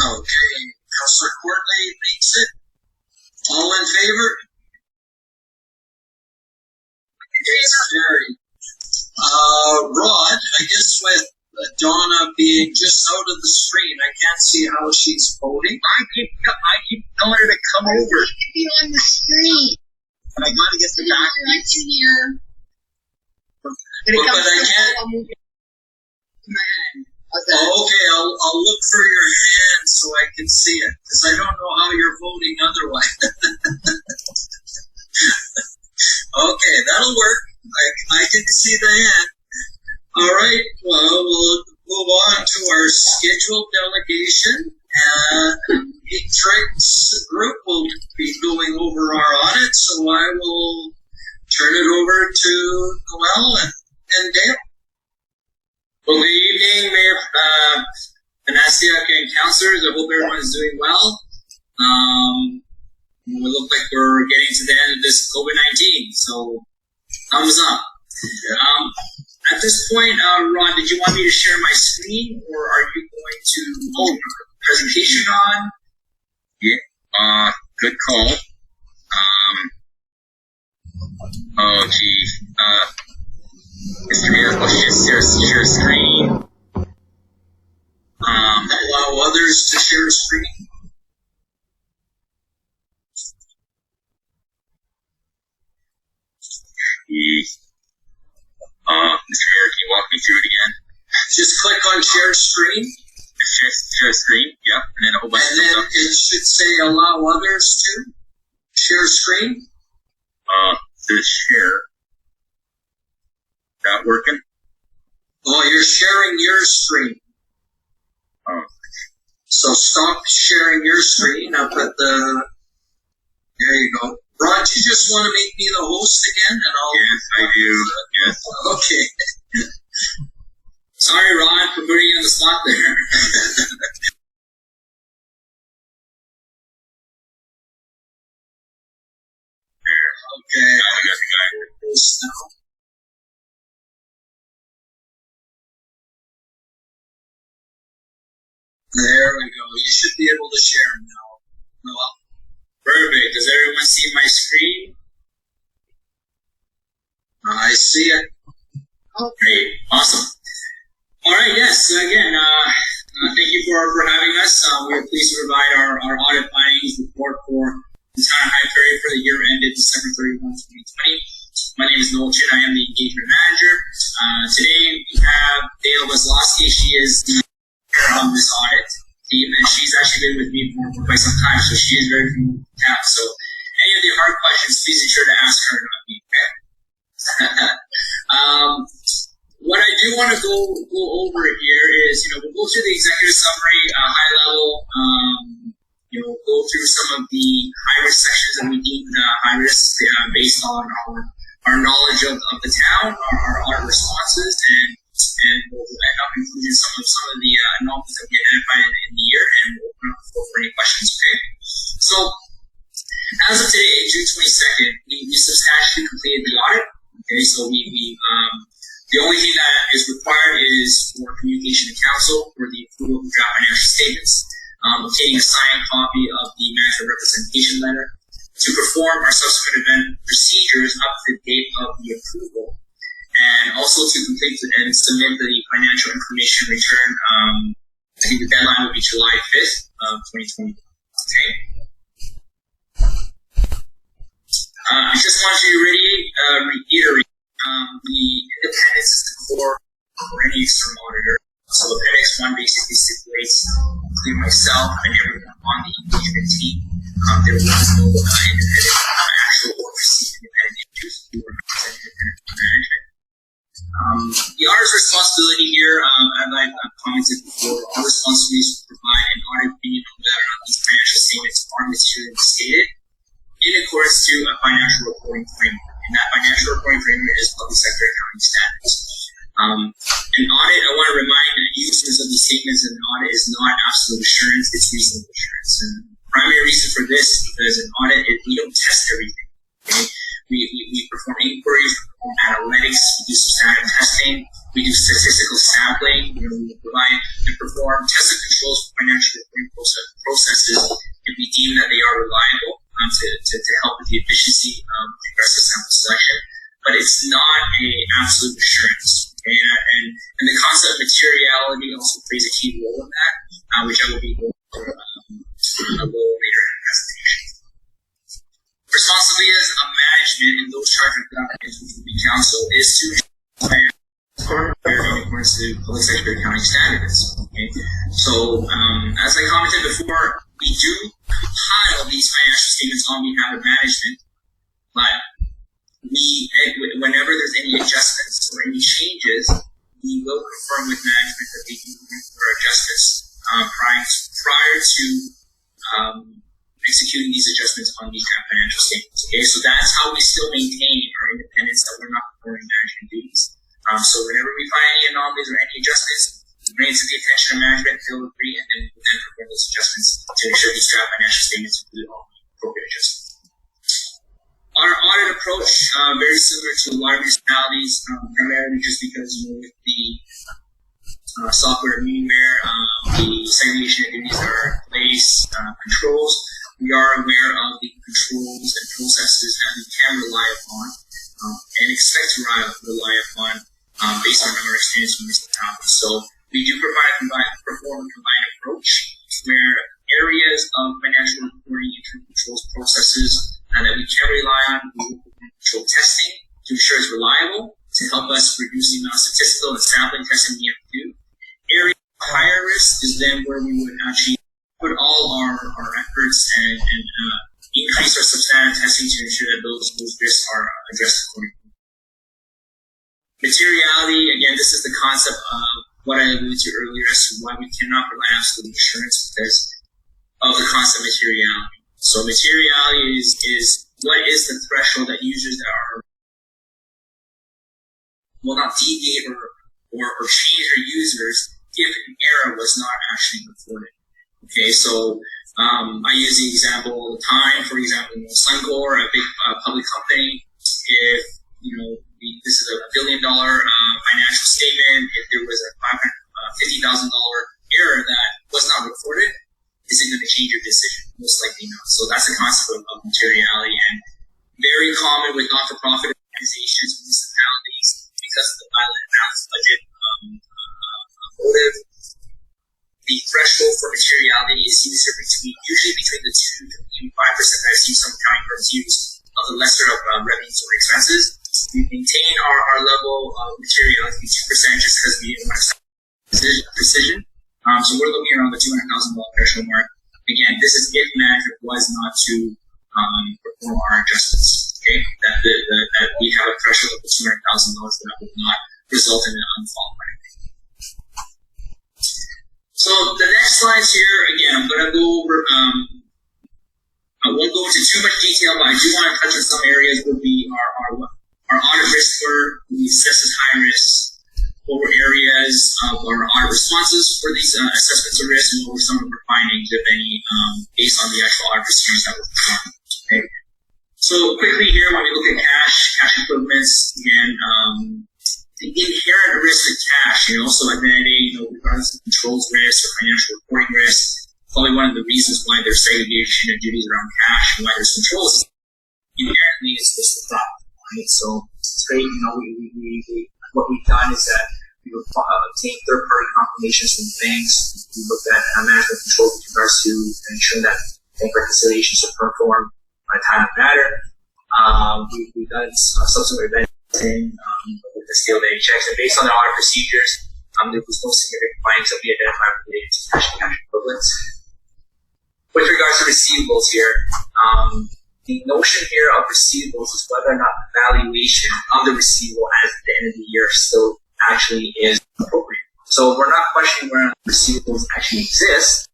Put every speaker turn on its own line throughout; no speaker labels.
Okay, Councillor Courtney makes it. All in favor? It's carried. Rod, I guess with Donna being just out of the screen, I can't see how she's voting. I keep telling her to come over.
I can't be on the screen.
But I gotta get the back.
Here.
But I can't. Okay, I'll look for your hand so I can see it, because I don't know how you're voting otherwise. Okay, that'll work. I can see the hand. All right, well, we'll move on to our scheduled delegation. Matrix Group will be going over our audit, so I will turn it over to Noel and Dale.
Well, good evening, Mayor Panasiak and councillors. I hope everyone's doing well. We look like we're getting to the end of this COVID-19, so thumbs up. At this point, Ron, did you want me to share my screen, or are you going to hold a presentation on?
Yeah, good call. Oh, gee. Mr. Mayor, let's just share a screen.
Allow others to share a screen.
Mr. Mayor, can you walk me through it again?
Just click on share screen.
Share screen, yeah, and then a whole bunch
And then it should say allow others to share screen.
To share. That working?
Oh, you're sharing your screen.
Oh.
So stop sharing your screen up at the. There you go. Rod, you just want to make me the host again, and I'll.
Yes, I do. Yes.
Okay.
Sorry, Ron, for putting you on the spot there.
Okay.
I got the guy.
There we go. You should be able to share now. Noel.
Perfect. Does everyone see my screen?
I see it.
Great. Awesome. All right. Yes. Again, thank you for having us. We're pleased to provide our audit findings report for the town of High Prairie for the year ended December 31, 2020. My name is Noel Chin. I am the engagement manager. Today we have Dale Wazlowski. She is the on this audit team, and she's actually been with me for quite some time, so she is very familiar with TAP. So any of the hard questions, please be sure to ask her, not me. What I do want to go over here is, we'll go through the executive summary, high level, go through some of the high-risk sections that we deem high risk based on our knowledge of the town, our audit responses, and we'll end up including some of the anomalies that we identified in the year, and we'll open up the floor for any questions. Okay. So, as of today, June 22nd, we substantially completed the audit. Okay, so the only thing that is required is for communication to council for the approval of draft financial statements, obtaining a signed copy of the management representation letter, to perform our subsequent event procedures up to the date of the approval, and also to complete and submit the financial information return. I think the deadline will be July 5th of 2020. Okay. I just want to reiterate the independence is the core for any external auditor. So Appendix 1 basically stipulates, including myself and everyone on the engagement team, there was no independent actual or perceived independent issues who were represented in management. The auditor's responsibility here, as I've commented before, our responsibility is to provide an audit opinion on whether or not these financial statements are materially stated in accordance to a financial reporting framework. And that financial reporting framework is public sector accounting standards. An audit, I want to remind users of these statements, an audit is not absolute assurance, it's reasonable assurance. And the primary reason for this is because an audit, we don't test everything. Okay? We perform inquiries, we perform analytics, we do substantive testing, We do statistical sampling. We provide and perform tested controls for financial reporting processes if we deem that they are reliable to help with the efficiency of progressive sample selection. But it's not a absolute assurance. Okay? And the concept of materiality also plays a key role in that, which I will be going over a little later in the presentation. Responsibility as a management and those charged with governance, which will be council, is to in accordance to public sector accounting standards. Okay? So, as I commented before, we do compile these financial statements on behalf of management, but whenever there's any adjustments or any changes, we will confirm with management that they can for adjustments prior to executing these adjustments on these draft financial statements. Okay, so that's how we still maintain our independence, that we're not performing management duties. So whenever we find any anomalies or any adjustments, we bring it to the attention of management, they'll agree, and then we will then perform those adjustments to ensure these draft financial statements include all the appropriate adjustments. Our audit approach, very similar to a lot of municipalities, primarily just because with the software Meanware, the segregation of duties that are in place, controls, we are aware of the controls and processes that we can rely upon and expect to rely upon based on our experience with municipalities. So we do perform a combined approach where areas of financial reporting, internal controls processes that we can rely on, we will perform control testing to ensure it's reliable, to help us reduce the amount of statistical and sampling testing we have to do. Area of higher risk is then where we would actually put all our efforts and increase our substantive testing to ensure that those risks are addressed accordingly. Materiality, again, this is the concept of what I alluded to earlier as to why we cannot provide absolute assurance because of the concept of materiality. So materiality is what is the threshold that users that will not deviate or change their users if an error was not actually reported. Okay, so I use the example all the time. For example, Suncor, a big public company, if this is a $1 billion financial statement, if there was a $50,000 error that was not reported, is it going to change your decision? Most likely not. So that's the concept of materiality, and very common with not-for-profit organizations, municipalities, because of the violent balanced budget motive. The threshold for materiality is usually between the 2 to 5% that I see some accounting firms use of the lesser of revenues or expenses. We maintain our level of materiality 2% just because we want to precision. So we're looking around the $200,000 threshold mark. Again, this is if management was not to perform our adjustments. Okay, that we have a threshold of $200,000 that would not result in an unqualified. So the next slides here, again, I'm going to go over. I won't go into too much detail, but I do want to touch on some areas. Would be our audit risk score. We assess as high risk. Over areas of our audit responses for these assessments of risk, and over some of our findings, if any, based on the actual audit procedures that were performed. Okay. So quickly here, when we look at cash equivalents, again, the inherent risk of cash, so at the end of the day, regardless of controls risk or financial reporting risk, probably one of the reasons why there's segregation of duties around cash and why there's controls inherently is just the thought, right? So it's great, what we've done is that we've obtained third-party confirmations from banks. We looked at management control with regards to ensuring that bank reconciliations are performed on a timely manner. We've done subsequent vetting with the scale data checks, and based on the audit procedures, there was no significant findings that we identified related to cash and cash equivalents. With regards to receivables here, the notion here of receivables is whether or not the valuation of the receivable at the end of the year still actually is appropriate. So we're not questioning whether or not receivables actually exist,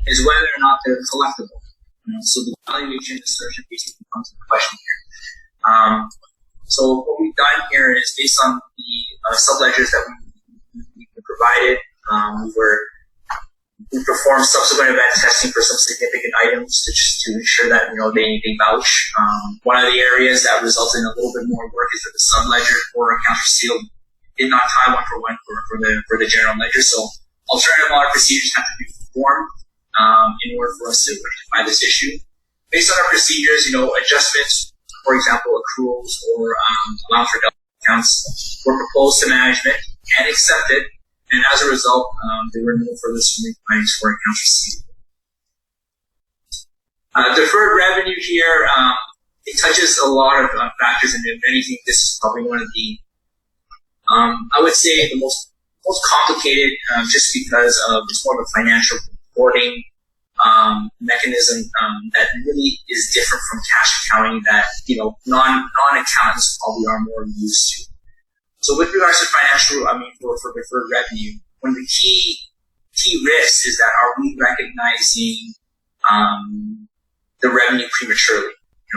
is whether or not they're collectible. So the valuation assertion basically comes into question here. So what we've done here is based on the subledgers that we provided, we performed subsequent event testing for some significant items to ensure that they vouch. One of the areas that resulted in a little bit more work is that the subledger for accounts receivable did not tie one for one for the general ledger. So alternative audit procedures have to be performed in order for us to rectify this issue. Based on our procedures, adjustments, for example, accruals or allowance for double accounts were proposed to management and accepted, and as a result, there were no further submitted findings for accounts receivable. Deferred revenue here, it touches a lot of factors, and if anything, this is probably one of the, I would say, the most complicated, just because of it's more of a financial reporting mechanism that really is different from cash accounting that non-accountants probably are more used to. So with regards to for deferred revenue, one of the key risks is that are we recognizing the revenue prematurely?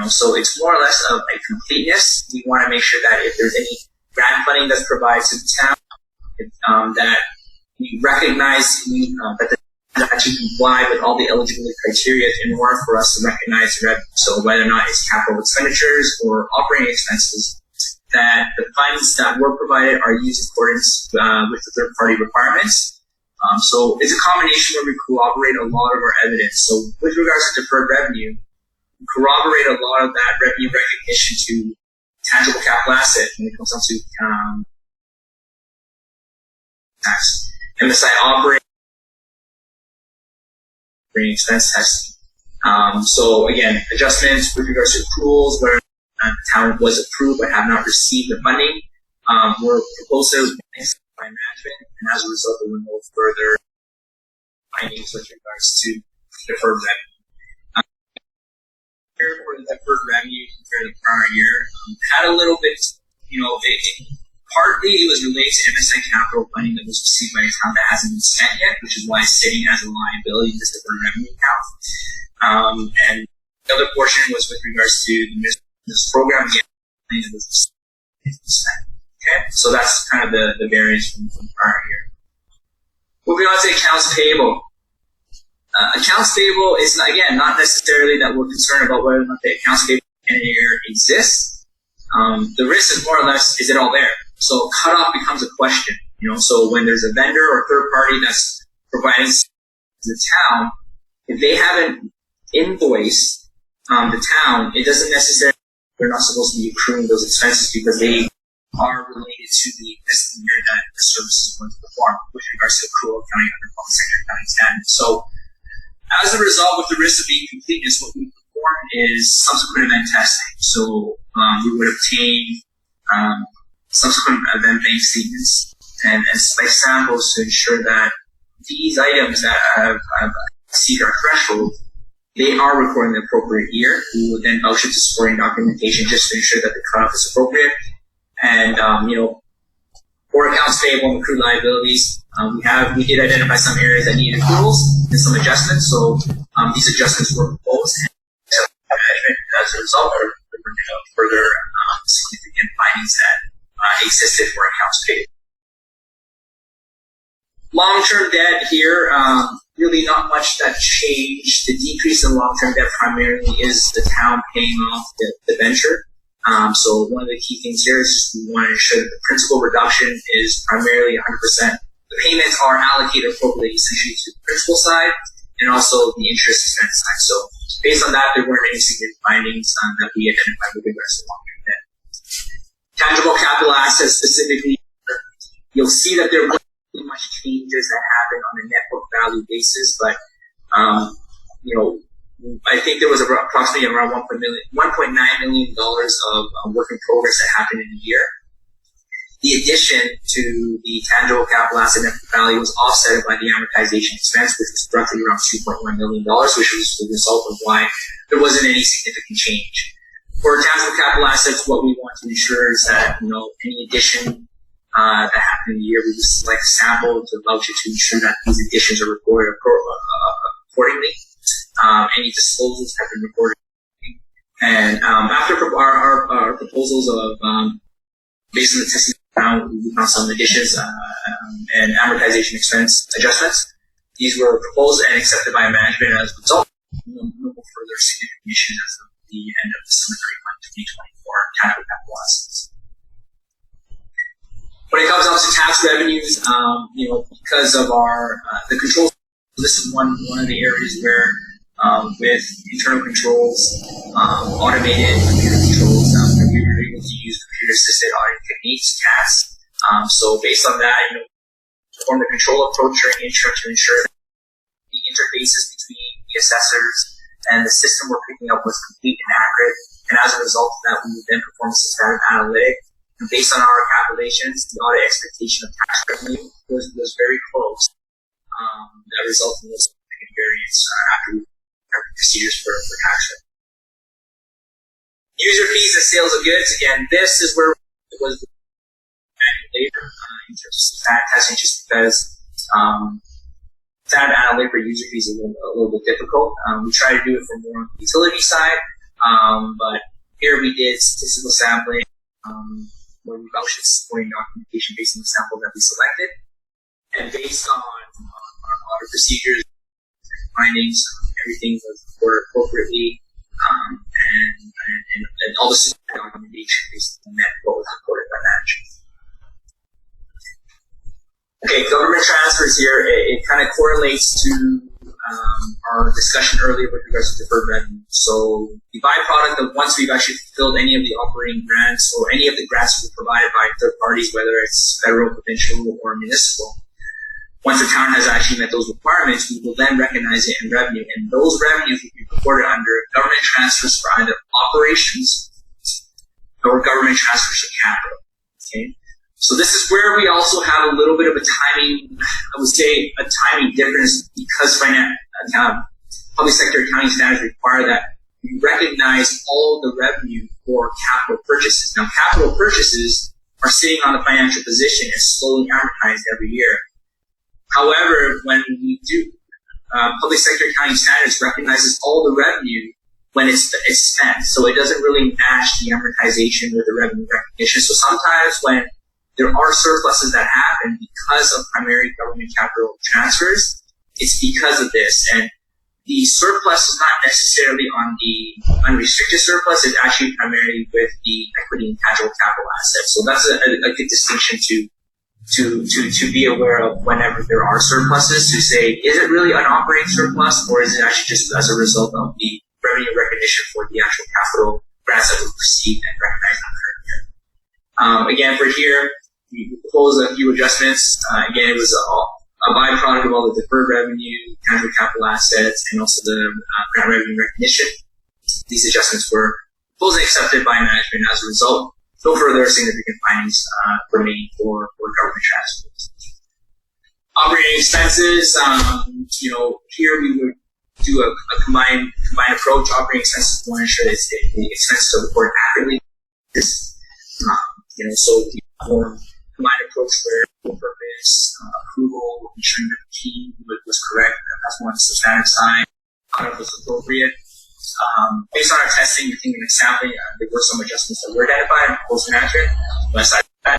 So it's more or less of a completeness. We want to make sure that if there's any grant funding that's provided to the town, that we recognize that the town actually comply with all the eligibility criteria in order for us to recognize the revenue. So whether or not it's capital expenditures or operating expenses, that the funds that were provided are used in accordance with the third-party requirements. So it's a combination where we corroborate a lot of our evidence. So with regards to deferred revenue, we corroborate a lot of that revenue recognition to tangible capital asset when it comes down to tax, MSI operating expense testing. So again, adjustments with regards to accruals where the town was approved but have not received the funding were proposed by management, and as a result, there were no further findings with regards to deferred revenue. For the deferred revenue compared to the prior year, had a little bit, partly it was related to MSI capital funding that was received by a town that hasn't been spent yet, which is why it's sitting as a liability in this deferred revenue account. And the other portion was with regards to this program, that was spent. Okay, so that's kind of the variance from prior year. Moving on to accounts payable. Accounts payable is, not necessarily that we're concerned about whether or not the accounts payable in a year exists. The risk is more or less, is it all there? So cutoff becomes a question. So when there's a vendor or third party that's providing to the town, if they haven't invoiced the town, it doesn't necessarily, they're not supposed to be accruing those expenses because they are related to the fiscal year that the service is going to perform with regards to accrual accounting under public sector accounting standards. So as a result, with the risk of being completeness, what we perform is subsequent event testing. So we would obtain subsequent event bank statements and slice samples to ensure that these items that have exceeded our threshold, they are recording the appropriate year. We would then vouch it to supporting documentation just to ensure that the cutoff is appropriate. And, for accounts payable and accrued liabilities, we did identify some areas that needed accruals and some adjustments. So, these adjustments were proposed and management as a result there were further significant findings that existed for accounts payable. Long-term debt here, really not much that changed. The decrease in long-term debt primarily is the town paying off the venture. So one of the key things here is just we want to ensure that the principal reduction is primarily 100%. The payments are allocated appropriately essentially to the principal side and also the interest expense side. So based on that, there weren't any significant findings that we identified with regards to long-term debt. Tangible capital assets specifically, you'll see that there weren't really much changes that happened on a net book value basis, but I think there was approximately around $1.9 million of work in progress that happened in a year. The addition to the tangible capital asset net value was offset by the amortization expense, which was roughly around $2.1 million, which was the result of why there wasn't any significant change. For tangible capital assets, what we want to ensure is that any addition that happened in a year, we just select a sample to vouch it to ensure that these additions are recorded accordingly. Any disposals have been recorded. And after our proposals of, based on the testing, we found some additions and amortization expense adjustments. These were proposed and accepted by management as a result. No further significant issues as of the end of December 31, 2024, tangible capital assets. When it comes down to revenues, because of our the controls. This is one of the areas where, with internal controls, automated computer controls, we were able to use computer-assisted auditing techniques, CAS. So based on that, perform the control approach during intro to ensure that the interfaces between the assessors and the system we're picking up was complete and accurate. And as a result of that, we would then perform a systematic analytic. And based on our calculations, the audit expectation of tax revenue was very close. That resulted in those significant variance after we prepared procedures for tax revenue. User fees and sales of goods. Again, this is where it was manual labor in terms of systematic testing, just because standard analytic for user fees is a little bit difficult. We try to do it for more on the utility side, but here we did statistical sampling, where we vouched for supporting documentation based on the sample that we selected, and based on our audit procedures and findings, everything was reported appropriately, and all the documentation based on that what was reported by management. Okay, government transfers here, it kind of correlates to our discussion earlier with regards to deferred revenue. So the byproduct of once we've actually fulfilled any of the operating grants or any of the grants that were provided by third parties, whether it's federal, provincial, or municipal, once the town has actually met those requirements, we will then recognize it in revenue. And those revenues will be reported under government transfers for either operations or government transfers for capital. Okay? So this is where we also have a little bit of a timing, I would say a timing difference, because public sector accounting standards require that we recognize all the revenue for capital purchases. Now, capital purchases are sitting on the financial position and slowly amortized every year. However, when we do, public sector accounting standards recognizes all the revenue when it's spent. So it doesn't really match the amortization with the revenue recognition. So sometimes when there are surpluses that happen because of primary government capital transfers, it's because of this. And the surplus is not necessarily on the unrestricted surplus, it's actually primarily with the equity and tangible capital assets. So that's a good distinction to be aware of whenever there are surpluses, to say, is it really an operating surplus, or is it actually just as a result of the revenue recognition for the actual capital grants that were received and recognized in the current year. Again, for here, we proposed a few adjustments. Again, it was a byproduct of all the deferred revenue, tangible capital assets, and also the grant revenue recognition. These adjustments were proposed and accepted by management. As a result, no further significant findings remain for government transfers. Operating expenses, here we would do a combined approach. Operating expenses, we want to ensure that the expenses are reported accurately. So the more combined approach where full purpose, approval, ensuring that the key was correct, that's more on the substantive side, conduct was appropriate. Based on our testing, I think in the sampling, there were some adjustments that were identified and proposed to management. But aside from that,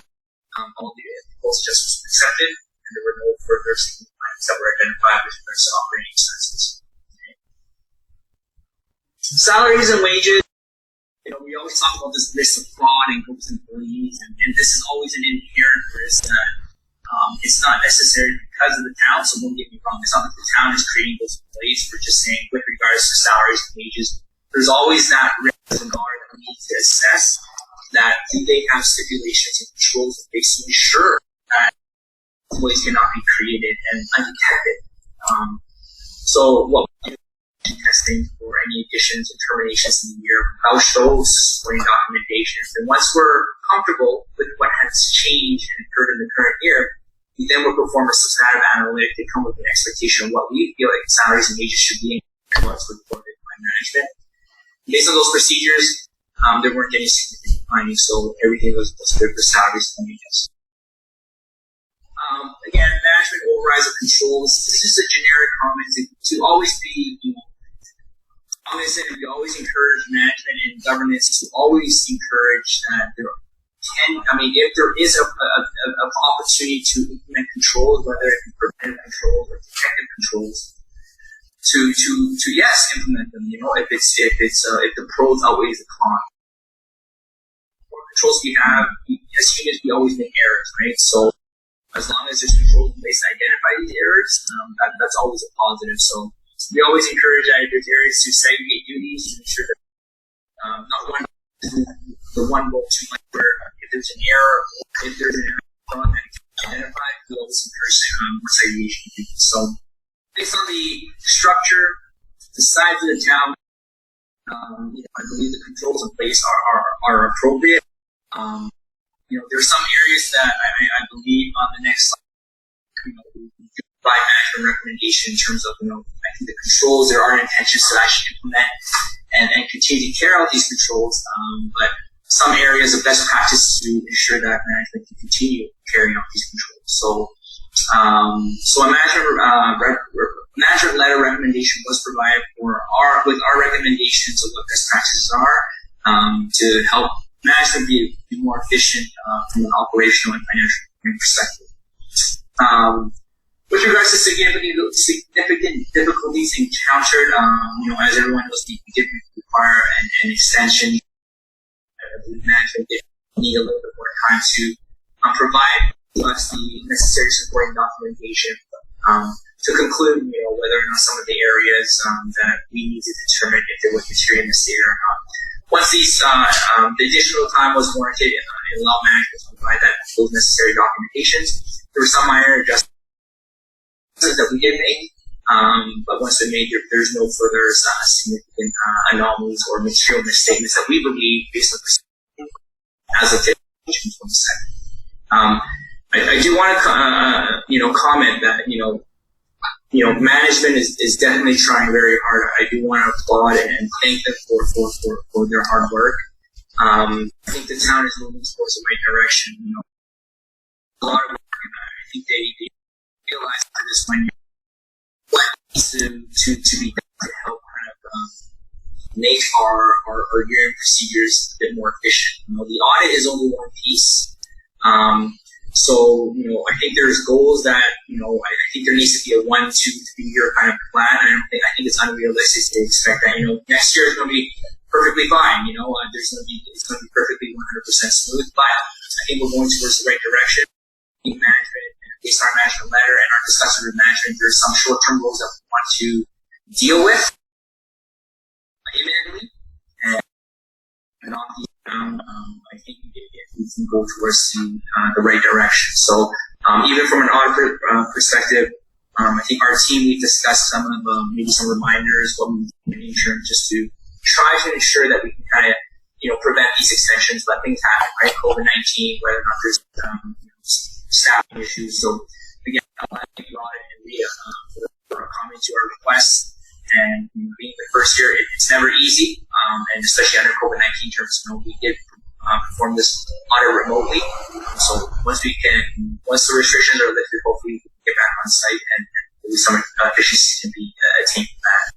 all the proposed adjustments were accepted, and there were no further significant findings that were identified with regards to operating expenses. Okay. Salaries and wages. We always talk about this risk of fraud and groups of employees, and this is always an inherent risk that it's not necessary because of the town, so don't get me wrong, it's not like the town is creating those employees. We're just saying with regards to salaries and wages, there's always that risk and guard that we need to assess that do they have stipulations and controls in place to ensure that employees cannot be created and undetected. So what we do testing for any additions and terminations in the year, without those supporting documentations. And once we're comfortable with what has changed and occurred in the current year, we then will perform a substantive analytic to come with an expectation of what we feel like salaries and wages should be and what's reported by management. Based on those procedures, there weren't any significant findings, so everything was good for salaries and wages. Again, management overrides of controls. This is a generic comment to always be, obviously, we always encourage management and governance to always encourage that if there is an opportunity to implement controls, whether it be preventive controls or detective controls, to yes, implement them. If the pros outweighs the cons. What controls we have, as humans, we always make errors, right? So as long as there's controls in place to identify these errors, that's always a positive. So we always encourage that if there's areas to segregate duties to ensure that not one the one role too much where if there's an error, if there's an error that can be identified, we always encourage more segregation duties. So based on the structure, the size of the town, I believe the controls in place are appropriate. There's some areas that I believe on the next slide, we can provide management recommendation in terms of, I think the controls, there are intentions to actually implement and continue to carry out these controls, but some areas of best practice to ensure that management can continue carrying out these controls. So a management letter recommendation was provided with our recommendations of what best practices are to help management be more efficient from an operational and financial perspective. With regards to significant difficulties encountered, as everyone knows, we did require an extension. I believe management did need a little bit more time to provide us the necessary supporting documentation to conclude, whether or not some of the areas that we need to determine if there was material mistake or not. Once the additional time was warranted, it allowed management to provide those necessary documentations. There were some minor adjustments that we did make, but once they're made, there's no further significant anomalies or material misstatements that we believe based on the as of today, June 22nd. I do want to, comment that, management is definitely trying very hard. I do want to applaud and thank them for their hard work. I think the town is moving towards the right direction. A lot of work, and I think they realize at this point what needs to be done to help kind of make our year-end procedures a bit more efficient. The audit is only one piece. So, I think there's goals that, I think there needs to be a 1, 2, 3 year kind of plan. I think it's unrealistic to expect that, next year is going to be perfectly fine. It's going to be perfectly 100% smooth. But I think we're going towards the right direction. Management, based on our management letter and our discussion with management, there's some short-term goals that we want to deal with imminently. And on the I think we can go towards the right direction. So even from an audit perspective, I think our team, we discussed some of maybe some reminders, what we can ensure just to try to ensure that we can kind of, prevent these extensions, let things happen, right? COVID-19, whether or not there's staffing issues. So again, I want to thank you, Audit and Rhea, for coming to our requests. And being the first year, it's never easy, and especially under COVID-19 terms, we did perform this audit remotely. So once the restrictions are lifted, hopefully we can get back on site and maybe some efficiency can be attained from that.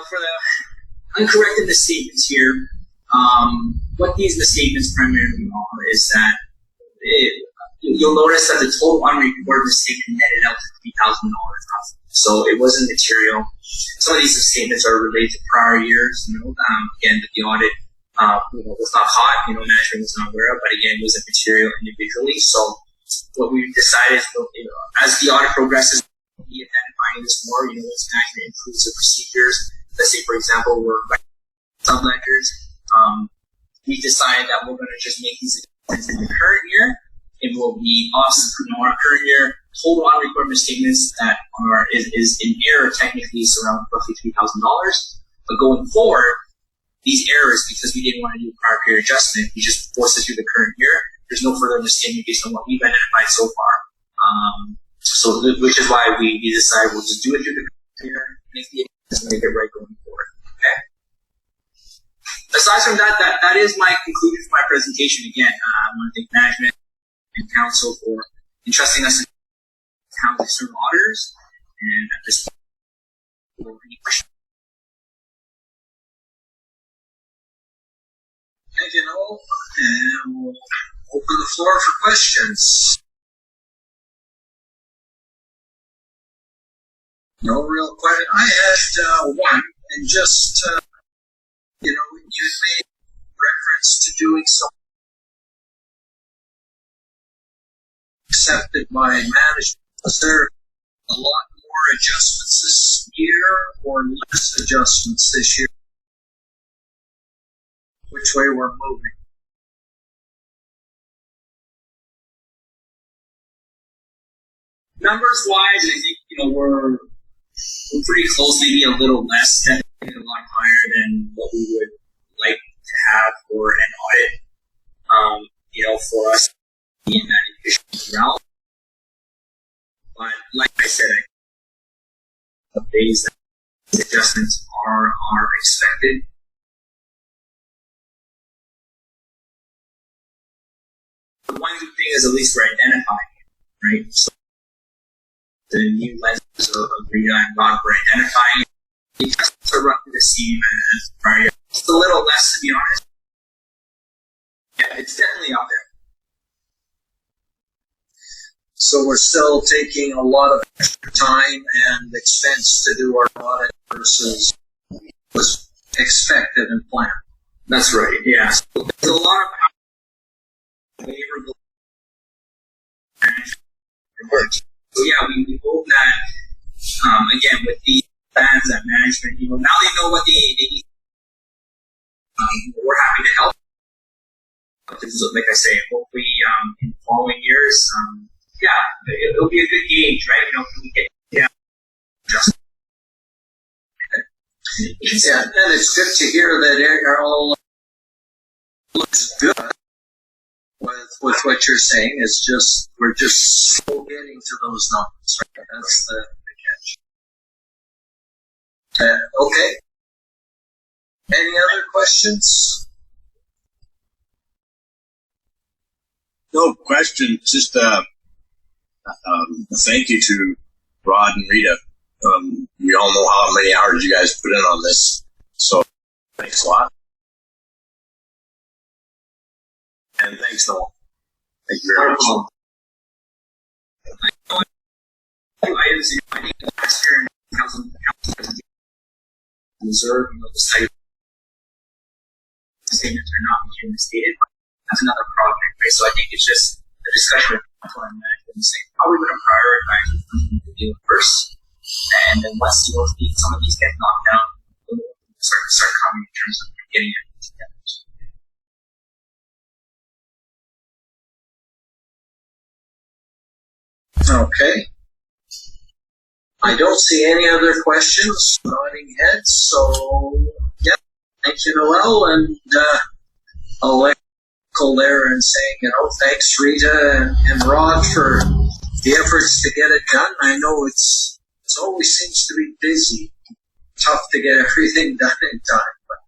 For the uncorrected misstatements here, what these misstatements primarily are is that you'll notice that the total unreported misstatement netted out to $3,000. So it wasn't material. Some of these statements are related to prior years. Again, the audit was not caught. Management was not aware of, but again, it wasn't material individually. So what we've decided is, as the audit progresses, we'll be identifying this more. As management improves the procedures. Let's say, for example, we're subledgers. We decided that we're going to just make these adjustments in the current year. It will be our current year total unrecorded misstatements that is in error technically is around roughly $3,000. But going forward, these errors, because we didn't want to do a prior period adjustment, we just forced it through the current year. There's no further misstatement based on what we've identified so far. Which is why we decided we'll just do it through the current year, make it right going forward. Okay. Aside from that is my conclusion for my presentation. Again, I want to thank management and council for entrusting us in town's external auditors. And at this point, any questions?
Thank you, Noel. And we'll open the floor for questions. No real question. I had one, and just, you made reference to doing some accepted by management. Was there a lot more adjustments this year or less adjustments this year? Which way we're moving?
Numbers wise, I think we're pretty close, maybe a little less, definitely a lot higher than what we would like to have for an audit. For us in that efficient realm. But like I said, the days that adjustments are expected. The one good thing is at least we're identifying it, right? So the new lenses of Rita and Rod were identifying it. The adjustments are roughly the same as prior. Just a little less, to be honest. Yeah, it's definitely up there.
So we're still taking a lot of extra time and expense to do our audit versus was expected and planned.
That's right, yeah. So there's a lot of favorable work. So yeah, we hope that, again, with the plans that management, now they know what they need. We're happy to help. Like I say, hopefully in the following years, it'll be a good gauge, right? Can we get just
yeah, and it's good to hear that it all looks good with what you're saying. It's just we're just slow getting to those numbers, right? That's the catch. Okay. Any other questions?
No question. Just thank you to Rod and Rita. We all know how many hours you guys put in on this, so thanks a lot. And thanks, Noel. Thank you very much.
Items, I think last year in council reserve, the site statements are not being stated. That's another project, right? So I think it's just a discussion with council and management and saying how we're going to prioritize what we need to do first. And then once some of these get knocked down, we'll start coming in terms of getting it together.
Okay. I don't see any other questions. Nodding heads. So, yeah. Thank you, Noel. And I'll echo there and saying, thanks, Rita and Rod, for the efforts to get it done. I know it always seems to be busy. Tough to get everything done in time. But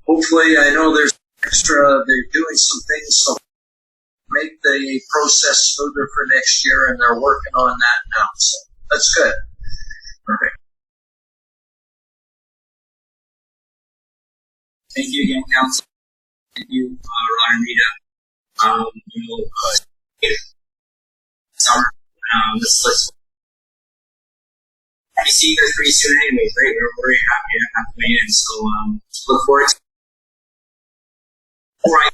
hopefully, I know there's they're doing some things to make the process smoother for next year, and they're working on that now. So that's good. Perfect.
Thank you again, Council. Thank you, Rod and Rita. Summer. Let's see you guys pretty soon, anyways. Right? We're very happy to have you in. So look forward to. Right.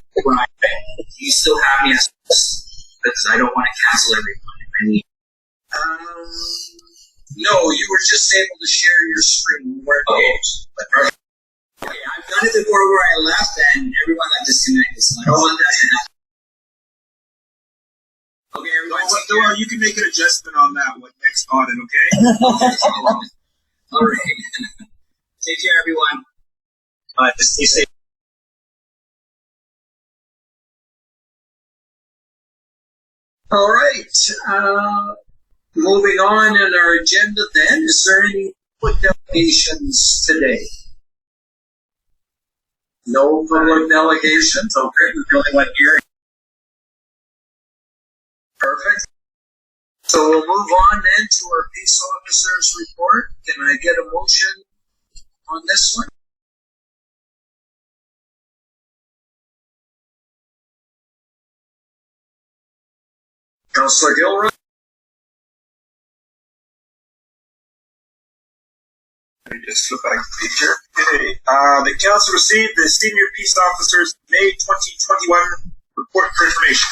Do you still have me as because I don't want to cancel everyone.
No, you were just able to share your screen.
Okay, I've done it before where I left and everyone got disconnected, so I don't want that to happen. Okay, everyone.
No, you can make an adjustment on that one next audit, okay?
All right. Take care, everyone.
Just stay safe.
All right. Moving on in our agenda then, is there any public delegations today? No public delegations? Okay, we're only one here. Perfect. So we'll move on then to our peace officers report. Can I get a motion on this one? Councillor Gilroy?
Let me just flip back the page here. Okay. The council received the Senior Peace Officers May 2021 report for information.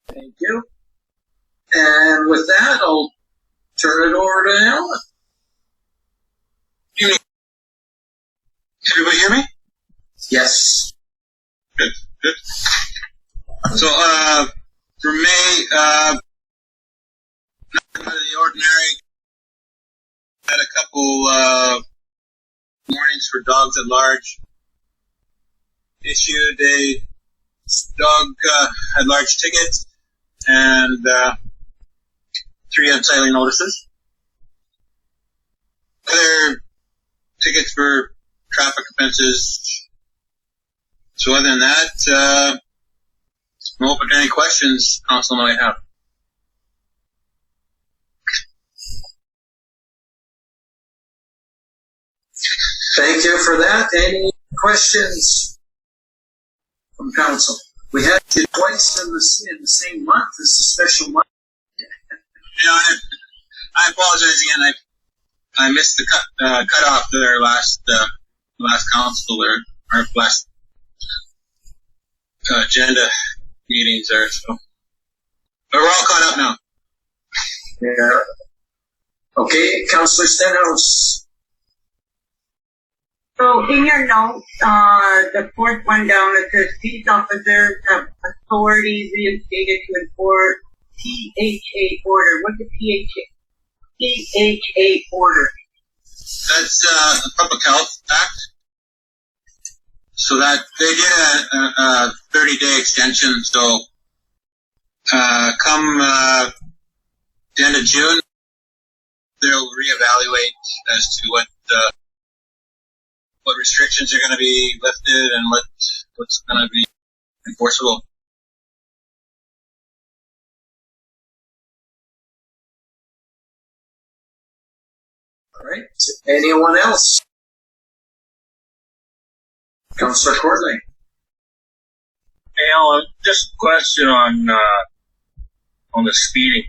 Thank you. And with that, I'll turn it over to Alan.
Everybody hear me?
Yes.
Good. So, for May, out of the ordinary, had a couple, warnings for dogs at large. Issued a dog, at large ticket and, 3 unsightly notices. Other tickets for traffic offenses. So other than that, I'm open to any questions council might have.
Thank you for that. Any questions from council? We had it twice in the same month. It's a special month.
You know, I apologize again. I missed the cutoff there last council there, or last agenda meetings there. So, but we're all caught up now.
Yeah. Okay, Councillor Stenhouse.
So in your notes, the fourth one down, it says peace officers have authority reinstated to enforce PHA order. What's a PHA order?
That's the Public Health Act. So that they did a 30-day extension. So come the end of June, they'll reevaluate as to what restrictions are going to be lifted and what's going to be enforceable.
All right. Anyone else? Councillor Courtney.
Hey, Alan, just a question on the speeding.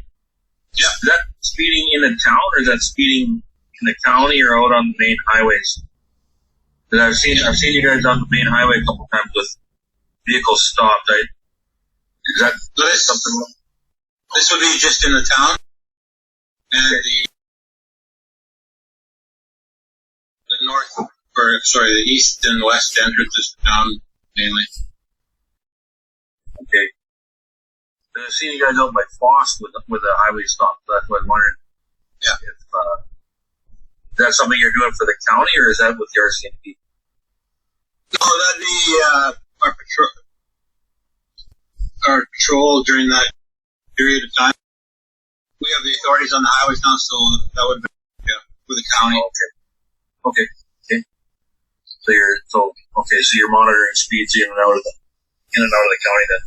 Yeah.
Is that speeding in the town, or is that speeding in the county, or out on the main highways? Because I've seen you guys on the main highway a couple times with vehicles stopped. Is that something?
This would be just in the town, and the north, or sorry, the east and west entrances to town mainly.
Okay. I've seen you guys out by Foss with the highway stop. So that's what I'm wondering.
Yeah.
If, is that something you're doing for the county, or is that with the RCMP?
No, that'd be our patrol during that period of time. We have the authorities on the highways now, so that would be for the county.
Okay. So you're monitoring speeds in and out of the county then.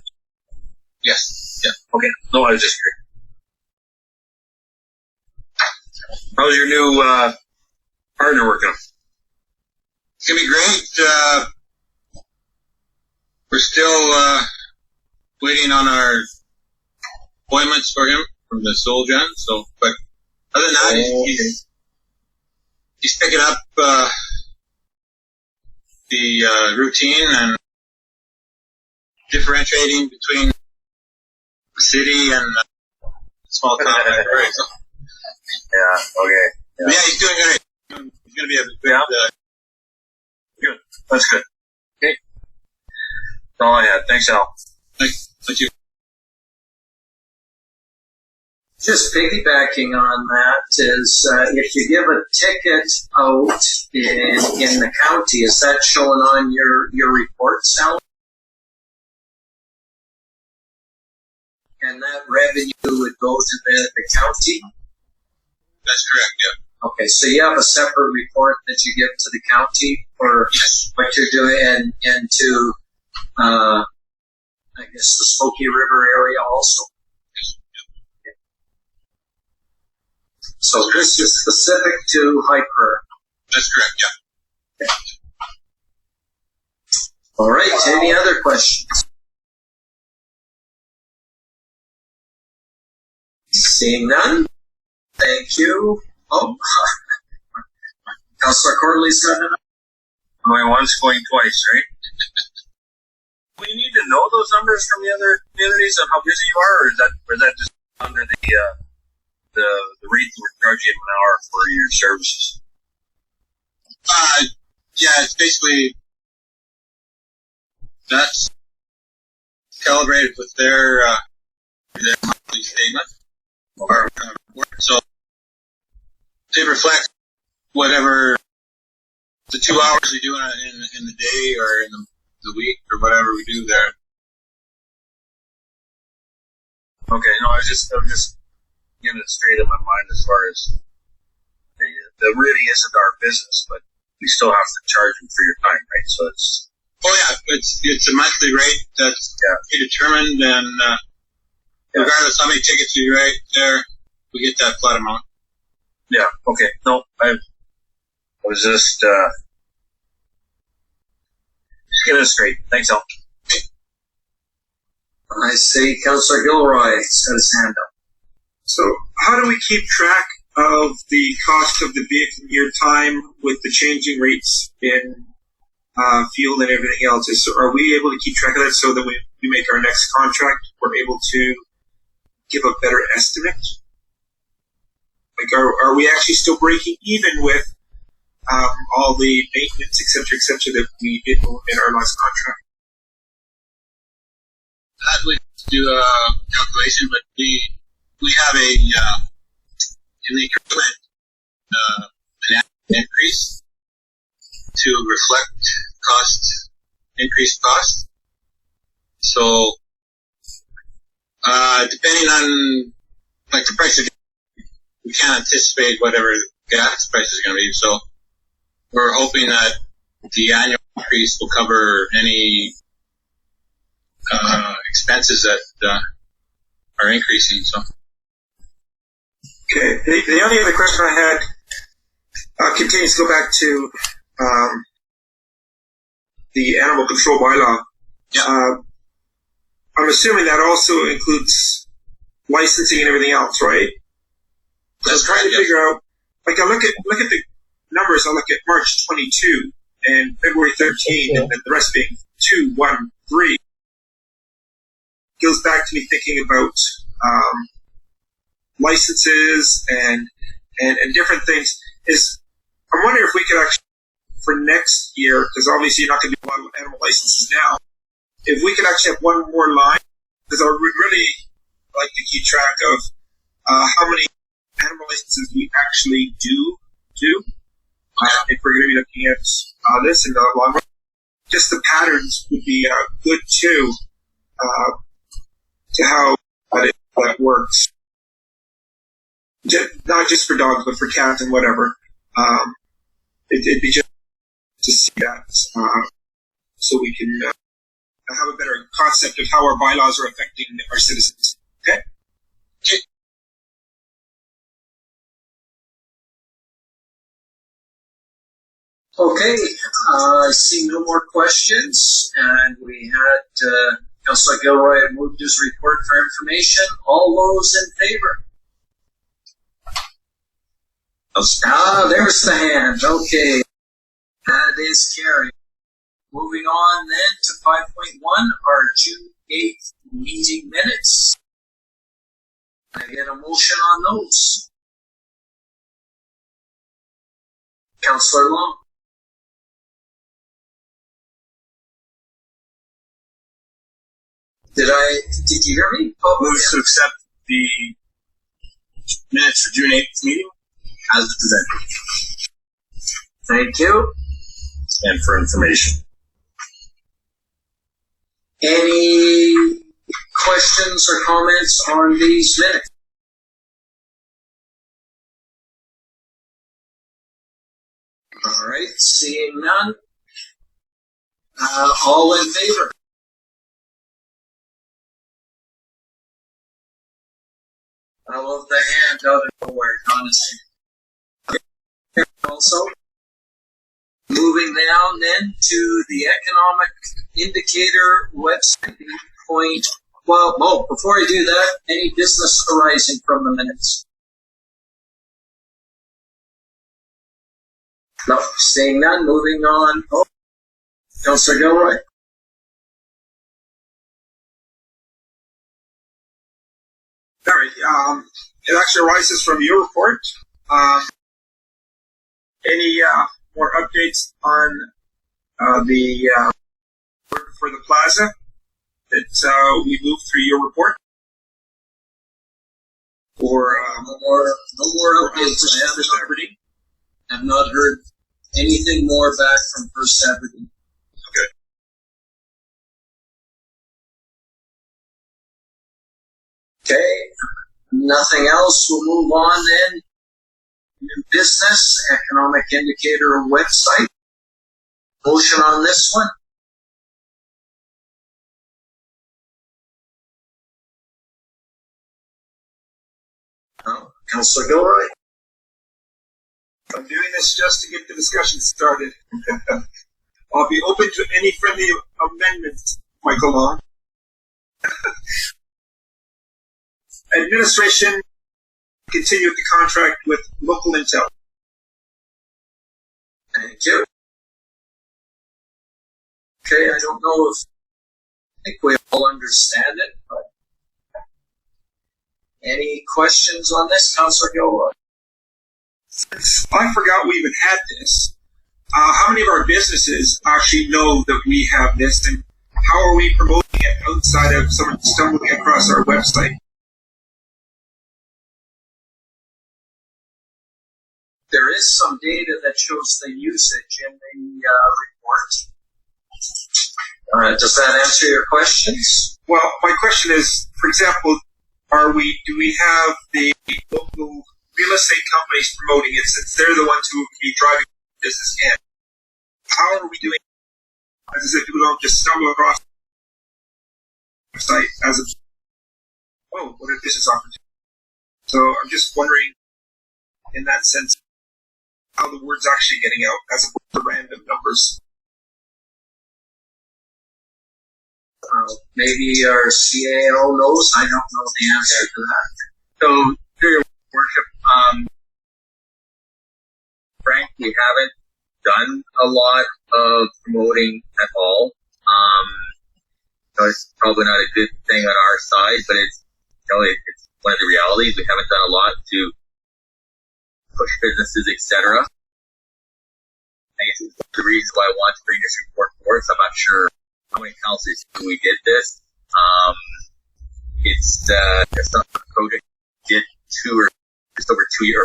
Yes. Yeah.
Okay. No, I was just curious. How's your new partner working?
It's gonna be great. We're still waiting on our appointments for him from the Solgen. So, but other than that, he's picking up the routine and differentiating between the city and the small town. So,
Yeah. Okay.
yeah, he's doing great. He's gonna be a good.
Good. That's good. Okay. That's all I had. Thanks, Al.
Thank you.
Just piggybacking on that is if you give a ticket out in the county, is that showing on your report, Sal? And that revenue would go to the county?
That's correct, yeah.
Okay, so you have a separate report that you give to the county for what you're doing and to, I guess, the Smoky River area also. So this is specific to Hyper.
That's correct, yeah.
All right, any other questions? Seeing none, thank you. Oh, Councillor Corley's got it.
Going once, going twice, right? we need to know those numbers from the other communities on how busy you are, or is that just under the rate that we're charging an hour for your services?
Yeah, it's basically that's calibrated with their monthly statement or so they reflect whatever the 2 hours we do in the day or in the week or whatever we do there.
Okay, no, I'm just getting it straight in my mind as far as that really isn't our business, but we still have to charge them for your time, right? So it's
it's a monthly rate that's predetermined, and regardless how many tickets you write there, we get that flat amount.
Yeah. Okay. No, I was just getting it straight. Thanks, Al.
I see Councillor Gilroy's got his hand up.
So how do we keep track of the cost of the vehicle year time with the changing rates in fuel and everything else? Are we able to keep track of that so that when we make our next contract, we're able to give a better estimate? Like, are we actually still breaking even with all the maintenance, et cetera, that we did in our last contract?
That would do a calculation, but we have in the equipment an increase to reflect increased cost. So depending on like the price of gas, we can't anticipate whatever gas price is going to be. So we're hoping that the annual increase will cover any expenses that are increasing. So.
Okay. The only other question I had continues to go back to the animal control bylaw.
Yeah.
I'm assuming that also includes licensing and everything else, right?
That's
I'm trying to
right,
figure out. Like, I look at the numbers. I look at March 22 and February 13, and then the rest being 2, 1, 3. Goes back to me thinking about licenses and different things. I'm wondering if we could actually, for next year, because obviously you're not going to do a lot of animal licenses now, if we could actually have one more line, because I would really like to keep track of how many animal licenses we actually do. If we're going to be looking at this in the long run, just the patterns would be good too, to how that works. Not just for dogs, but for cats and whatever. It'd be just to see that, so we can have a better concept of how our bylaws are affecting our citizens. Okay?
Okay, I see no more questions, and we had Councillor Gilroy had moved his report for information. All those in favor? There's the hand. Okay, that is carried. Moving on then to 5.1, our June 8th meeting minutes. Can I get a motion on those? Councillor Long. Did you hear me?
Move to accept the minutes for June 8th meeting as presented.
Thank you.
And for information.
Any questions or comments on these minutes? All right, seeing none. All in favor? I love the hand out of nowhere, honestly. Also, moving down then to the economic indicator website point. Well, before I do that, any business arising from the minutes? No, seeing none, moving on. Councillor Gilroy.
All right. It actually arises from your report. Any more updates on the work for the plaza that we moved through your report? Or
No more updates. I have not heard anything more back from First Aberdeen. Okay, nothing else. We'll move on then. New business, economic indicator website. Motion on this one. Councillor Gilroy.
I'm doing this just to get the discussion started. I'll be open to any friendly amendments, Michael Long. Administration continued the contract with Local Intel.
Thank you. Okay, I don't know if I think we all understand it, but any questions on this, Councillor Gilroy?
Since I forgot we even had this, how many of our businesses actually know that we have this, and how are we promoting it outside of someone stumbling across our website?
There is some data that shows the usage in the report. Does that answer your questions?
Well, my question is, for example, do we have the local real estate companies promoting it, since they're the ones who will be driving business in? How are we doing, as if people don't just stumble across the site as a, oh, what a business opportunity. So I'm just wondering, in that sense, how the word's actually getting out as opposed to random numbers.
Maybe our CAO knows. I don't know the answer to that.
So, through your worship, Frank, we haven't done a lot of promoting at all. So it's probably not a good thing on our side, but it's one of the realities. We haven't done a lot to push businesses, etc. I guess it's the reason why I want to bring this report forward. So I'm not sure how many councils we did this. It's a project we did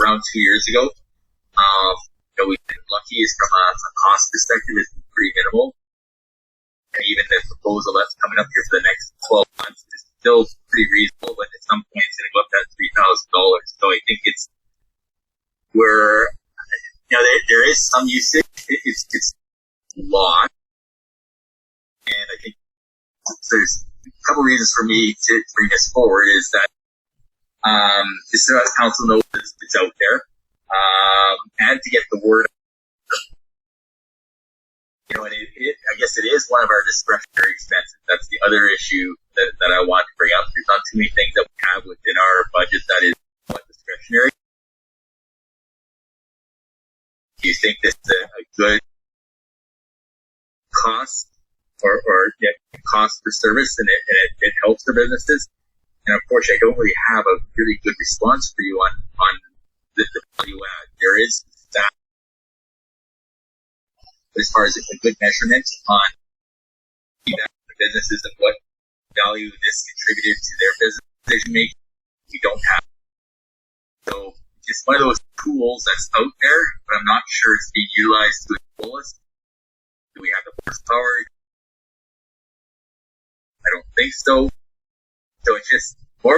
around 2 years ago. We've been lucky is from a cost perspective, it's pretty minimal. And even the proposal that's coming up here for the next 12 months is still pretty reasonable, but at some point it's going to go up to $3,000. So I think there is some usage. It's a lot. And I think there's a couple reasons for me to bring this forward is that just so council knows it's out there, and to get the word. And I guess it is one of our discretionary expenses. That's the other issue that I want to bring up. There's not too many things that we have within our budget that is discretionary. Do you think this is a good cost or cost for service, and it helps the businesses? And unfortunately, I don't really have a really good response for you on the value add. There is that, but as far as a good measurement on the businesses and what value this contributed to their business decision making, we don't have. So it's one of those tools that's out there, but I'm not sure it's being utilized to its fullest. Do we have the horsepower? I don't think so. So it's just more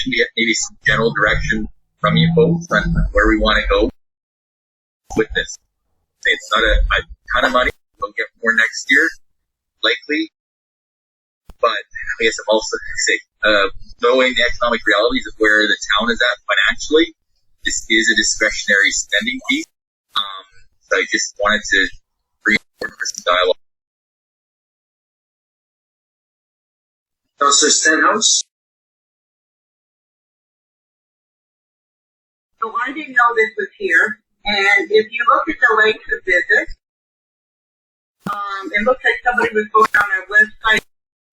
maybe some general direction from you folks on where we want to go with this. It's not a ton of money. We'll get more next year, likely. But I guess I'm also going to say, knowing the economic realities of where the town is at financially, this is a discretionary spending piece. So I just wanted to bring forward for some dialogue.
Councillor Stenhouse?
So I didn't know this was here, and if you look at the length of visit, it looks like somebody was going on our website,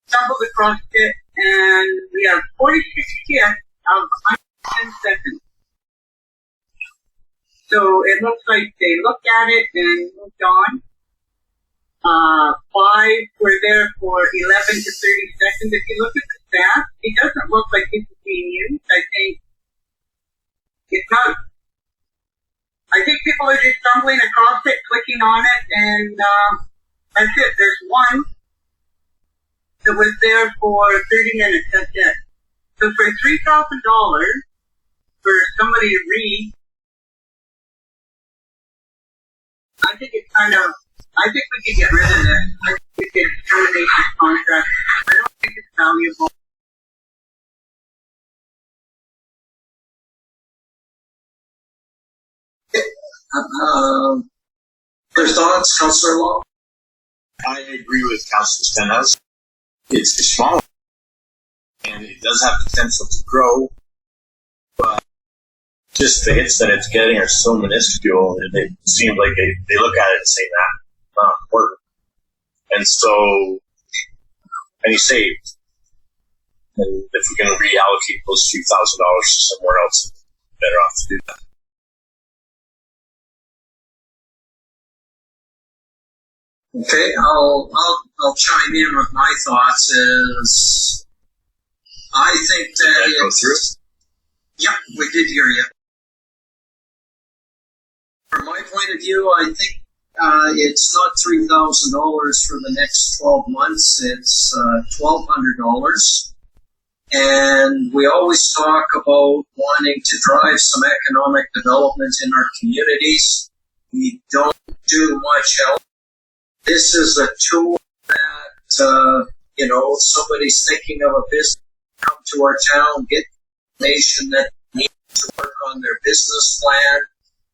stumbled across it, and we have 46 guests of under 10 seconds. So it looks like they looked at it and moved on. 5 were there for 11 to 30 seconds. If you look at the staff, it doesn't look like this is being used. I think it's not. I think people are just stumbling across it, clicking on it, and that's it. There's one that was there for 30 minutes. That's it. So for $3,000 for somebody to read, I think it's kind of. I think we could get rid of it. I think we could get a termination contract. I don't think it's valuable.
Your thoughts, Councillor Law?
I agree with Councillor Stenhouse. It's small, and it does have potential to grow, but just the hits that it's getting are so minuscule, and it seems like they look at it and say, nah, not important. And so, and he saved. And if we can reallocate those $2,000 to somewhere else, better off to do that.
Okay, I'll chime in with my thoughts. Is I think that
Go through?
Yeah, we did hear you. From my point of view, I think it's not $3,000 for the next 12 months. It's $1,200. And we always talk about wanting to drive some economic development in our communities. We don't do much else. This is a tool that, somebody's thinking of a business, come to our town, get information that needs to work on their business plan,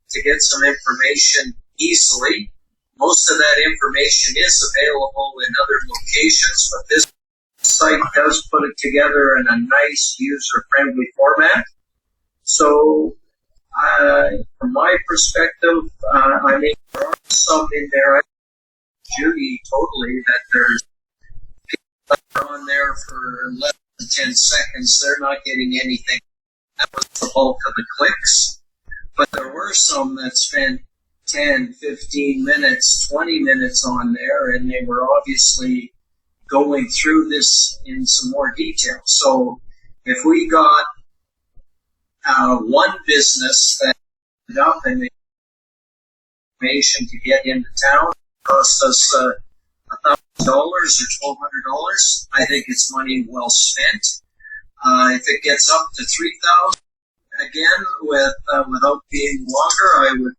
to get some information easily. Most of that information is available in other locations, but this site does put it together in a nice, user-friendly format. So, from my perspective, there are some in there. Judy, totally, that there's people that are on there for less than 10 seconds. They're not getting anything. That was the bulk of the clicks. But there were some that spent 10, 15 minutes, 20 minutes on there, and they were obviously going through this in some more detail. So if we got one business that ended up in the information to get into town, cost us $1,000 or $1,200, I think it's money well spent. If it gets up to $3,000, again, without being longer, I would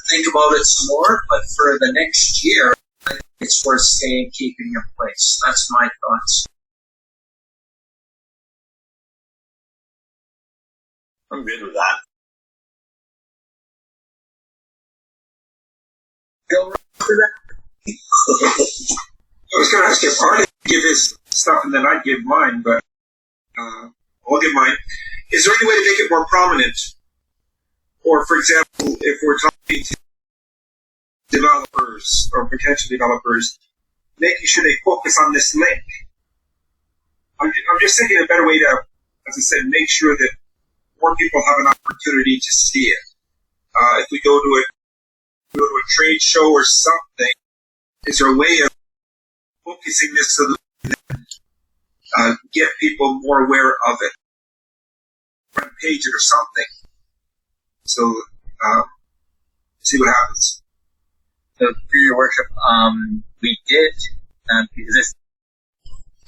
think about it some more. But for the next year, I think it's worth keeping in place. That's my thoughts.
I'm good with that.
I was going to ask if Artie would give his stuff and then I'd give mine, but I'll give mine. Is there any way to make it more prominent? Or, for example, if we're talking to developers or potential developers, making sure they focus on this link. I'm just thinking a better way to, as I said, make sure that more people have an opportunity to see it. If we go to a trade show or something, is there a way of focusing this so that get people more aware of it? Front page it or something. So, see what happens.
So, through your worship, we did, because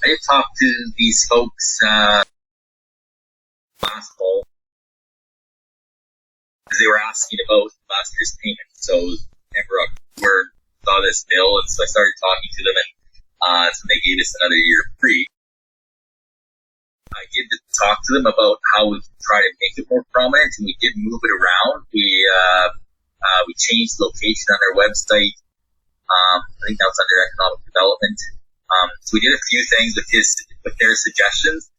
I did talk to these folks last fall, because they were asking about last year's payment. So, November, October, saw this bill, and so I started talking to them, and so they gave us another year free. I did talk to them about how we can try to make it more prominent, and we did move it around. We changed location on our website. I think that was under economic development. So we did a few things with their suggestions.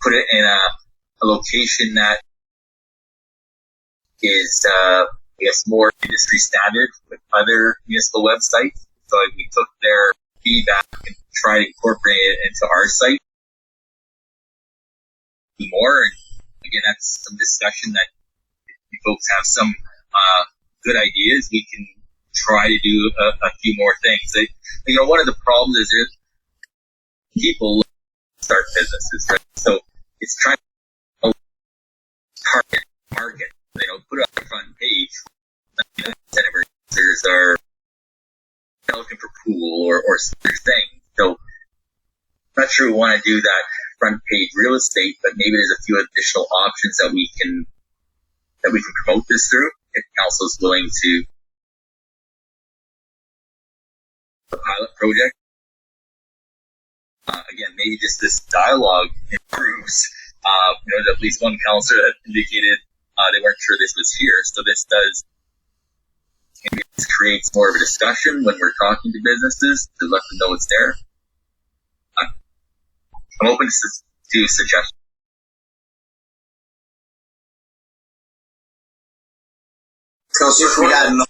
Put it in a location that is, I guess, more industry standard with other municipal websites. So we took their feedback and tried to incorporate it into our site. more. And again, that's some discussion that if you folks have some good ideas, we can try to do a few more things. One of the problems is there's people start businesses, right? So it's trying to target market. Put it on the front page. 99% of our users are looking for pool or other things. So I'm not sure we want to do that front page real estate, but maybe there's a few additional options that we can promote this through if council is willing to a pilot project. Again, maybe just this dialogue improves. There's at least one councillor that indicated they weren't sure this was here, so this creates more of a discussion when we're talking to businesses to let them know it's there. I'm open to suggestions.
Councillor, we got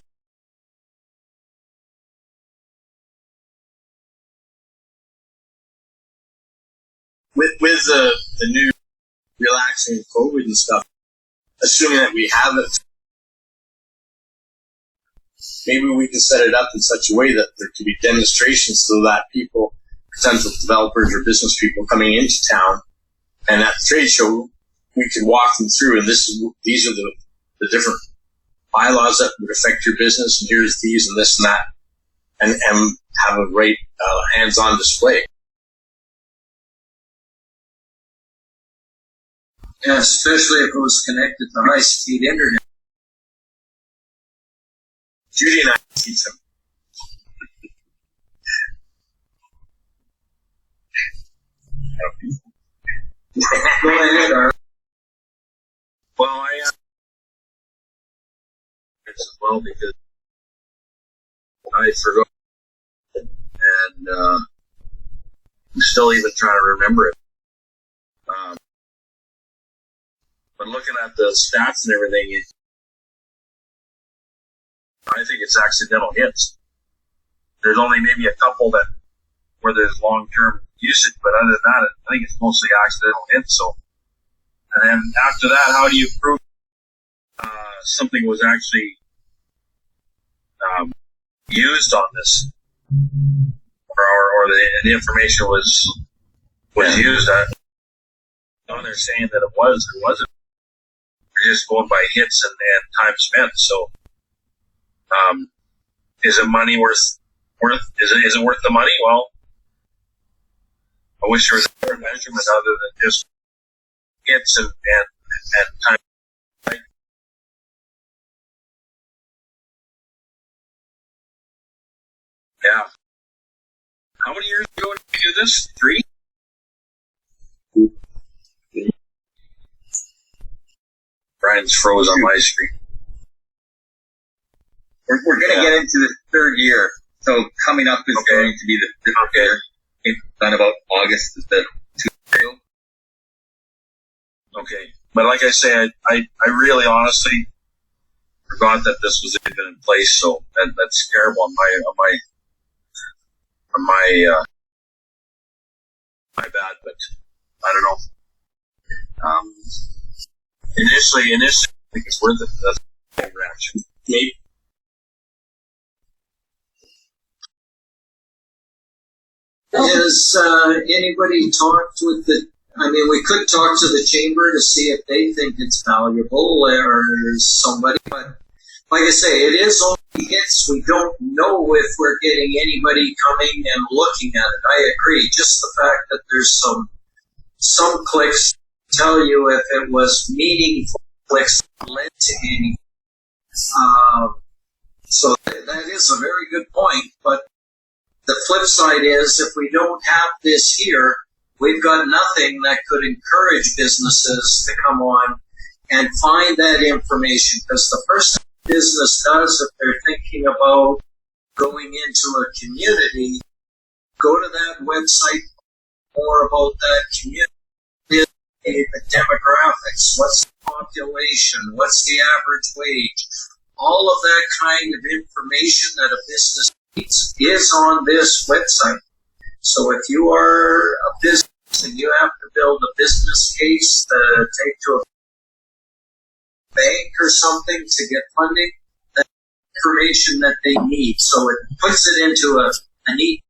with the new relaxing COVID and stuff, assuming that we have it, maybe we can set it up in such a way that there can be demonstrations so that people, potential developers or business people coming into town, and at the trade show, we can walk them through, and these are the different bylaws that would affect your business, and here's these and this and that, and have a great hands-on display.
Yeah, especially if it was connected to high-speed internet.
Judy and I teach them.
Go ahead, Art.
Well, I as well because I forgot, and I'm still even trying to remember it. But looking at the stats and everything, I think it's accidental hits. There's only maybe a couple where there's long-term usage, but other than that, I think it's mostly accidental hits. So, and then after that, how do you prove something was actually used on this, or the information was used? On there saying that it was or wasn't. We're just going by hits and time spent. So, is it money worth? Is it worth the money? Well, I wish there was a better measurement other than just hits and time. Right? Yeah. How many years ago did we do this? 3? Brian's froze on my screen.
We're going to get into the 3rd year, so coming up is going to be the 5th year. It's done about August is the 2 year.
Okay, but like I said, I really honestly forgot that this was even in place, so that's terrible on my bad, but I don't know. Initially, I think it's worth it. That's a reaction. Maybe.
Has anybody talked with we could talk to the chamber to see if they think it's valuable or somebody, but like I say, it is only hits. We don't know if we're getting anybody coming and looking at it. I agree. Just the fact that there's some clicks tell you if it was meaningful clicks that led to any. So that is a very good point, but the flip side is if we don't have this here, we've got nothing that could encourage businesses to come on and find that information, because the first thing a business does if they're thinking about going into a community, go to that website, more about that community, the demographics, what's the population, what's the average wage, all of that kind of information that a business needs is on this website. So if you are a business and you have to build a business case to take to a bank or something to get funding, that's information that they need. So it puts it into a neat,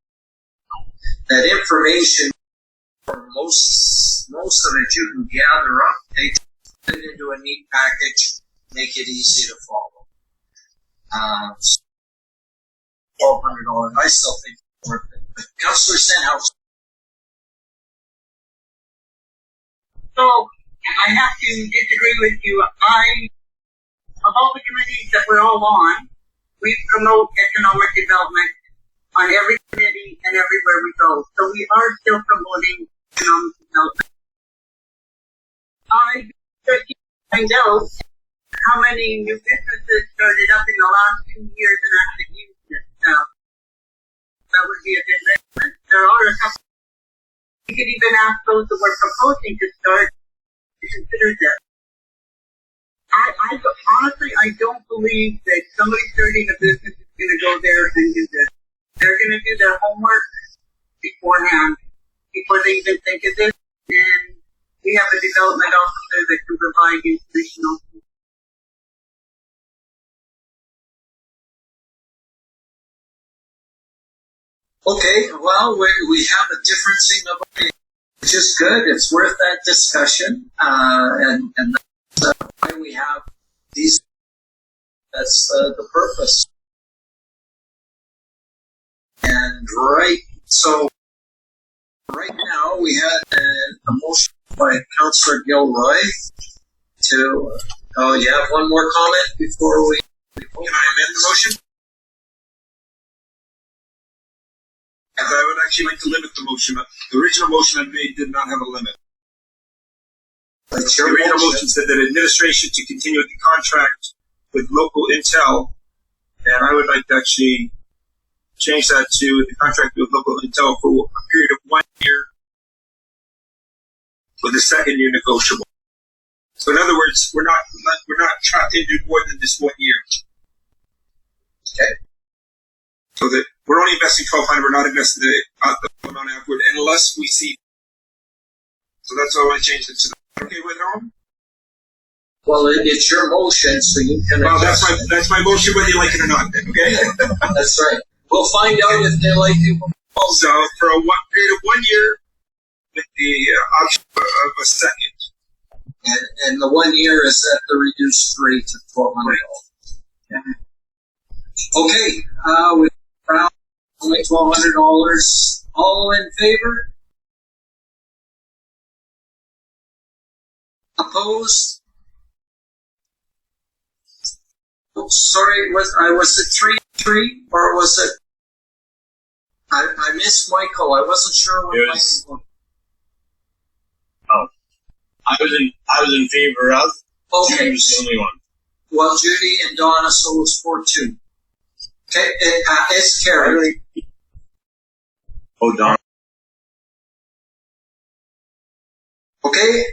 that information, for most of it you can gather up, they put it into a neat package, make it easy to follow. $1,200, I still think it's worth it. But Councillor Stenhouse.
So, I have to disagree with you. Of all the committees that we're all on, we promote economic development on every committee and everywhere we go. So we are still promoting economic development. I'd like to find out how many new businesses started up in the last 2 years and actually used it. That would be a good list. There are a couple. We could even ask those that were proposing to start to consider that. Honestly, I don't believe that somebody starting a business is going to go there and do this. They're going to do their homework beforehand, before they even think of this. And we have a development officer that can provide information also.
Okay, well, we have a differencing of opinion, which is good. It's worth that discussion, and that's why we have these. That's the purpose. And so right now we had a motion by Councillor Gilroy to. Oh, you have one more comment before we
Can I amend the motion? I would actually like to limit the motion. The original motion I made did not have a limit. The original motion said that administration to continue with the contract with local intel, and I would like to actually change that to the contract with local intel for a period of 1 year, with the second year negotiable. So in other words, we're not trapped into more than just 1 year.
Okay.
So that we're only investing $1,200. We're not investing the amount afterward unless we see. So that's all I changed it to. Okay with it?
Well, it's your motion, so you can.
Well, that's my motion, whether you like it or not. Then, okay.
That's right. We'll find out if they like it.
So for a period of 1 year, with the option of a second.
And the 1 year is at the reduced rate of $1,200. Yeah. Okay, we found only $1,200. All in favor? Opposed? Oh, sorry, was it 3-3 or was it? I missed Michael. I wasn't sure what Michael.
Oh, I was in favor of.
Okay.
Judy was the only one.
Well, Judy and Donna, so it was 4-2. Okay, it's carried.
Oh, Donna.
Okay,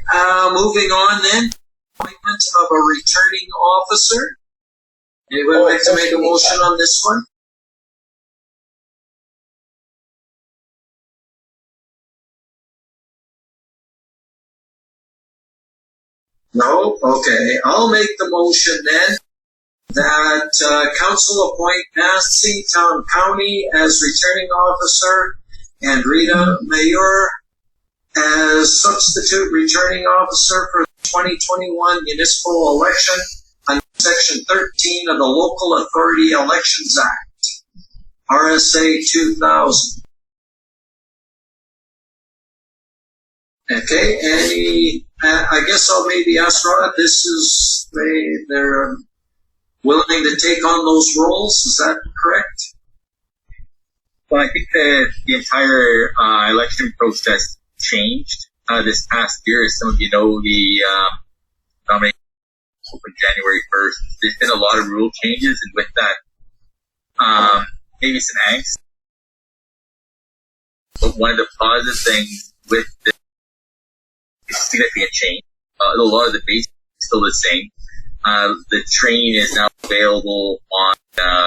moving on then. Appointment of a returning officer. Anyone like to make a motion on this one? No? Okay. I'll make the motion then that council appoint Massey Town County as returning officer and Rita Mayor as substitute returning officer for the 2021 municipal election under Section 13 of the Local Authority Elections Act, RSA 2000. Okay, I guess I'll maybe ask Rod, they're willing to take on those roles, is that correct?
Well, I think the entire election process changed this past year. As some of you know, the nomination opened January 1st. There's been a lot of rule changes, and with that, maybe some angst. But one of the positive things with this significant change, a lot of the basics is still the same. The training is now available on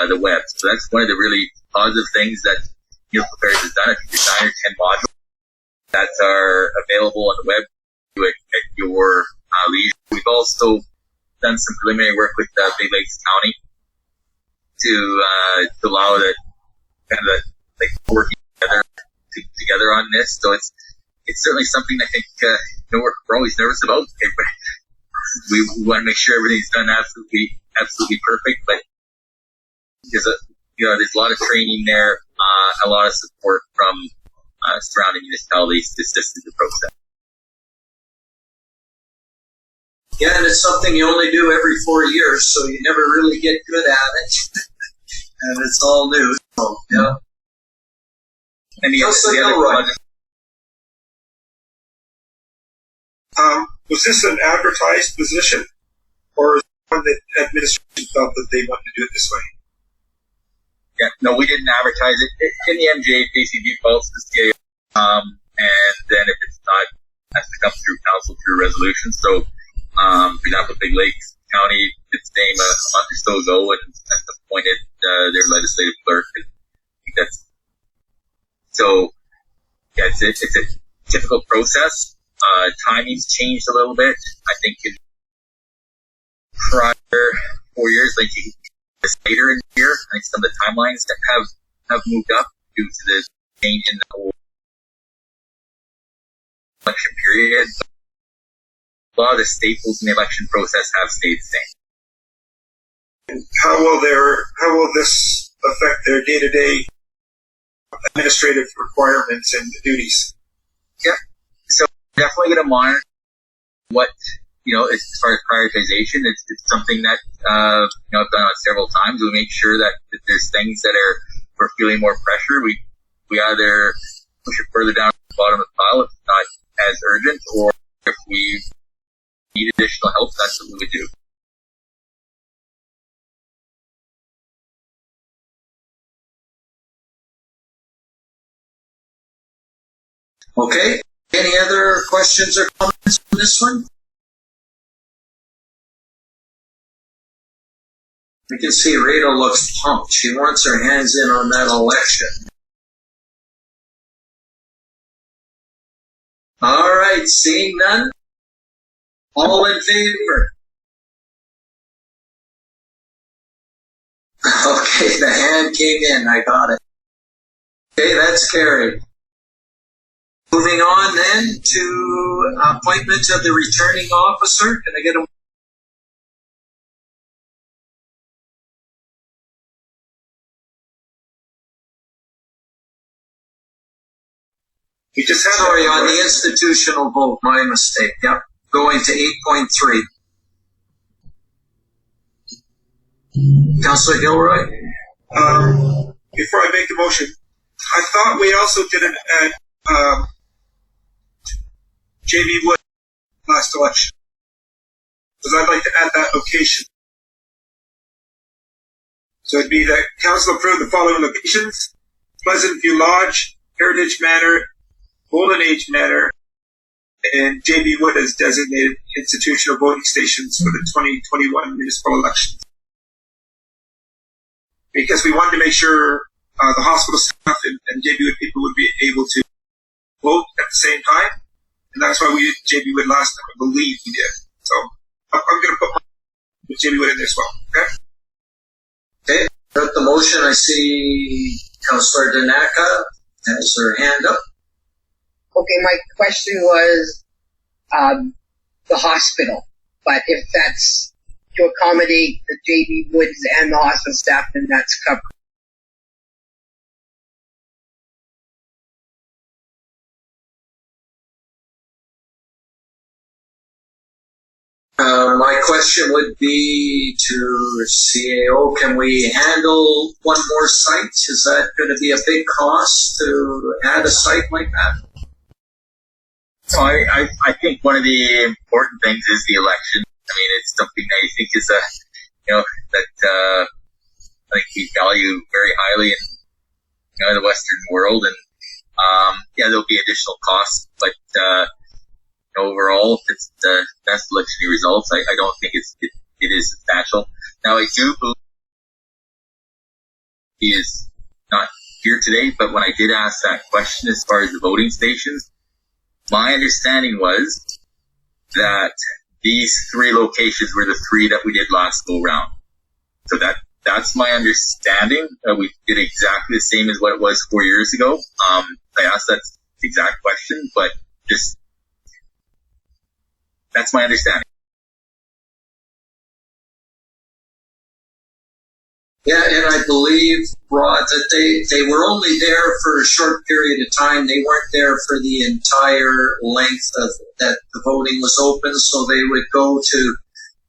the web, so that's one of the really positive things that Prepared has done. I think there's 9 or 10 modules that are available on the web at your leisure. We've also done some preliminary work with Big Lakes County to allow that kind of like working together on this. So it's certainly something I think we're always nervous about. We want to make sure everything's done absolutely perfect, but there's a lot of training there, a lot of support from surrounding municipalities to assist in the process.
Yeah, and it's something you only do every 4 years, so you never really get good at it. And it's all new. So, yeah.
And the other
was this an advertised position, or is it one that administration felt that they wanted to do it this way?
Yeah, no, we didn't advertise it. In the MJ, basically defaults to scale, and then if it's not, it has to come through council through resolution. So, for example, Big Lakes County did its name a month or so ago and appointed their legislative clerk. I think that's so. Yeah, it's a typical process. Timing's changed a little bit. I think in prior 4 years, like later in the year, I think some of the timelines that have moved up due to the change in the whole election period. A lot of the staples in the election process have stayed the same.
How will this affect their day-to-day administrative requirements and duties?
Yeah, so definitely going to monitor what, as far as prioritization. It's something that I've done on several times. We make sure that there's things that we're feeling more pressure. We either push it further down the bottom of the pile if it's not as urgent, or if we need additional help, that's what we would do.
Okay. Any other questions or comments on this one? I can see Rado looks pumped. She wants her hands in on that election. All right, seeing none. All in favor? Okay, the hand came in. I got it. Okay, that's carried. Moving on then to appointment of the returning officer. Can I get a
You just have
Sorry, on the institutional vote, my mistake. Yep. Going to 8.3. Councillor Gilroy?
Before I make the motion, I thought we also didn't add J.B. Wood last election, because I'd like to add that location. So it'd be that council approved the following locations: Pleasant View Lodge, Heritage Manor, Golden Age Manor, and J.B. Wood as designated institutional voting stations for the 2021 municipal elections. Because we wanted to make sure the hospital staff and J.B. Wood people would be able to vote at the same time. And that's why we did J.B. Wood last time. I believe we did. So I'm going to put J.B. Wood in there as well. Okay?
Okay. At the motion, I see Councillor Danaka has her hand up.
Okay, my question was the hospital, but if that's to accommodate the J.B. Woods and the hospital staff, then that's covered.
My question would be to CAO, can we handle one more site? Is that going to be a big cost to add a site like that?
So I think one of the important things is the election. I mean, it's something that I think is that I think we value very highly in the Western world, and there'll be additional costs, but overall, if it's the best election results, I don't think it is substantial. Now, I do believe he is not here today, but when I did ask that question as far as the voting stations, My understanding was that these 3 locations were the 3 that we did last go round. So that's my understanding. We did exactly the same as what it was 4 years ago. I asked that exact question, but just that's my understanding.
Yeah, and I believe, Rod, that they were only there for a short period of time. They weren't there for the entire length of that the voting was open, so they would go to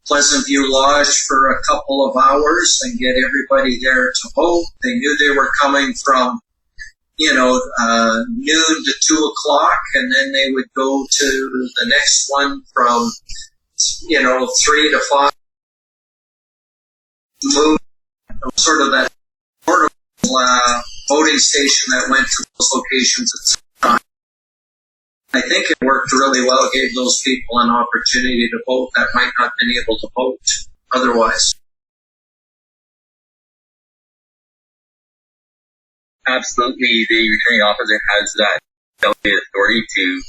Pleasant View Lodge for a couple of hours and get everybody there to vote. They knew they were coming from, noon to 2 o'clock, and then they would go to the next one from, 3 to 5. Move sort of that portable voting station that went to those locations at the time. I think it worked really well, gave those people an opportunity to vote that might not have been able to vote otherwise.
Absolutely, the returning officer has that delegated authority to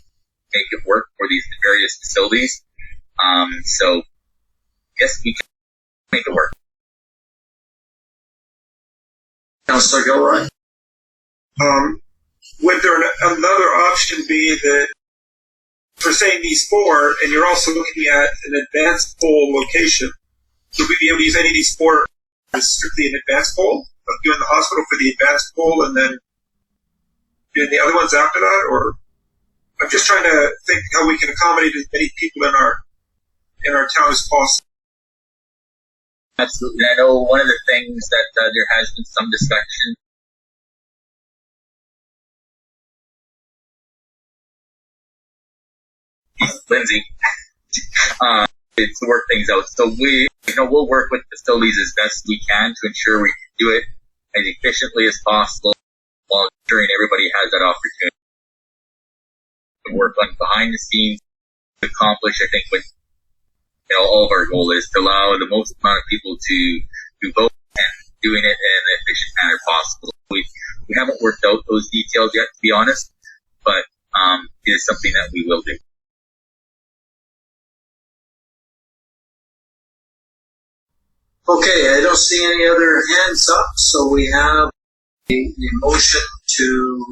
make it work for these various facilities. So, yes, we can make it work.
Councillor Gilroy?
Would there another option be that for saying these 4, and you're also looking at an advanced poll location, would we be able to use any of these 4 as strictly an advanced poll? Like doing the hospital for the advanced poll and then doing the other ones after that? Or I'm just trying to think how we can accommodate as many people in our town as possible.
Absolutely. I know one of the things that there has been some discussion Lindsay, to work things out. So we'll work with facilities as best we can to ensure we can do it as efficiently as possible while ensuring everybody has that opportunity to work on behind the scenes to accomplish, I think, what all of our goal is to allow the most amount of people to vote and doing it in an efficient manner possible. We haven't worked out those details yet, to be honest, but it is something that we will do.
Okay, I don't see any other hands up, so we have the motion to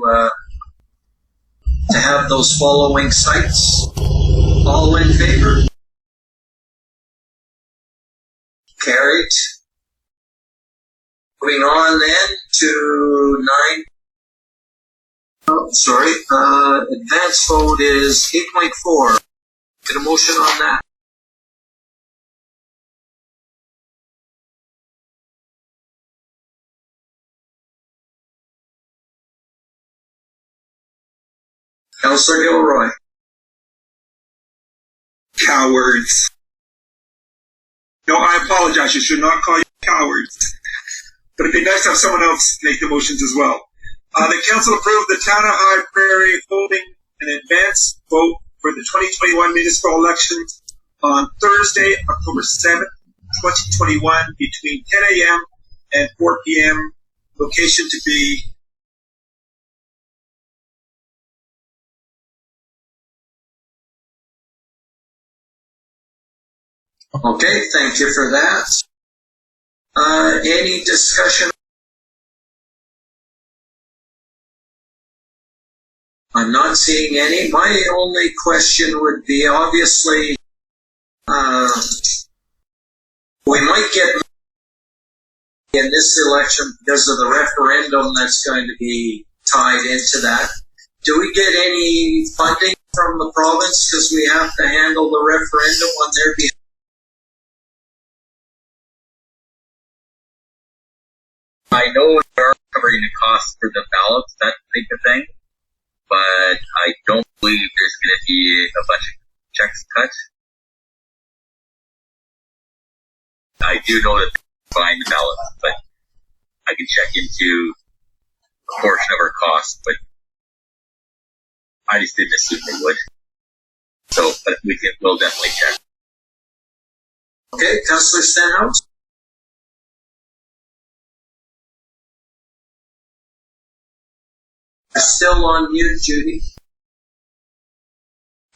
have those following sites. All in favor? Carried. Moving on then to 9. Advance vote is 8.4. Get a motion on that. Councillor Gilroy.
Cowards. No, I apologize. You should not call you cowards. But it'd be nice to have someone else make the motions as well. The council approved the Town of High Prairie holding an advance vote for the 2021 municipal elections on Thursday, October 7th, 2021, between 10 a.m. and 4 p.m. Location to be
Okay, thank you for that. Any discussion? I'm not seeing any. My only question would be, obviously, we might get in this election because of the referendum that's going to be tied into that. Do we get any funding from the province because we have to handle the referendum on their behalf?
I know they're covering the cost for the ballots, that type of thing, but I don't believe there's going to be a bunch of checks cut. I do know that they're buying the ballots, but I can check into a portion of our cost, but I just didn't assume they would. So, but we'll definitely check.
Okay, Councillor Stenhouse? Still on mute, Judy.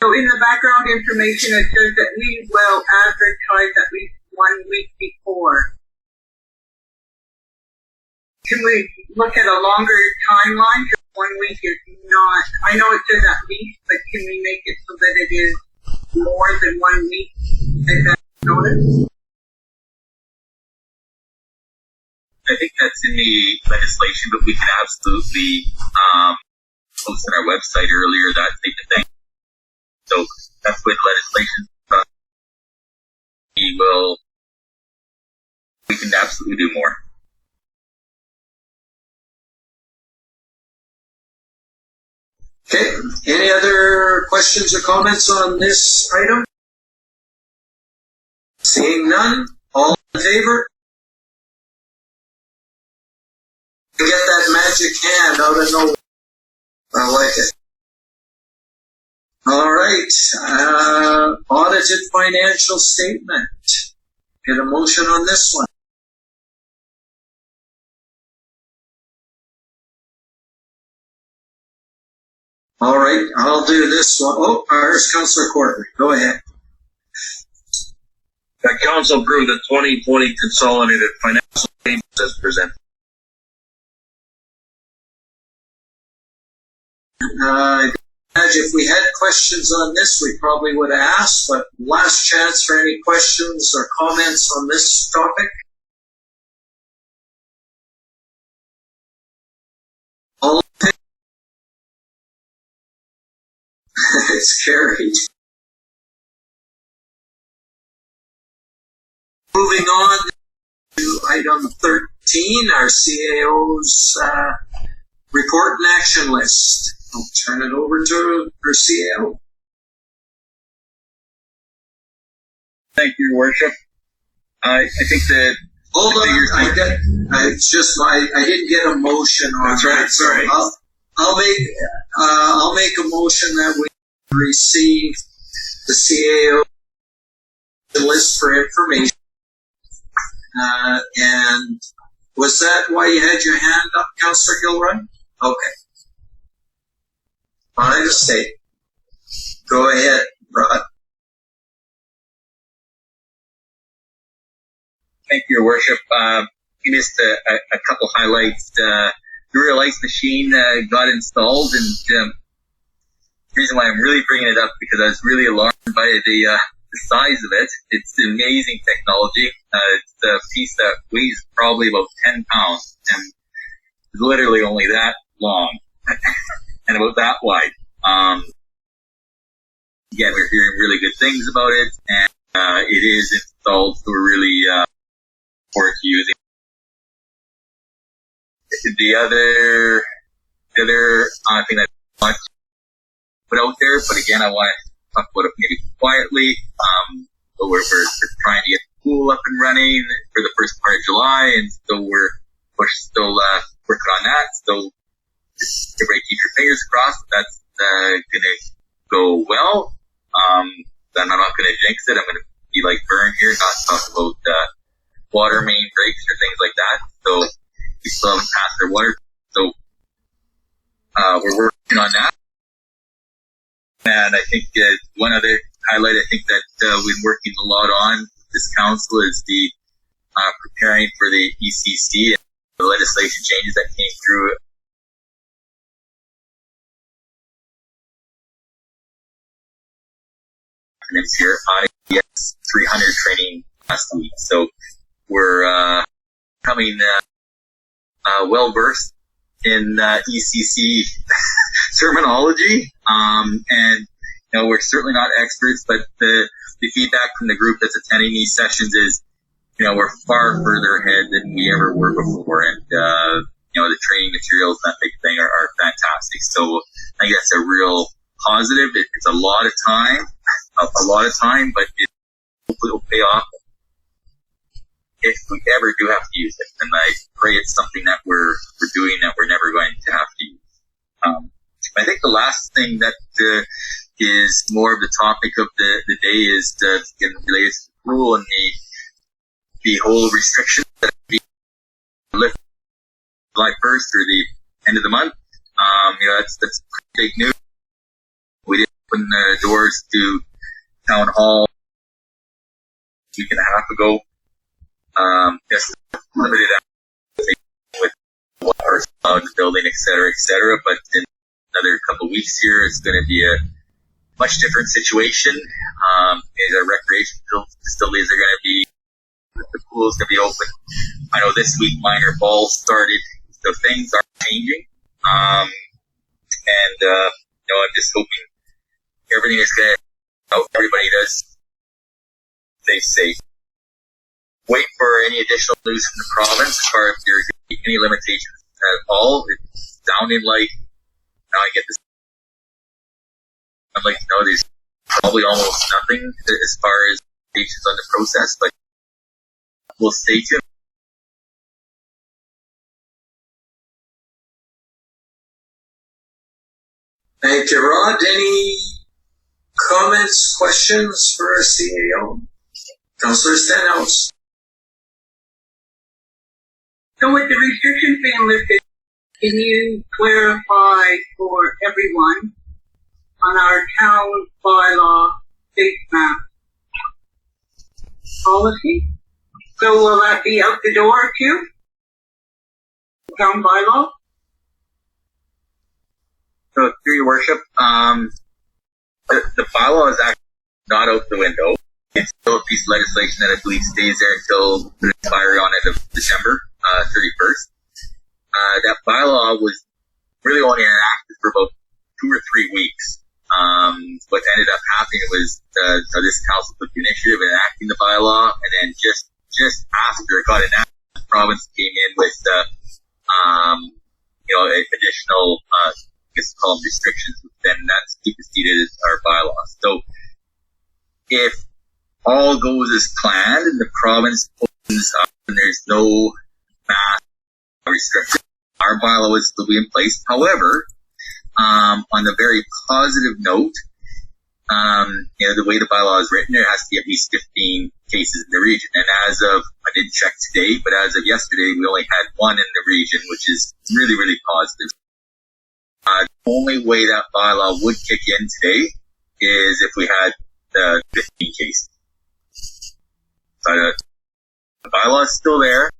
So in the background information, it says that we will advertise at least 1 week before. Can we look at a longer timeline? 1 week is not, I know it says at least, but can we make it so that it is more than 1 week advance notice?
I think that's in the legislation, but we can absolutely post on our website earlier that type of thing. So that's what legislation. We can absolutely do more.
Okay. Any other questions or comments on this item? Seeing none, all in favor? Get that magic hand out of nowhere. I like it. All right. Audited financial statement. Get a motion on this one. All right, I'll do this one. Oh, there's Councillor Courtney. Go ahead.
The council approved the 2020 consolidated financial statements as presented.
If we had questions on this, we probably would have asked, but last chance for any questions or comments on this topic. All in favor? It's carried. Moving on to item 13, our CAO's report and action list. I'll turn it over to our CAO.
Thank you, Your Worship. I think that.
Hold on, I didn't get a motion on
That's right,
that, so
sorry.
I'll make a motion that we receive the CAO list for information. And was that why you had your hand up, Councillor Gilroy? Okay. My mistake. Go ahead, Rod.
Thank you, Your Worship. Just a couple highlights. The real ice machine got installed, and the reason why I'm really bringing it up because I was really alarmed by the size of it. It's amazing technology. It's a piece that weighs probably about 10 pounds, and it's literally only that long and about that wide. Again, we're hearing really good things about it, and it is installed, so we're really forward to using it. The other thing that I want to put out there, but again, I want to talk about it maybe quietly. So we're trying to get the pool up and running for the first part of July, and so we're still working on that. So just everybody keep your fingers crossed that that's gonna go well. I'm not gonna jinx it. I'm gonna be like Vern here, not talk about water main breaks or things like that. So we still haven't passed our water. So we're working on that. And I think one other highlight I think that we've been working a lot on this council is the preparing for the ECC and the legislation changes that came through. And it's here, IES 300 training last week. So we're becoming well versed in ECC terminology, and we're certainly not experts, but the feedback from the group that's attending these sessions is, we're far further ahead than we ever were before, and the training materials and that type of thing are fantastic. So I think that's a real positive. It's a lot of time, but hopefully it'll pay off if we ever do have to use it. And I pray it's something that we're doing that we're never going to have to use. I think the last thing that is more of the topic of the day is related to the pool and the whole restriction that be lifted July 1st or the end of the month. That's pretty big news. We didn't opened the doors to Town Hall a week and a half ago. Just limited access with water allowed in the building, et cetera, but in another couple of weeks here, it's going to be a much different situation. Our recreation facilities are going to be, the pool's going to be open. I know this week minor ball started, so things are changing. I'm just hoping everything is going to help everybody does stay safe. Wait for any additional news from the province as far as there's any limitations at all. It's sounding like, now I get this, I'd like to know there's probably almost nothing as far as limitations on the process, but we'll stay tuned.
Thank you, Rod. Any comments, questions for our CAO? Councillor Stenhouse.
So with the restrictions being lifted, can you clarify for everyone on our town bylaw face mask policy? So will that be out the door too? Town bylaw?
So, through your worship, the bylaw is actually not out the window. It's still a piece of legislation that I believe stays there until the expiry on it of December 31st. That bylaw was really only enacted for about 2 or 3 weeks. What ended up happening was this council took the initiative in enacting the bylaw, and then just after it got enacted, the province came in with additional call them restrictions, then that's superseded our bylaws. So if all goes as planned and the province opens up and there's no mass restriction, our bylaw will still be in place. However, on a very positive note, the way the bylaw is written, there has to be at least 15 cases in the region. And as of, I didn't check today, but as of yesterday, we only had 1 in the region, which is really, really positive. The only way that bylaw would kick in today is if we had 15 cases. So the bylaw is still there.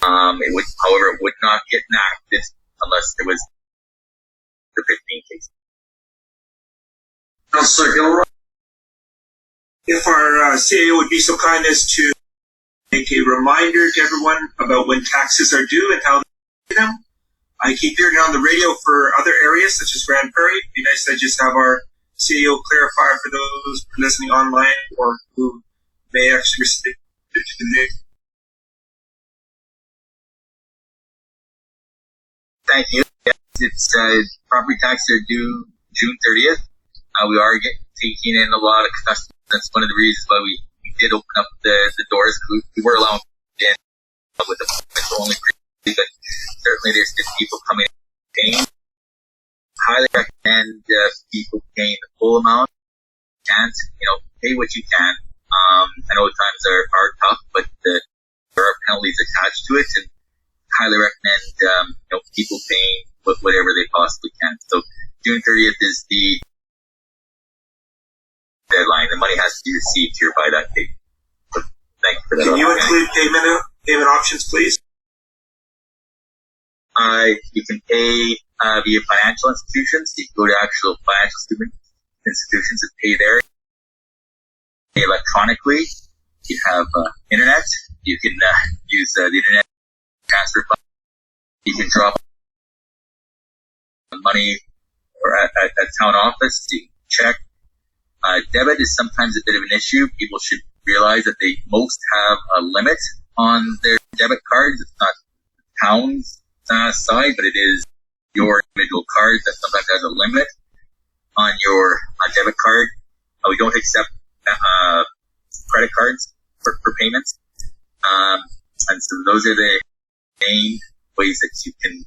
However, it would not get enacted unless there was the 15 cases.
Councillor Gilroy.
If our CAO would be so kind as to make a reminder to everyone about when taxes are due and how to pay them. I keep hearing on the radio for other areas such as Grand Prairie. It'd be nice to just have our CAO clarify for those listening online or who may actually receive it today.
Thank you. Yes, it's property taxes are due June 30th. We are taking in a lot of customers. That's one of the reasons why we did open up the doors. We were allowing in with the only previously, but certainly there's just people coming in paying. Highly recommend people paying the full amount. Can't, pay what you can. I know times are tough, but there are penalties attached to it, and highly recommend people paying whatever they possibly can. So June 30th is the deadline. The money has to be received here by that date. So thank you for that.
Can you include payment options, please?
You can pay via financial institutions. You can go to actual financial institutions and pay there. Pay electronically. You have internet. You can use the internet transfer fund. You can drop money or at town office. You can check. Debit is sometimes a bit of an issue. People should realize that they most have a limit on their debit cards. It's not the town's side, but it is your individual card that sometimes has a limit on your debit card. We don't accept credit cards for payments. And so those are the main ways that you can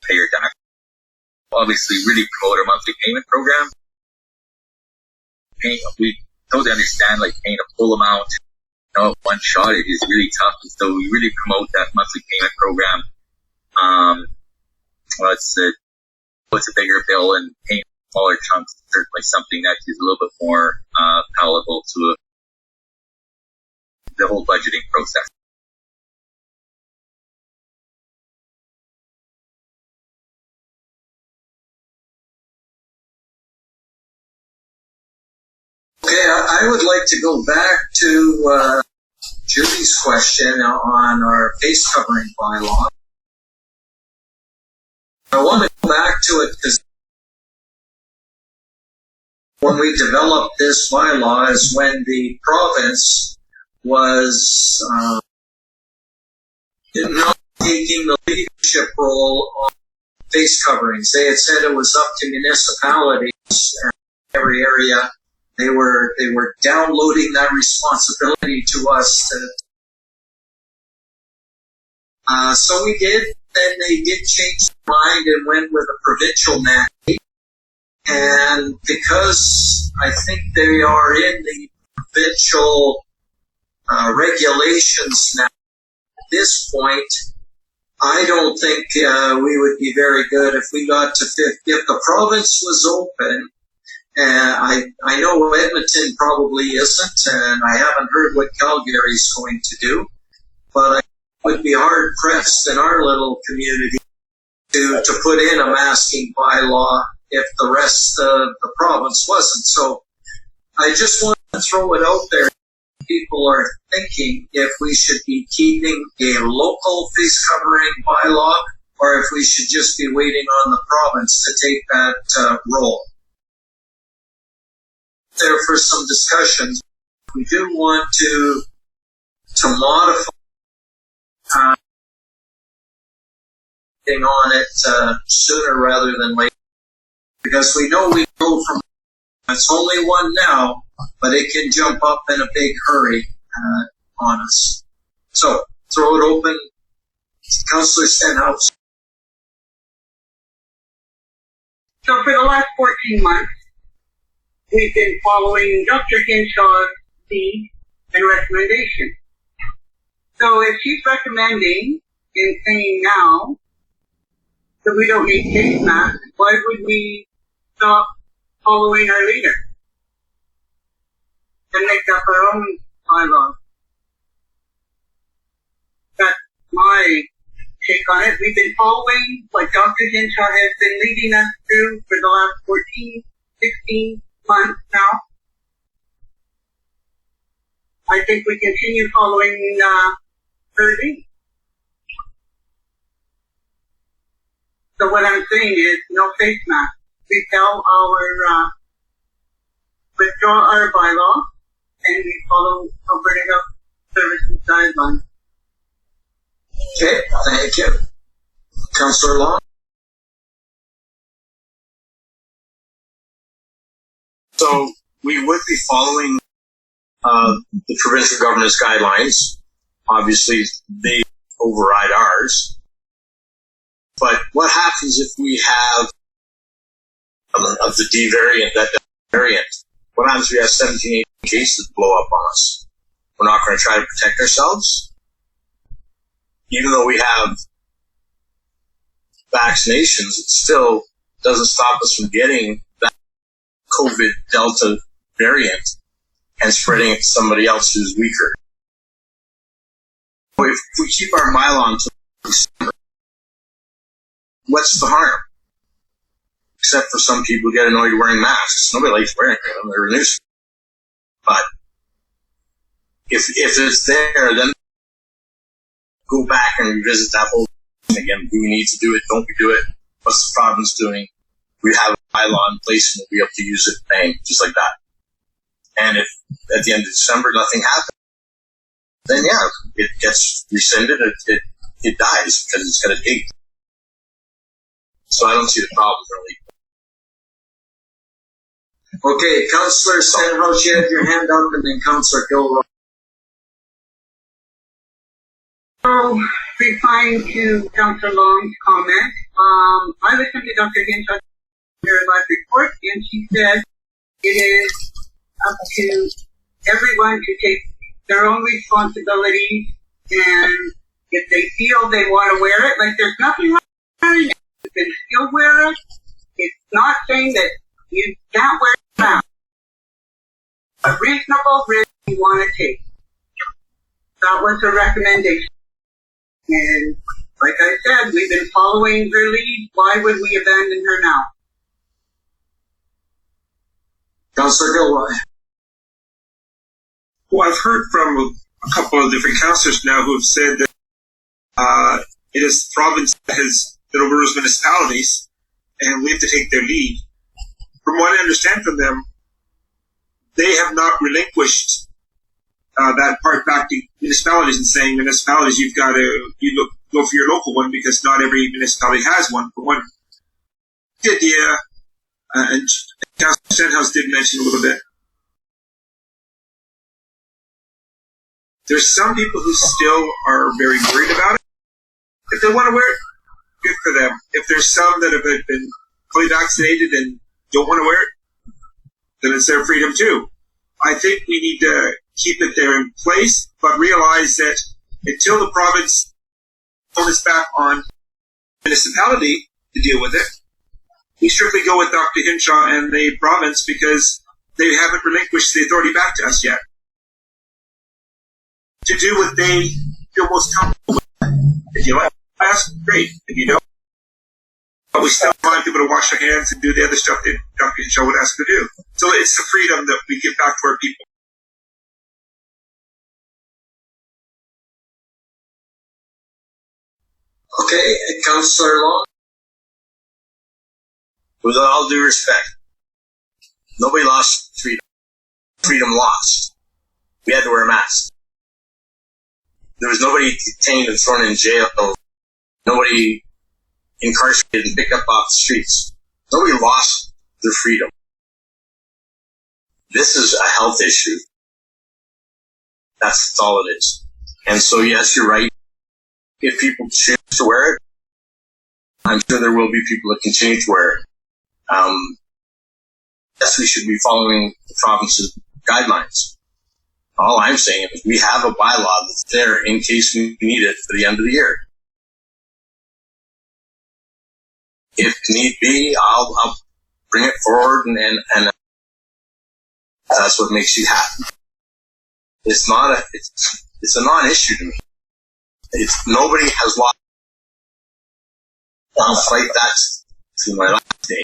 pay your tax. Obviously, really promote our monthly payment program. We totally understand paying a full amount, one shot, it is really tough. And so we really promote that monthly payment program. It's a bigger bill and paying smaller chunks is certainly something that is a little bit more palatable to the whole budgeting process.
Okay, I would like to go back to Judy's question on our face covering bylaw. I want to go back to it because when we developed this bylaw is when the province was not taking the leadership role on face coverings. They had said it was up to municipalities in every area. They were downloading that responsibility to us. So we did. Then they did change their mind and went with a provincial mandate. And because I think they are in the provincial regulations now, at this point, I don't think we would be very good if we got to 50. If the province was open, I know Edmonton probably isn't, and I haven't heard what Calgary's going to do, but I would be hard pressed in our little community to put in a masking bylaw if the rest of the province wasn't. So I just want to throw it out there. People are thinking if we should be keeping a local face covering bylaw or if we should just be waiting on the province to take that role. There for some discussions. We do want to modify on it sooner rather than later, because we know we go from it's only one now, but it can jump up in a big hurry on us. So throw it open, Councillor Stenhouse.
So for the last 14 months, we've been following Dr. Hinshaw's lead and recommendation. So if she's recommending and saying now that we don't need face masks, why would we stop following our leader and make up our own bylaws? That's my take on it. We've been following what Dr. Hinshaw has been leading us through for the last 14, 16 months now. I think we continue following her lead. So what I'm saying is no face mask. We tell our withdraw our bylaw and we follow Alberta Health Services guidelines.
Okay, thank you. Councillor Long.
So we would be following the provincial government's guidelines. Obviously, they override ours. But what happens if we have of the D variant, that variant? What happens if we have 17, 18 cases blow up on us? We're not going to try to protect ourselves? Even though we have vaccinations, it still doesn't stop us from getting that COVID Delta variant and spreading it to somebody else who's weaker. If we keep our bylaw until December, what's the harm? Except for some people who get annoyed wearing masks. Nobody likes wearing them. They're a nuisance. But if it's there, then go back and revisit that whole thing again. Do we need to do it? Don't we do it? What's the province doing? We have a bylaw in place and we'll be able to use it, bang, just like that. And if at the end of December nothing happens, then yeah, it gets rescinded. It dies because it's got a date. So I don't see the problem really.
Okay, Councillor Stenhouse, you had your hand up, and then Councillor Gilroy.
So, replying to Councillor Long's comment, I listened to Dr. Hinshaw in her live report, and she said it is up to everyone to take their own responsibilities, and if they feel they want to wear it, like there's nothing wrong with it, you can still wear it. It's not saying that can't wear a mask. A reasonable risk you want to take. That was a recommendation. And like I said, we've been following her lead. Why would we abandon her now?
Councillor Gilroy.
Well, I've heard from a couple of different councillors now who have said that it is the province that overrules municipalities, and we have to take their lead. From what I understand from them, they have not relinquished that part back to municipalities and saying, municipalities, you've got to go for your local one because not every municipality has one. For one, the idea, and Councillor Stenhouse did mention a little bit, there's some people who still are very worried about it. If they want to wear it, good for them. If there's some that have been fully vaccinated and don't want to wear it, then it's their freedom too. I think we need to keep it there in place, but realize that until the province pulls back on municipality to deal with it, we strictly go with Dr. Hinshaw and the province because they haven't relinquished the authority back to us yet to do what they feel most comfortable with. If you like us, great. If you don't, but we still want people to wash their hands and do the other stuff that Dr. Hinshaw would ask them to do. So it's the freedom that we give back to our people.
Okay, Councillor Long.
With all due respect, nobody lost freedom. Freedom lost. We had to wear a mask. There was nobody detained and thrown in jail. Nobody incarcerated and picked up off the streets. Nobody lost their freedom. This is a health issue. That's all it is. And so, yes, you're right. If people choose to wear it, I'm sure there will be people that continue to wear it. Yes, we should be following the province's guidelines. All I'm saying is we have a bylaw that's there in case we need it for the end of the year. If need be, I'll bring it forward and that's what makes you happy. It's a non-issue to me. Nobody has lost. I'll fight that to my last day.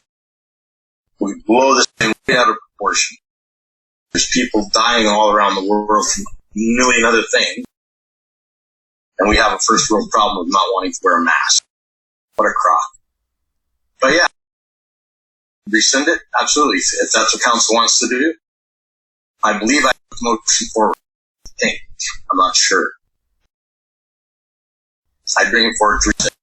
We blow this thing way out of proportion. There's people dying all around the world from a million other things. And we have a first world problem of not wanting to wear a mask. What a crock. But yeah, rescind it? Absolutely. If that's what council wants to do, I believe I put the motion forward. I think. I'm not sure. I'd bring it forward to rescind.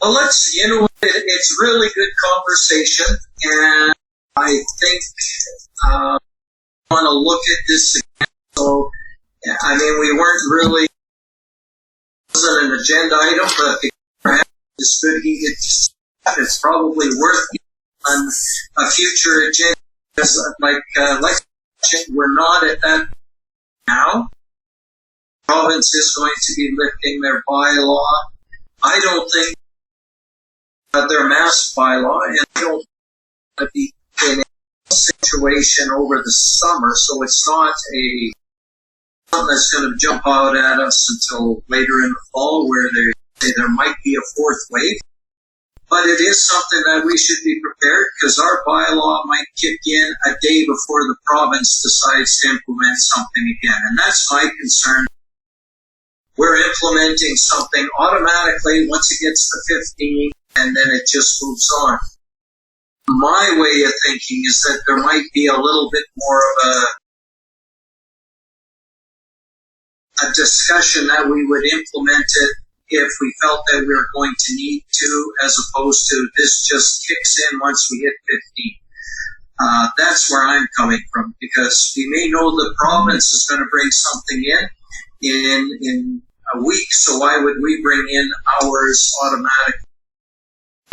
Well, it's really good conversation, and I think I want to look at this again. So, I mean, we weren't really, it wasn't an agenda item, but perhaps it's good it's probably worth on a future agenda, because like we're not at that now. The province is going to be lifting their bylaw. I don't think their mask bylaw, and I don't want to be in a situation over the summer, so it's not something that's going to jump out at us until later in the fall, where there might be a fourth wave. But it is something that we should be prepared, because our bylaw might kick in a day before the province decides to implement something again, and that's my concern. We're implementing something automatically once it gets to 15, and then it just moves on. My way of thinking is that there might be a little bit more of a discussion that we would implement it if we felt that we were going to need to, as opposed to this just kicks in once we hit 15. That's where I'm coming from, because we may know the province is going to bring something in a week, so why would we bring in ours automatically?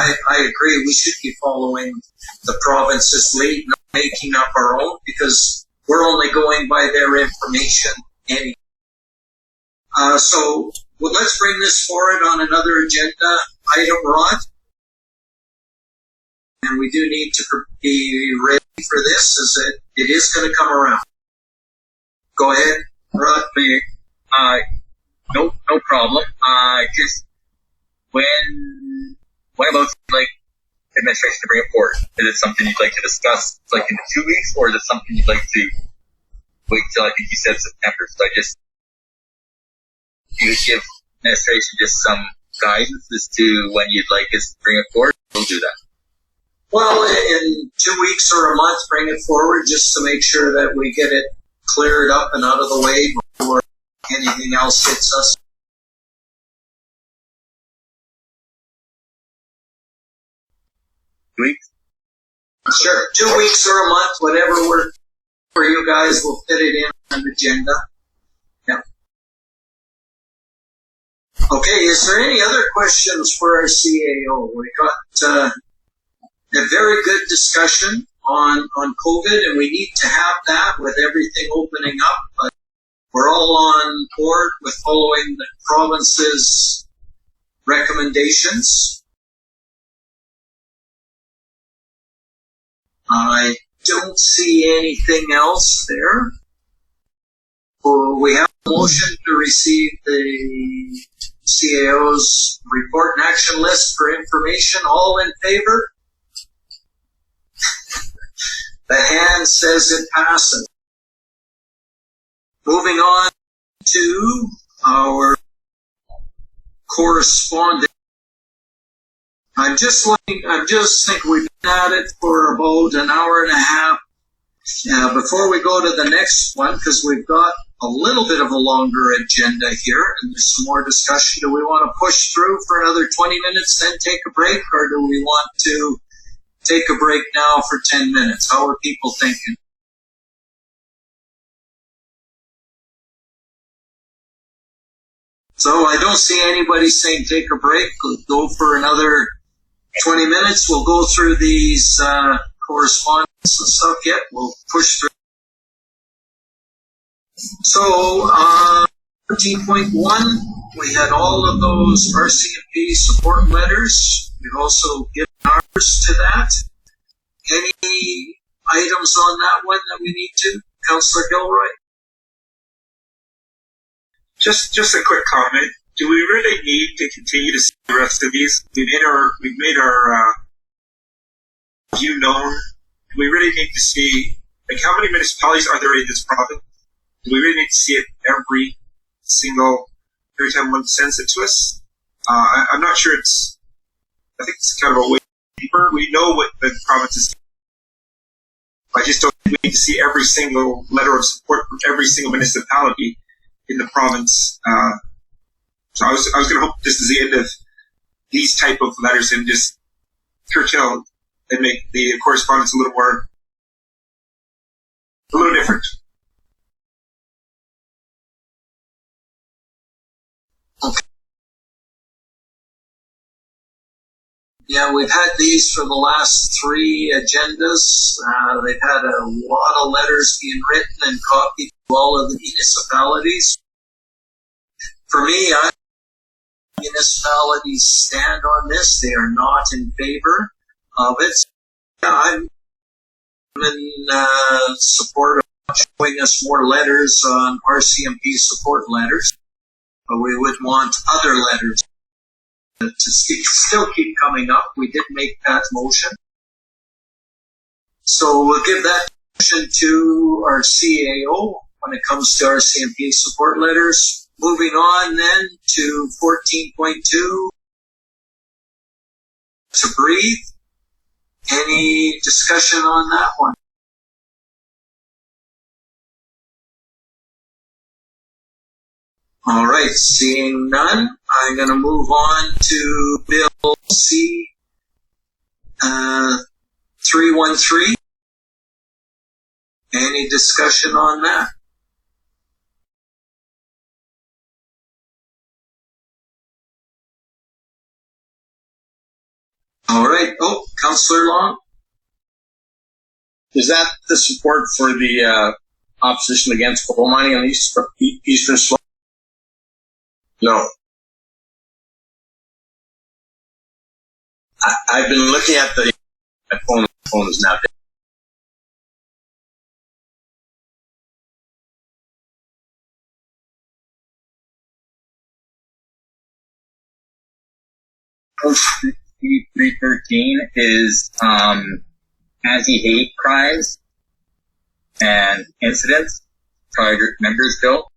I agree, we should be following the province's lead, not making up our own, because we're only going by their information anyway. So let's bring this forward on another agenda item, Rod. And and we do need to be ready for this, as it is going to come around. Go ahead, Rod.
No problem. Just when about like administration to bring it forward? Is it something you'd like to discuss like in 2 weeks, or is it something you'd like to wait till, I think you said September? So you would give administration just some guidance as to when you'd like us to bring it forward. We'll do that.
Well, in 2 weeks or a month, bring it forward just to make sure that we get it cleared up and out of the way before anything else hits us.
Weeks?
Sure. 2 weeks or a month, whatever works for you guys, we'll fit it in on the agenda. Yeah. Okay, is there any other questions for our CAO? We got a very good discussion on COVID, and we need to have that with everything opening up, but we're all on board with following the province's recommendations. I don't see anything else there. We have a motion to receive the CAO's report and action list for information. All in favor? The hand says it passes. Moving on to our correspondence. I'm just thinking we've been at it for about an hour and a half. Before we go to the next one, because we've got a little bit of a longer agenda here, and there's some more discussion. Do we want to push through for another 20 minutes, then take a break, or do we want to take a break now for 10 minutes? How are people thinking? So I don't see anybody saying take a break. We'll go for another 20 minutes. We'll go through these correspondence and stuff yet. We'll push through. So 13.1, we had all of those RCMP support letters. We've also given ours to that. Any items on that one that we need to? Councillor Gilroy?
Just a quick comment. Do we really need to continue to see the rest of these? We've made our view known. Do we really need to see, like, how many municipalities are there in this province? Do we really need to see it every time one sends it to us? I'm not sure I think it's kind of a way deeper. We know what the province is. I just don't think we need to see every single letter of support from every single municipality in the province. So I was going to hope this is the end of these type of letters and just curtail and make the correspondence a little different.
Okay. Yeah, we've had these for the last 3 agendas. They've had a lot of letters being written and copied to all of the municipalities. For me, municipalities stand on this. They are not in favor of it. I'm in support of showing us more letters on RCMP support letters, but we would want other letters to still keep coming up. We did make that motion. So we'll give that motion to our CAO when it comes to RCMP support letters. Moving on then to 14.2, to breathe. Any discussion on that one? All right, seeing none, I'm going to move on to Bill C 313. Any discussion on that? All right. Oh, Councillor Long.
Is that the support for the opposition against coal mining on the eastern slope? No. I've been looking at the My phone is now dead.
Post 313 is anti-hate crimes and incidents. Target members bill.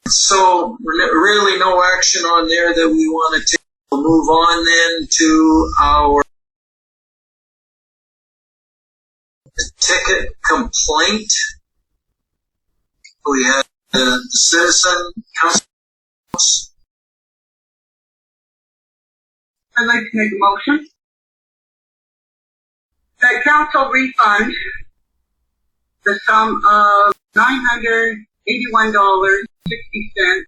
So really no action on there that we want to take. We'll move on then to our ticket complaint. We had the citizen council.
I'd like to make a motion that council refund the sum of $981.60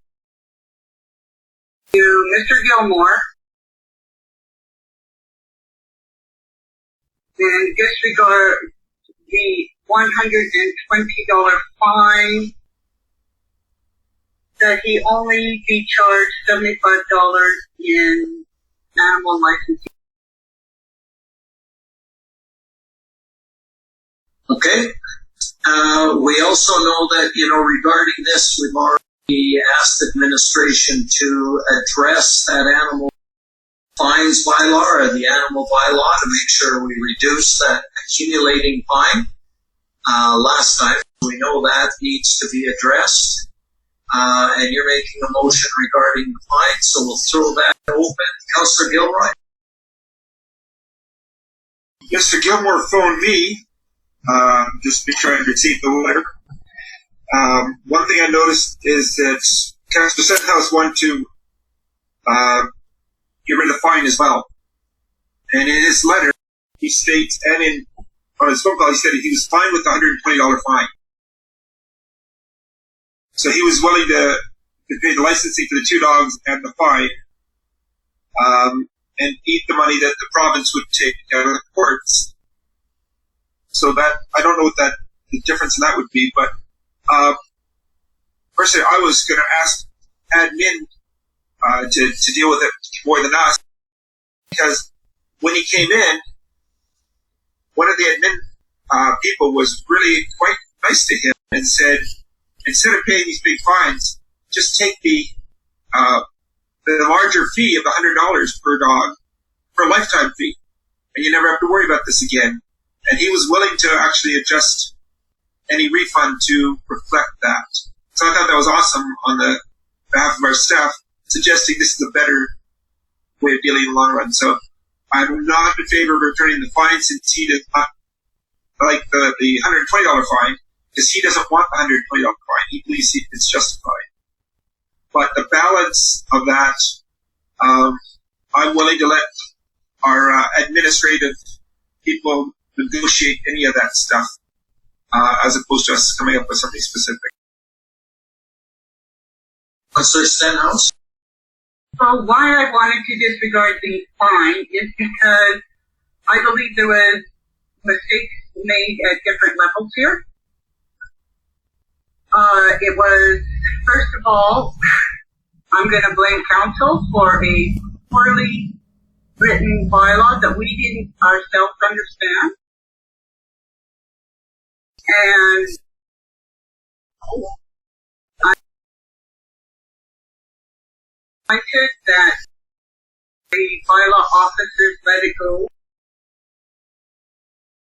to Mr. Gilmore and disregard the $120 fine that he only be charged $75 in animal licensing.
Okay. We also know that, regarding this, we've already asked administration to address that animal fines bylaw or the animal bylaw to make sure we reduce that accumulating fine. Last time, we know that needs to be addressed. And you're making a motion regarding the fine, so we'll throw that open. Councillor Gilroy?
Mr. Gilmore phoned me, just to be sure I received the letter. One thing I noticed is that Councillor Stenhouse wanted to get rid of the fine as well. And in his letter, he states, and on his phone call, he said he was fine with the $120 fine. So he was willing to pay the licensing for the 2 dogs and the fine, and eat the money that the province would take out of the courts. So that, I don't know what the difference in that would be, but personally, I was going to ask admin to deal with it more than us, because when he came in, one of the admin people was really quite nice to him and said, instead of paying these big fines, just take the larger fee of the $100 per dog for a lifetime fee, and you never have to worry about this again. And he was willing to actually adjust any refund to reflect that. So I thought that was awesome on the behalf of our staff, suggesting this is a better way of dealing in the long run. So I'm not in favor of returning the fine, since he does not like the $120 fine, because he doesn't want the $120 fine. He believes it's justified. But the balance of that, I'm willing to let our administrative people negotiate any of that stuff, as opposed to us coming up with something specific.
Councillor Stenhouse?
So why I wanted to disregard the fine is because I believe there was mistakes made at different levels here. It was, first of all, I'm going to blame council for a poorly written bylaw that we didn't ourselves understand. And I took that the bylaw officers let it go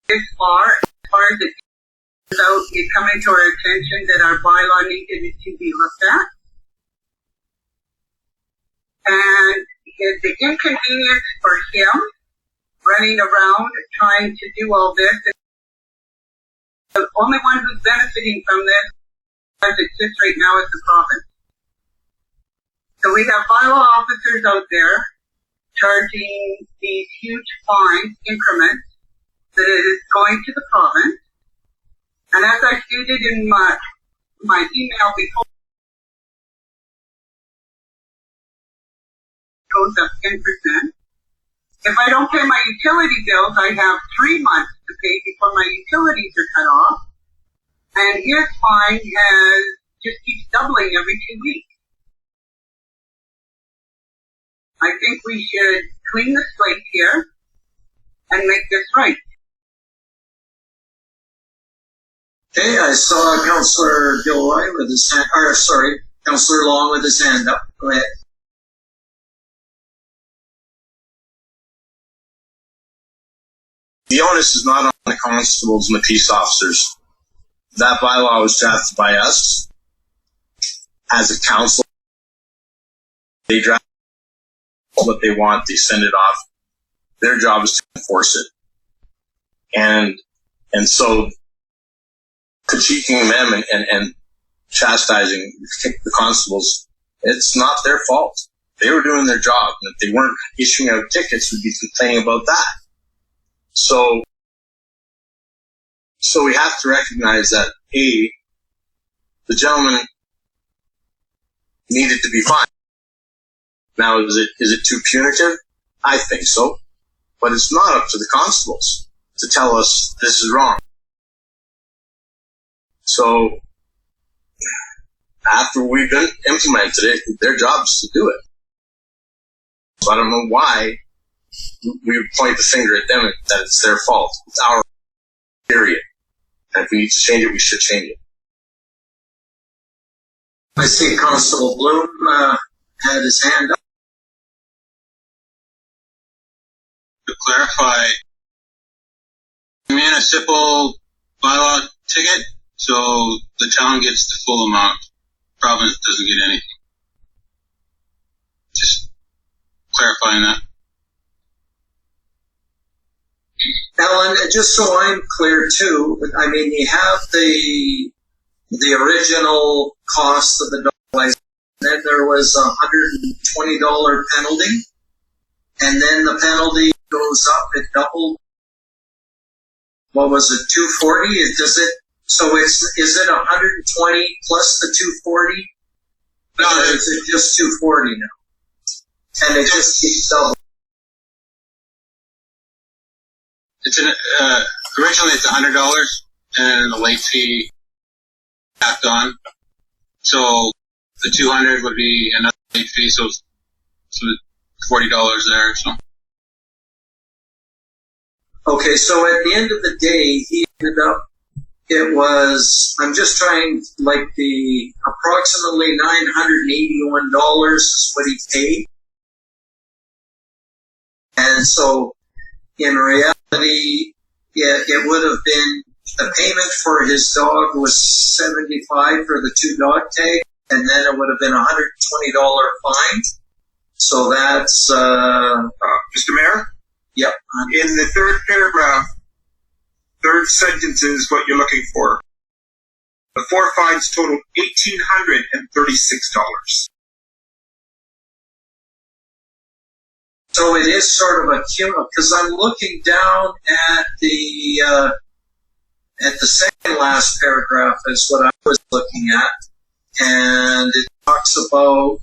this far as it without it coming to our attention that our bylaw needed to be looked at. And the inconvenience for him running around trying to do all this, the only one who's benefiting from this as it sits right now is the province. So we have bylaw officers out there charging these huge fines increments that is going to the province. And as I stated in my email before, goes up 10%. If I don't pay my utility bills, I have 3 months to pay before my utilities are cut off. And his fine just keeps doubling every 2 weeks. I think we should clean the slate here and make this right.
Okay, I saw Councillor Gilroy with his hand, Councillor Long with his hand up. Go ahead.
The onus is not on the constables and the peace officers. That bylaw was drafted by us as a council. They draft what they want, they send it off. Their job is to enforce it. And so critiquing them and chastising the constables, it's not their fault. They were doing their job, and if they weren't issuing out tickets, we'd be complaining about that. So we have to recognize that the gentleman needed to be fined. Now, is it too punitive? I think so. But it's not up to the constables to tell us this is wrong. So, after we've implemented it, their job is to do it. So I don't know why we would point the finger at them that it's their fault. It's our period. And if we need to change it, we should change it.
I see Constable Bloom had his hand up.
To clarify, municipal bylaw ticket, so the town gets the full amount. Province doesn't get anything. Just clarifying that.
Alan, just so I'm clear too, I mean, you have the original cost of the dog license, then there was a $120 penalty, and then the penalty goes up, it doubled. What was it, $240? So is it 120 plus the 240?
No,
or is it just 240 now? And it just keeps doubling.
It's originally it's $100, and the late fee tacked on. So the 200 would be another late fee, so $40 there. So.
Okay, so at the end of the day, he ended up. It was. I'm just trying, like the approximately $981 is what he paid, and so in reality, it would have been the payment for his dog was $75 for the 2 dog tag, and then it would have been $120 fine. So that's
Mr. Mayor?
Yep.
In the third paragraph, third sentence is what you're looking for. The 4 fines totaled $1,836.
So it is sort of a cumulative, because I'm looking down at the second last paragraph is what I was looking at, and it talks about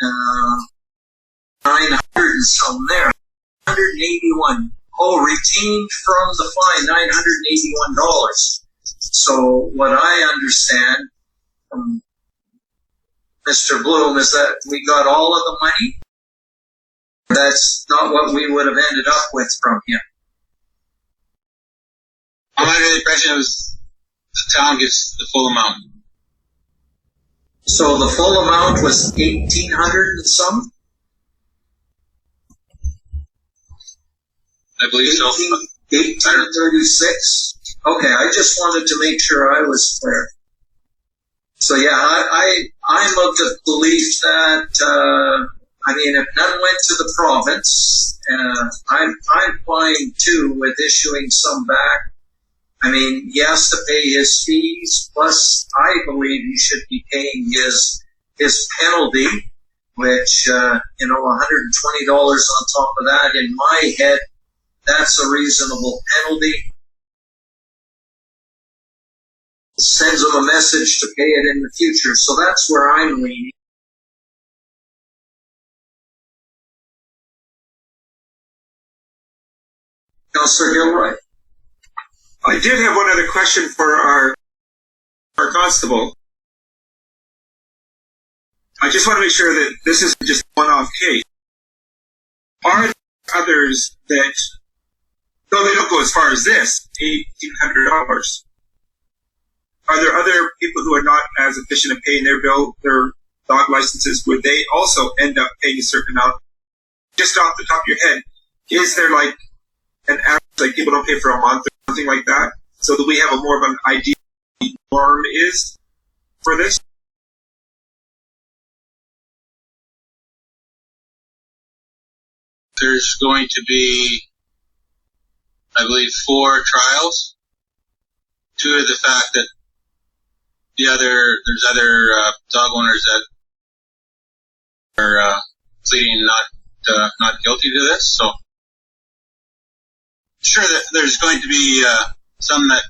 900 and some there, 181. Oh, retained from the fine, $981. So what I understand from Mr. Bloom is that we got all of the money. That's not what we would have ended up with from him.
I'm under the impression it was the town gets the full amount.
So the full amount was 1,800 and some?
I believe so.
1836? Okay, I just wanted to make sure I was clear. So yeah, I'm of the belief that, I mean, if none went to the province, I'm fine too with issuing some back. I mean, he has to pay his fees, plus I believe he should be paying his penalty, which, $120 on top of that. In my head, that's a reasonable penalty. Sends him a message to pay it in the future, so that's where I'm leaning.
Councillor Gilroy.
I did have one other question for our constable. I just want to make sure that this isn't just a one-off case. Are there others that, though they don't go as far as this, $1,800, are there other people who are not as efficient in paying their dog licenses? Would they also end up paying a certain amount? Just off the top of your head, is there like an average, like people don't pay for a month or something like that, so that we have a more of an idea what the norm is for this?
There's going to be, I believe, 4 trials due to the fact that there's other dog owners that are pleading not guilty to this. So sure that there's going to be some that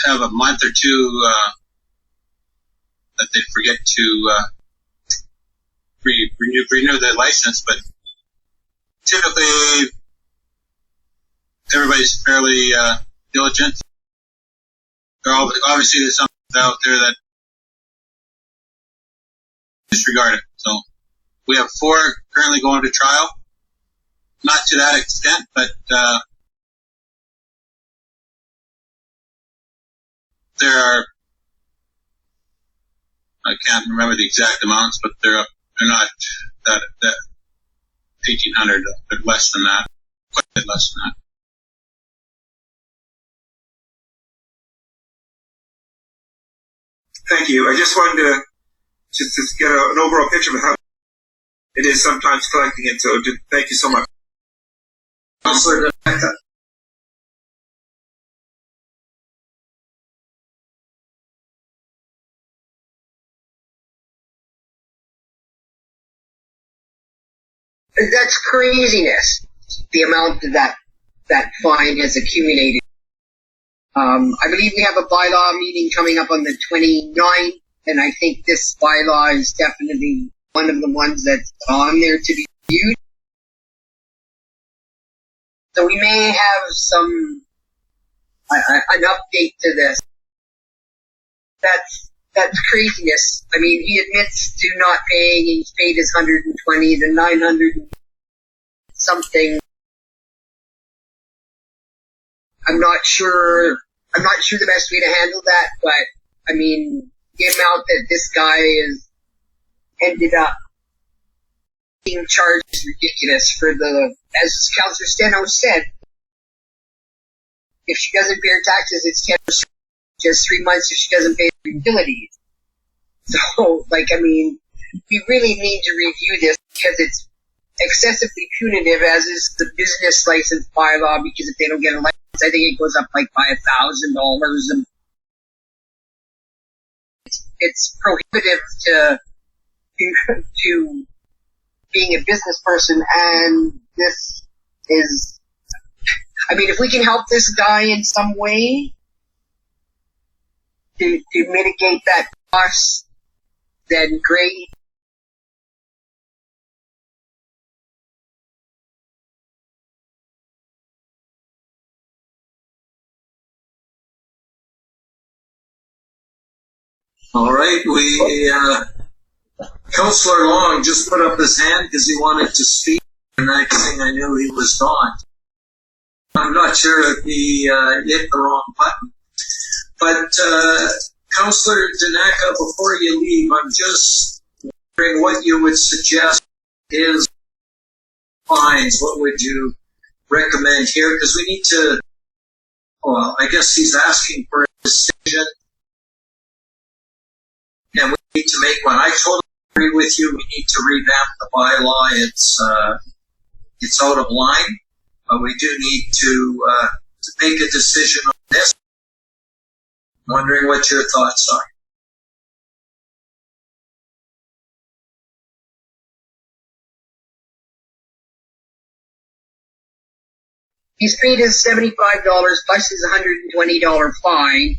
have a month or two that they forget to renew their license, but typically everybody's fairly diligent. Obviously there's some out there that disregard it. So we have 4 currently going to trial. Not to that extent, but there are, I can't remember the exact amounts, but they're not that 1,800, they're less than that, quite a bit less than that.
Thank you. I just wanted to just get an overall picture of how it is sometimes collecting it. So thank you so much.
Councillor Daneka.
That's craziness. The amount that fine has accumulated. I believe we have a bylaw meeting coming up on the 29th, and I think this bylaw is definitely one of the ones that's on there to be reviewed. So we may have an update to this. That's craziness. I mean, he admits to not paying. He's paid his 120, the 900 something. I'm not sure the best way to handle that, but I mean, the amount that this guy has ended up being charged is ridiculous for as Councillor Steno said, if she doesn't pay her taxes, it's 10%, just 3 months if she doesn't pay her utilities. So, I mean, we really need to review this because it's excessively punitive, as is the business license bylaw, because if they don't get a license, I think it goes up like $5,000, and it's prohibitive to being a business person, and this is, I mean, if we can help this guy in some way to mitigate that cost, then great.
All right, Councillor Long just put up his hand because he wanted to speak, and next thing I knew he was gone. I'm not sure if he hit the wrong button. But Councillor Daneka, before you leave, I'm just wondering what you would suggest is fines. What would you recommend here? Because we need to, well, I guess he's asking for a decision, and we need to make one. I totally agree with you. We need to revamp the bylaw. It's out of line, but we do need to make a decision on this. I'm wondering what your thoughts are.
He's paid his $75 plus his $120 fine.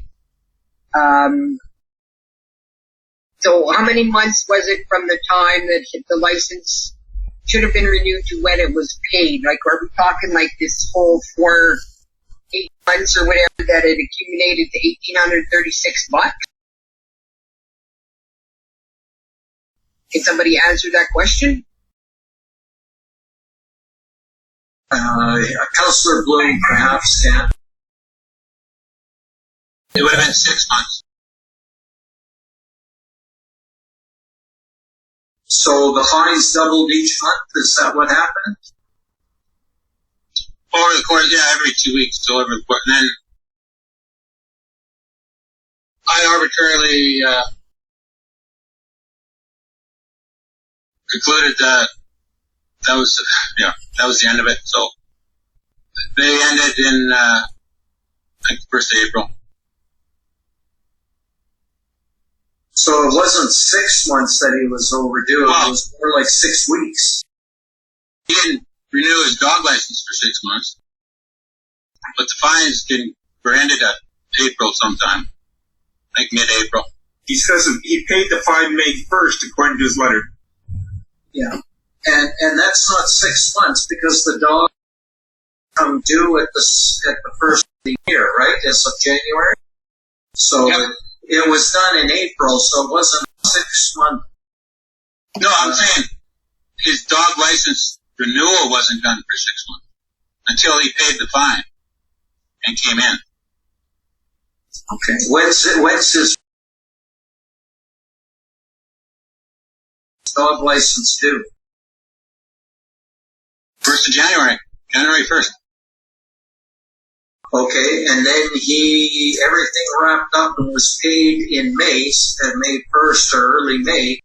So how many months was it from the time that the license should have been renewed to when it was paid. Like, are we talking like this whole 8 months or whatever that it accumulated to $1,836? Can somebody answer that question?
Councillor Bloom perhaps can.
It would have been 6 months.
So the fines doubled each month? Is that what happened?
Over the course, yeah, every 2 weeks. So over the course, and then I arbitrarily concluded that was the end of it. So they ended in I think the 1st of April.
So it wasn't 6 months that he was overdue. It was more like 6 weeks.
He didn't renew his dog license for 6 months, but the fines were ended at April sometime, like mid-April.
He says he paid the fine May 1st, according to his letter.
Yeah, and that's not 6 months because the dog come due at the first of the year, right? As of January. So it was done in April, so it wasn't 6 months.
No, I'm saying his dog license renewal wasn't done for 6 months until he paid the fine and came in.
Okay. When's his dog license due?
1st of January. January 1st.
Okay, and then everything wrapped up and was paid in May 1st or early May.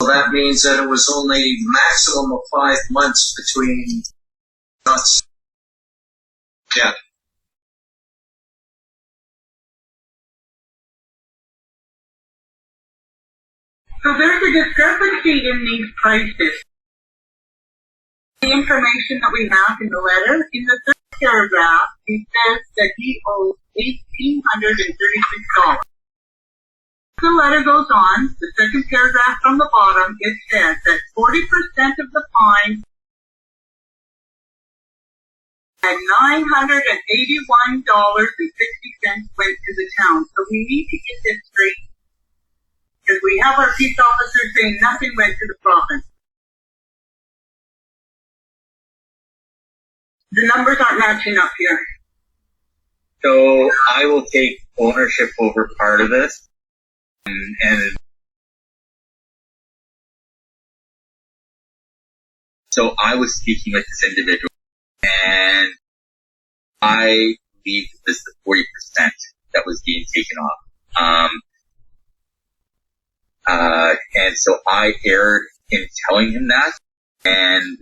So that means that it was only maximum of 5 months between us.
Yeah.
So there's a discrepancy in these prices. The information that we have in the letter, in the 3rd paragraph, he says that he owes $1,836. The letter goes on, the 2nd paragraph from the bottom, it says that 40% of the fine and $981.60 went to the town. So we need to get this straight. Because we have our peace officers saying nothing went to the province. The numbers aren't matching up here.
So I will take ownership over part of this. And so I was speaking with this individual, and I believe this is the 40% that was being taken off. And so I erred in telling him that, and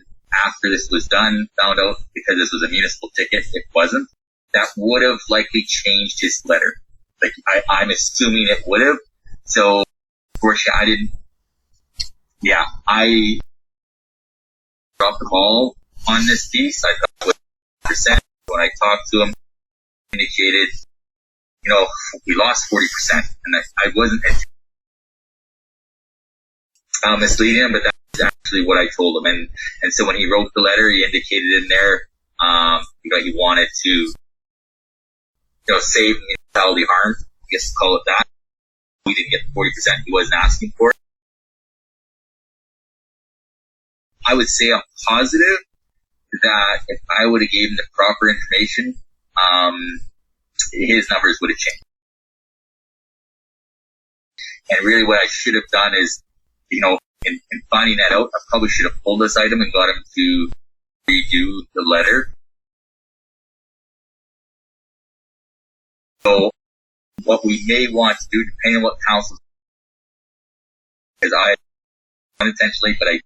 after this was done, found out because this was a municipal ticket, it wasn't. That would have likely changed his letter. Like, I'm assuming it would have. So, unfortunately, I didn't. Yeah, I dropped the ball on this piece. I thought it was 40%. When I talked to him, indicated, we lost 40%, and I wasn't misleading him, but that's actually what I told him. And so when he wrote the letter, he indicated in there, he wanted to, save municipality harm, I guess call it that. We didn't get the 40% he wasn't asking for. I would say I'm positive that if I would have given him the proper information, his numbers would have changed. And really what I should have done is, in finding that out, I probably should have pulled this item and got him to redo the letter. So what we may want to do, depending on what council, because I unintentionally, but I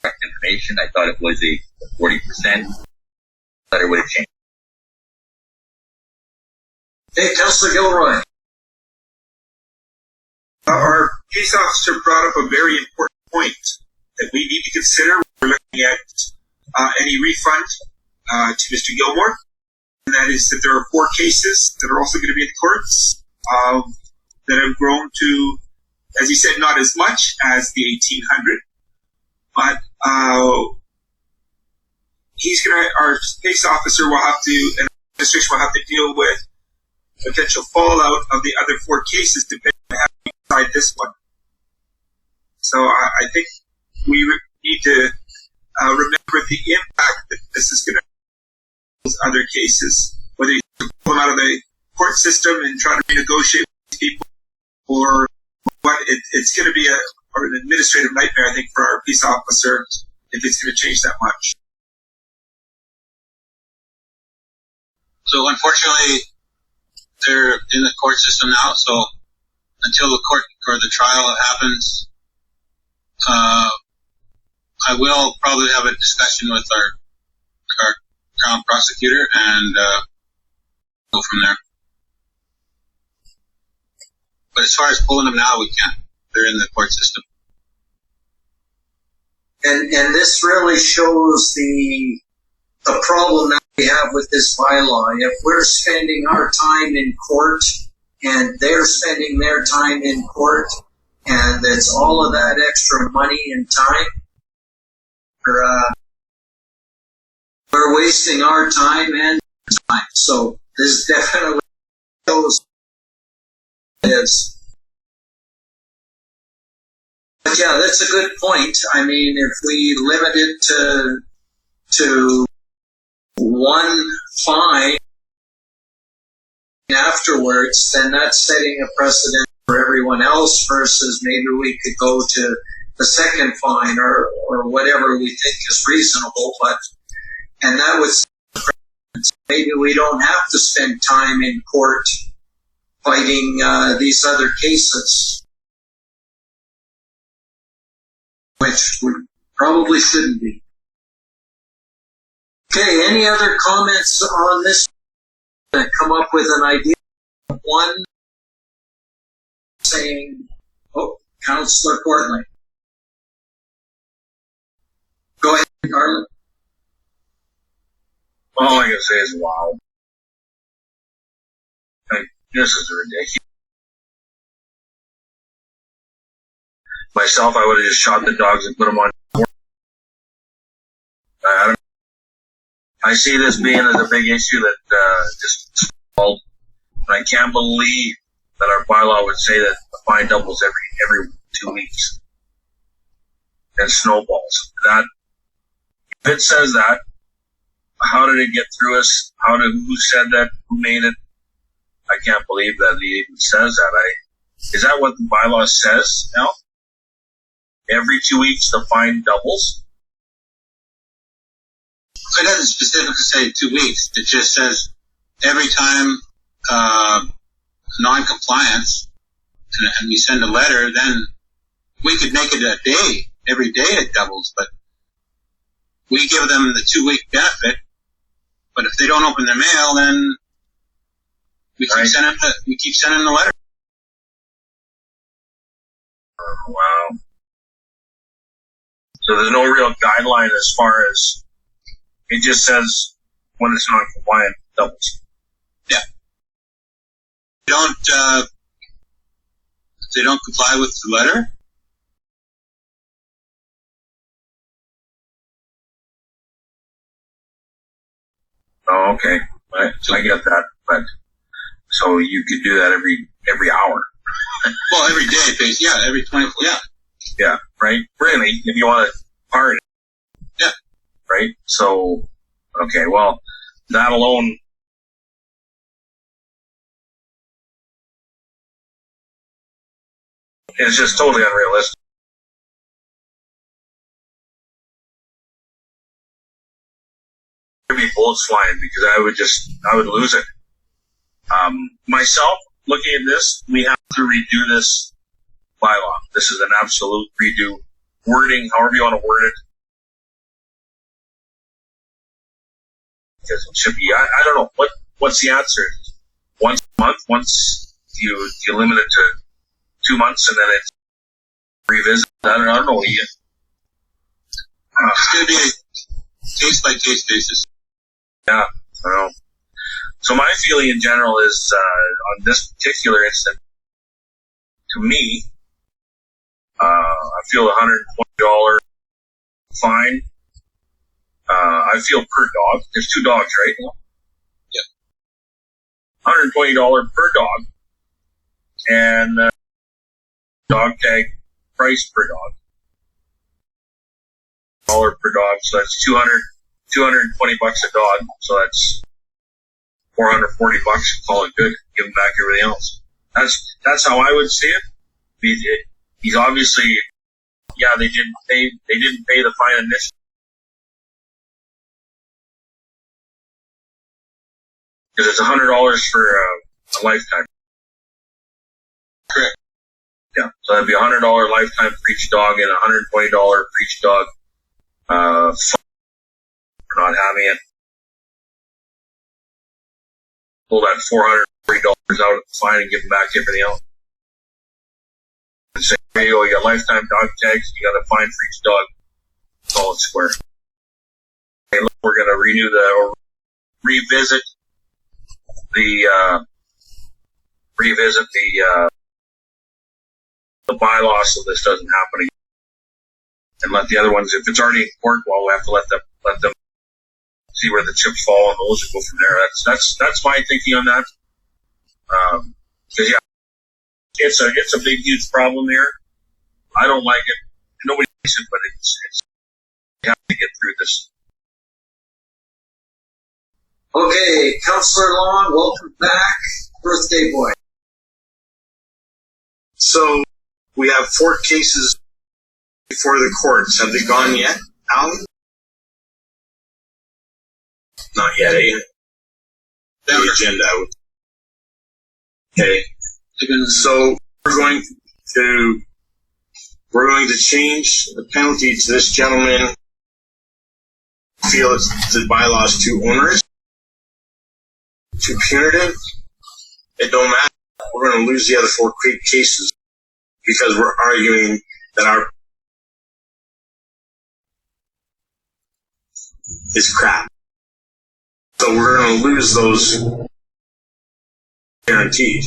correct information, I thought it was a 40%. Letter would have changed.
Hey, Councillor Gilroy.
Our peace officer brought up a very important point that we need to consider when we're looking at any refund to Mr. Gilmore. And that is that there are 4 cases that are also going to be in the courts that have grown to, as you said, not as much as the 1,800, but our case officer will have to, and administration will have to deal with potential fallout of the other 4 cases depending on how we decide this one. So I think we need to remember the impact that this is going to have on those other cases, whether you pull them out of the court system and try to renegotiate with people, or what. It's going to be an administrative nightmare, I think, for our peace officer if it's going to change that much.
So unfortunately, they're in the court system now. So until the court or the trial happens, I will probably have a discussion with our Crown prosecutor and go from there. But as far as pulling them now, we can't. They're in the court system.
And this really shows the problem that we have with this bylaw. If we're spending our time in court and they're spending their time in court, and it's all of that extra money and time, we're wasting our time and time. So this definitely shows this. But yeah, that's a good point. I mean, if we limit it to one fine afterwards, then that's setting a precedent for everyone else, versus maybe we could go to the second fine or whatever we think is reasonable. And that would, maybe we don't have to spend time in court fighting these other cases, which we probably shouldn't be. Okay, any other comments on this? Come up with an idea. One saying, Councillor Portland. Go ahead, Garland.
All I can say is, wow. This is ridiculous. Myself, I would have just shot the dogs and put them on. I don't know. I see this being as a big issue that just solved. And I can't believe that our bylaw would say that the fine doubles every 2 weeks and snowballs. That, if it says that, how did it get through us? Who said that? Who made it? I can't believe that it even says that. Is that what the bylaw says now? Every 2 weeks the fine doubles?
It doesn't specifically say 2 weeks. It just says every time non-compliance, and we send a letter, then we could make it a day. Every day it doubles, but we give them the 2 week benefit. But if they don't open their mail, then we keep sending the letter.
Wow. So there's no real guideline as far as, it just says when it's non-compliant, doubles.
Yeah. If they don't comply with the letter,
oh, okay. I get that, but so you could do that every hour.
Well, every day, basically. Yeah, every 24. Yeah.
Yeah, right. Really, if you want to part it.
Yeah.
Right. So, okay. Well, that alone. It's just totally unrealistic. There'd be bullets flying because I would lose it. Myself, looking at this, we have to redo this bylaw. This is an absolute redo. Wording, however you want to word it. Because it should be, I don't know, what's the answer? Once a month, once you limit it to 2 months and then it's revisit. I don't know yet.
It's going to be a case by case basis.
Yeah, I know. So my feeling in general is, on this particular incident, to me, I feel $120 fine. I feel per dog. There's 2 dogs, right? Yeah. $120 per dog, and dog tag price per dog. $1 per dog, so that's $220 a dog. So that's $440. Call it good. Give him back everything else. That's how I would see it. He's obviously, yeah, they didn't pay the fine initially. Because it's $100 for a lifetime.
Correct.
Yeah, so that'd be $100 lifetime for each dog and $120 for each dog for not having it. Pull that $440 out of the fine and give them back everything else. And say, here you go, you got lifetime dog tags, you got a fine for each dog. Call it square. Okay, look, we're going to revisit the bylaw so this doesn't happen again. And let the other ones, if it's already in court, well, we have to let them see where the chips fall and those and go from there. That's my thinking on that. Cause yeah, it's a big, huge problem here. I don't like it. Nobody likes it, but it's we have to get through this.
Okay, Councillor Long, welcome back. Birthday boy.
So we have 4 cases before the courts. Have they gone yet, Alan? Not yet, eh? The agenda out. Okay. So we're going to change the penalty to this gentleman. Feel the bylaw is too onerous, too punitive. It don't matter. We're going to lose the other 4 cases because we're arguing that our is crap. So we're going to lose those guaranteed.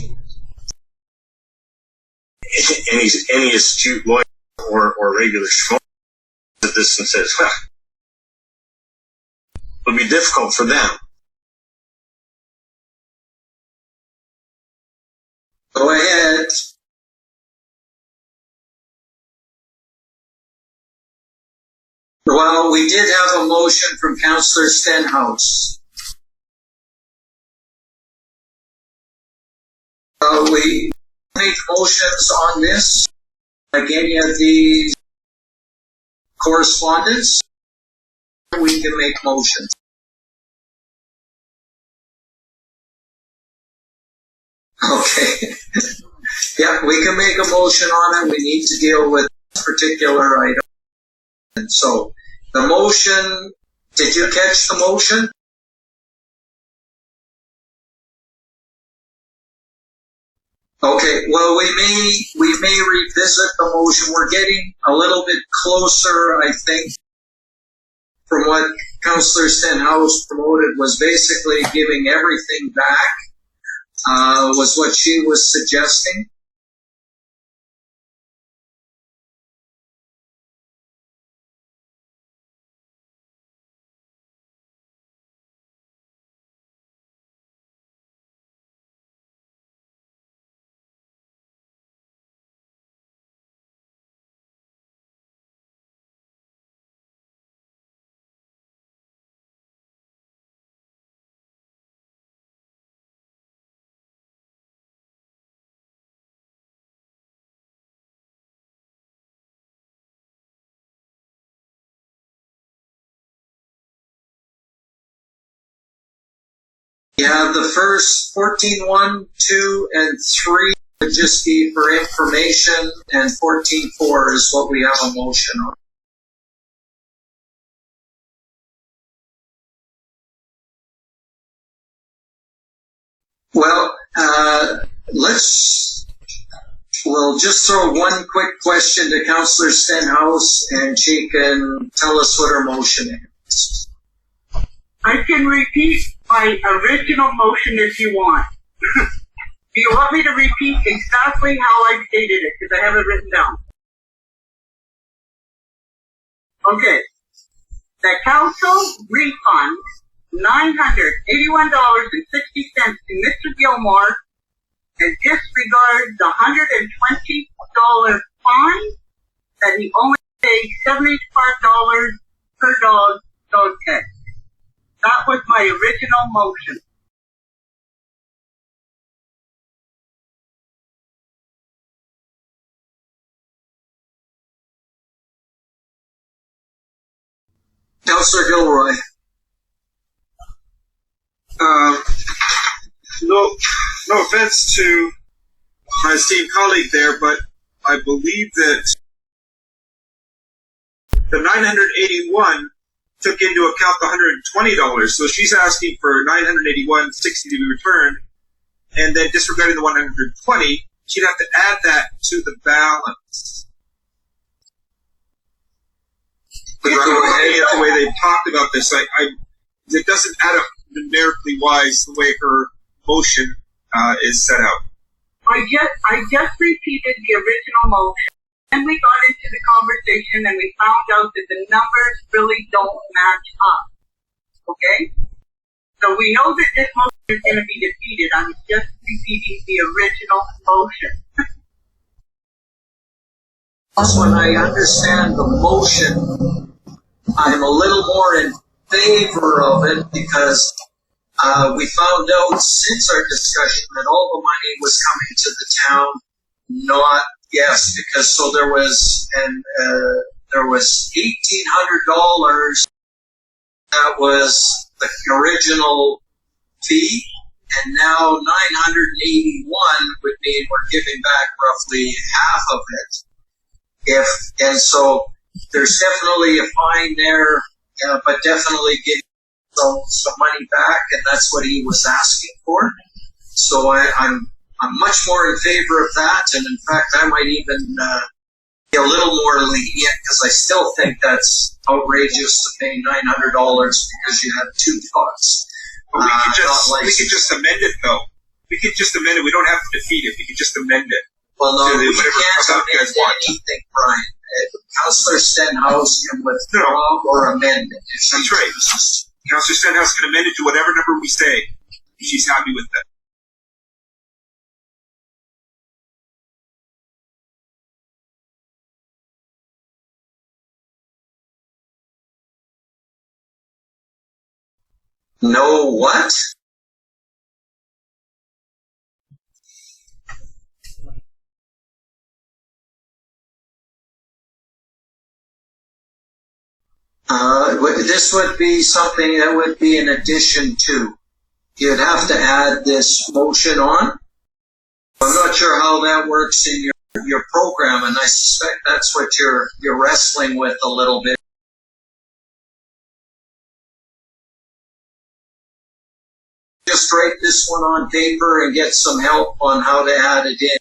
Any astute lawyer or regular schmo at this and says, well, it'll be difficult for them.
Go ahead. Well, we did have a motion from Councillor Stenhouse. We make motions on this, like any of the correspondence. We can make motions. Okay. Yeah, we can make a motion on it. We need to deal with this particular item. And so, the motion, did you catch the motion? Okay, well, we may revisit the motion. We're getting a little bit closer, I think, from what Councillor Stenhouse promoted was basically giving everything back, was what she was suggesting. Yeah, the first 14.1, 2, and 3 would just be for information, and 14.4 is what we have a motion on. Well, we'll just throw one quick question to Councillor Stenhouse, and she can tell us what her motion is.
I can repeat my original motion if you want. Do you want me to repeat exactly how I stated it? Because I have it written down. Okay. that council refund $981.60 to Mr. Gilmore and disregard the $120 fine that he only paid $75 per dog tag. That was my original motion.
Councillor Gilroy.
No offense to my esteemed colleague there, but I believe that the 981 took into account the $120. So she's asking for $981.60 to be returned, and then disregarding the 120, she'd have to add that to the balance. But the way they talked about this, it doesn't add up numerically wise the way her motion is set out.
I just repeated the original motion, and we got into the conversation, and we found out that the numbers really don't match up. Okay? So we know that this motion is going to be defeated. I'm just repeating the original motion.
When I understand the motion, I'm a little more in favor of it because we found out since our discussion that all the money was coming to the town, because so there was $1,800 that was the original fee, and now 981 would mean we're giving back roughly half of it. So there's definitely a fine there, but definitely getting some money back, and that's what he was asking for. So I'm much more in favor of that, and in fact I might even be a little more lenient because I still think that's outrageous to pay $900 because you have two dogs.
But we could just amend it though. We could just amend it. We don't have to defeat it. We could just amend it.
Well, no, we can't amend anything, Brian. Councillor Stenhouse can withdraw or amend it.
That's right. Councillor Stenhouse can amend it to whatever number we say. She's happy with that.
No what? This would be something that would be in addition to. You'd have to add this motion on. I'm not sure how that works in your program, and I suspect that's what you're wrestling with a little bit. Just write this one on paper and get some help on how to add it in.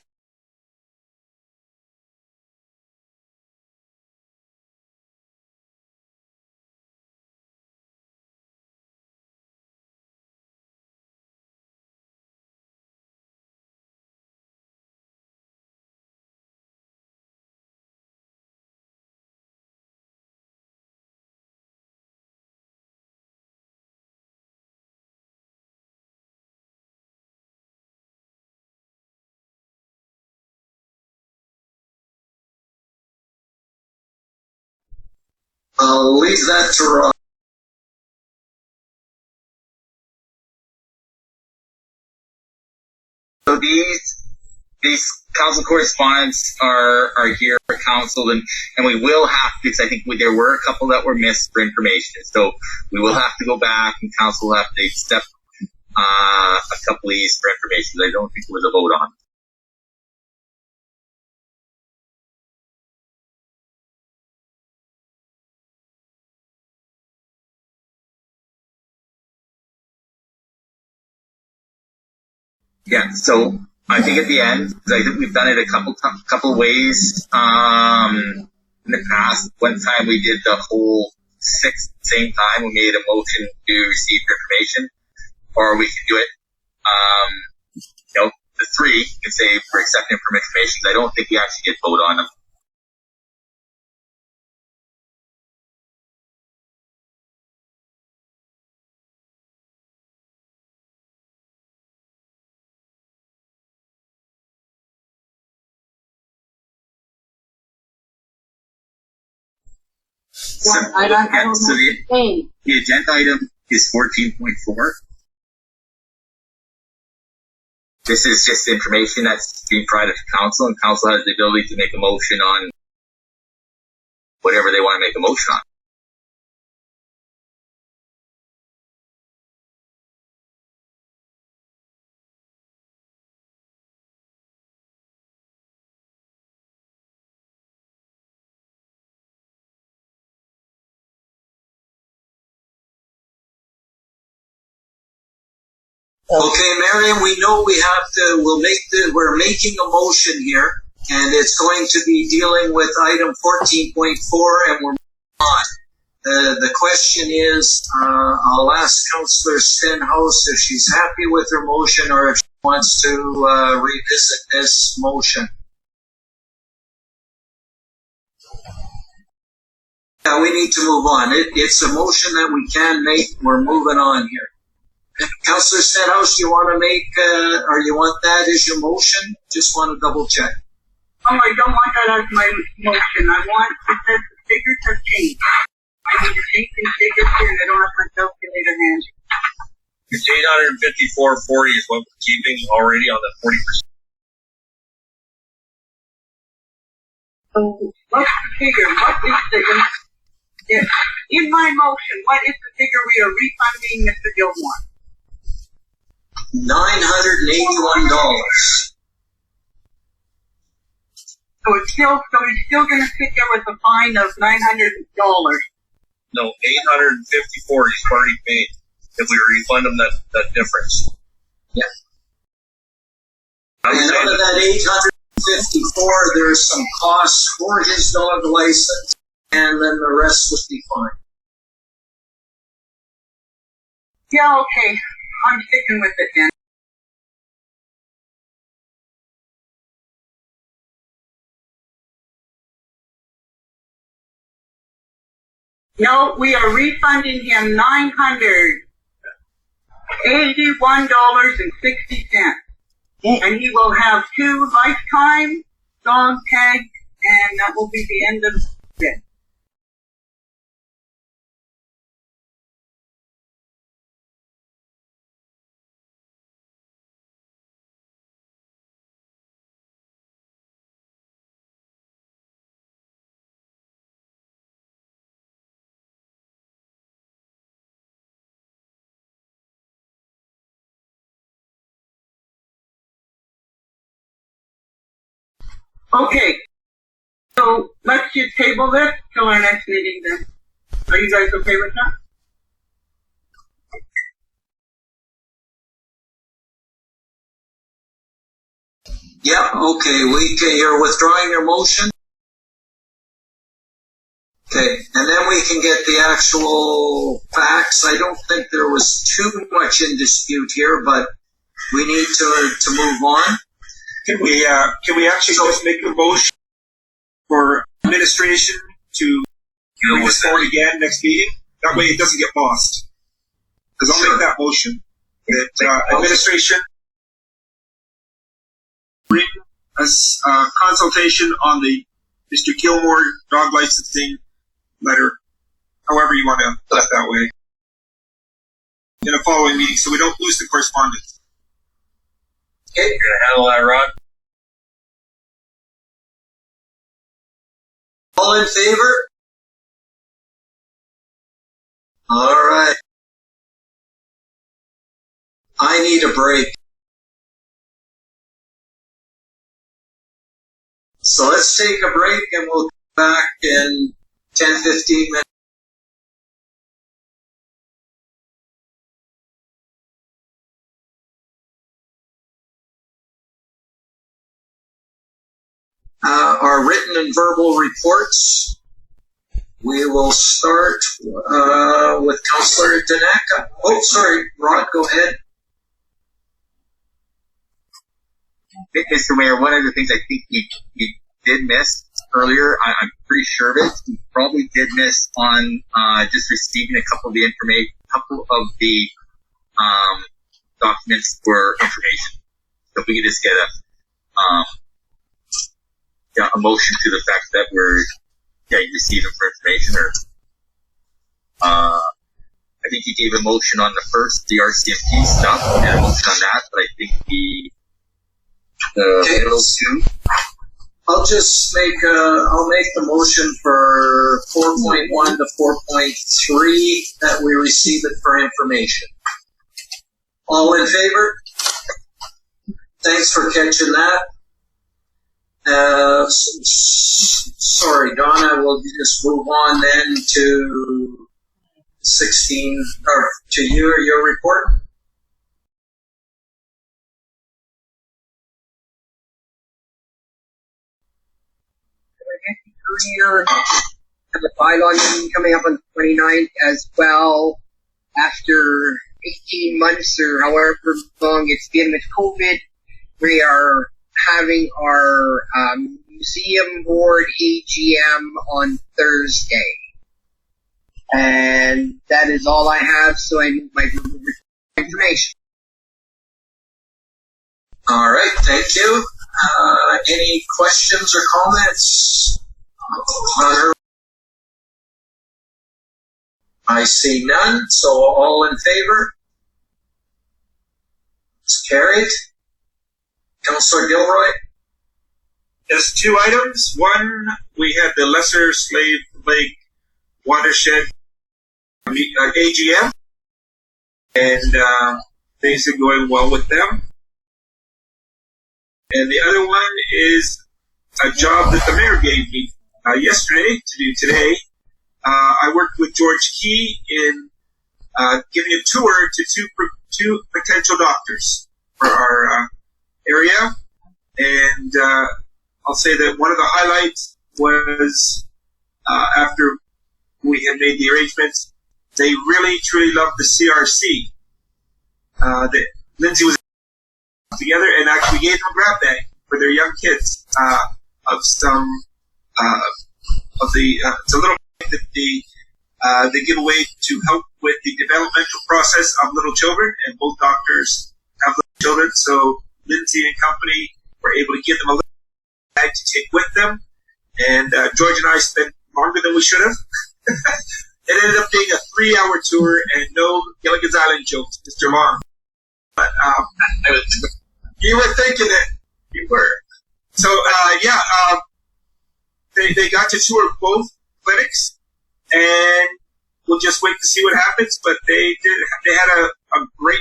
I'll leave that to Rob.
So these council correspondence are here for council, and we will have to, because I think there were a couple that were missed for information. So we will have to go back, and council will have to accept a couple of these for information. I don't think there was a vote on. Yeah, so I think at the end, I think we've done it a couple ways. In the past, one time we did the whole 6 at the same time. We made a motion to receive information, or we can do it, the 3, you can say we're accepting from information. I don't think we actually get vote on them.
I don't know.
So the agenda item is 14.4. This is just information that's being provided to council, and council has the ability to make a motion on whatever they want to make a motion on.
Okay, Marion, we know we're making a motion here, and it's going to be dealing with item 14.4, and we're moving on. The question is, I'll ask Councillor Stenhouse if she's happy with her motion or if she wants to revisit this motion. Yeah, we need to move on. It's a motion that we can make. We're moving on here. Councillor Stenhouse, you want to make, or you want that as your motion? Just want to double check.
Oh, I don't want that as my motion. I want it says the figures have changed. I need to change these figures here and I don't have my calculator handy.
It's 854.40 is what we're keeping already on the 40%.
So what's the figure? What is the, in my motion, what is the figure we are refunding Mr. Gilmore?
$981.
So he's still going to sit there with a fine of $900.
No, 854 he's already paid. If we refund him that difference.
Yeah. And out of that 854, there's some costs for his dog license, and then the rest would be fine.
Yeah, okay. I'm sticking with it then. No, we are refunding him $981.60. And he will have 2 lifetime dog tags, and that will be the end of it. Okay, so let's just table this till our next meeting then. Are you guys okay with that?
Yeah, okay, you're withdrawing your motion? Okay, and then we can get the actual facts. I don't think there was too much in dispute here, but we need to move on.
Can we actually just make a motion for administration to bring this forward again next meeting? That way it doesn't get lost. Because I'll make that motion. That administration bring us consultation on the Mr. Gilmore dog licensing letter, however you want to put it that way, in a following meeting so we don't lose the correspondence.
Okay.
You're gonna handle that, Rod?
All in favor? All right. I need a break. So let's take a break and we'll come back in 10, 15 minutes. Our written and verbal reports. We will start with Councillor Danaka. Oh, sorry, Rod, go ahead.
Mr. Mayor, one of the things I think you did miss earlier, I'm pretty sure of it, you probably did miss on just receiving a couple of the documents for information. So if we could just get a motion to the fact that you received them for information, or I think he gave a motion on the first, the RCMP stuff, and a motion on that, but I think the middle two.
I'll just make I'll make the motion for 4.1 to 4.3 that we receive it for information. All in favor? Thanks for catching that. Sorry, Donna, we'll just move on then to 16, or to your report.
Earlier, have a bylaw meeting coming up on the 29th as well. After 18 months or however long it's been with COVID, we are having our museum board AGM on Thursday. And that is all I have, so I need my information.
All right, thank you. Any questions or comments on her? I see none, so all in favor? It's carried. Councillor Gilroy?
There's two items. One, we had the Lesser Slave Lake Watershed AGM, and things are going well with them. And the other one is a job that the mayor gave me yesterday to do today. I worked with George Key in giving a tour to two potential doctors for our area. And I'll say that one of the highlights was after we had made the arrangements, they really, truly loved the CRC. That Lindsay was together, and actually gave them a grab bag for their young kids of some of the it's a little bag that they give away to help with the developmental process of little children, and both doctors have little children, so Lindsay and company were able to give them a little bag to take with them, and George and I spent longer than we should have. It ended up being a 3-hour tour and no Gilligan's Island jokes, Mr. Long. But you were thinking it. You were. So they got to tour both clinics, and we'll just wait to see what happens. But they had a great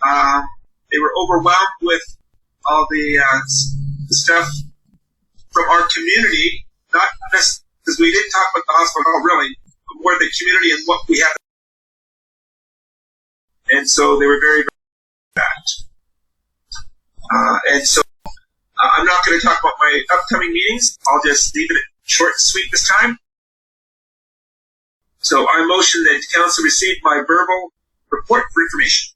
time. They were overwhelmed with all the stuff from our community, not just because we didn't talk about the hospital really, but more the community and what we have. And so they were very, very that. And so I'm not going to talk about my upcoming meetings. I'll just leave it short and sweet this time. So I motion that the council receive my verbal report for information.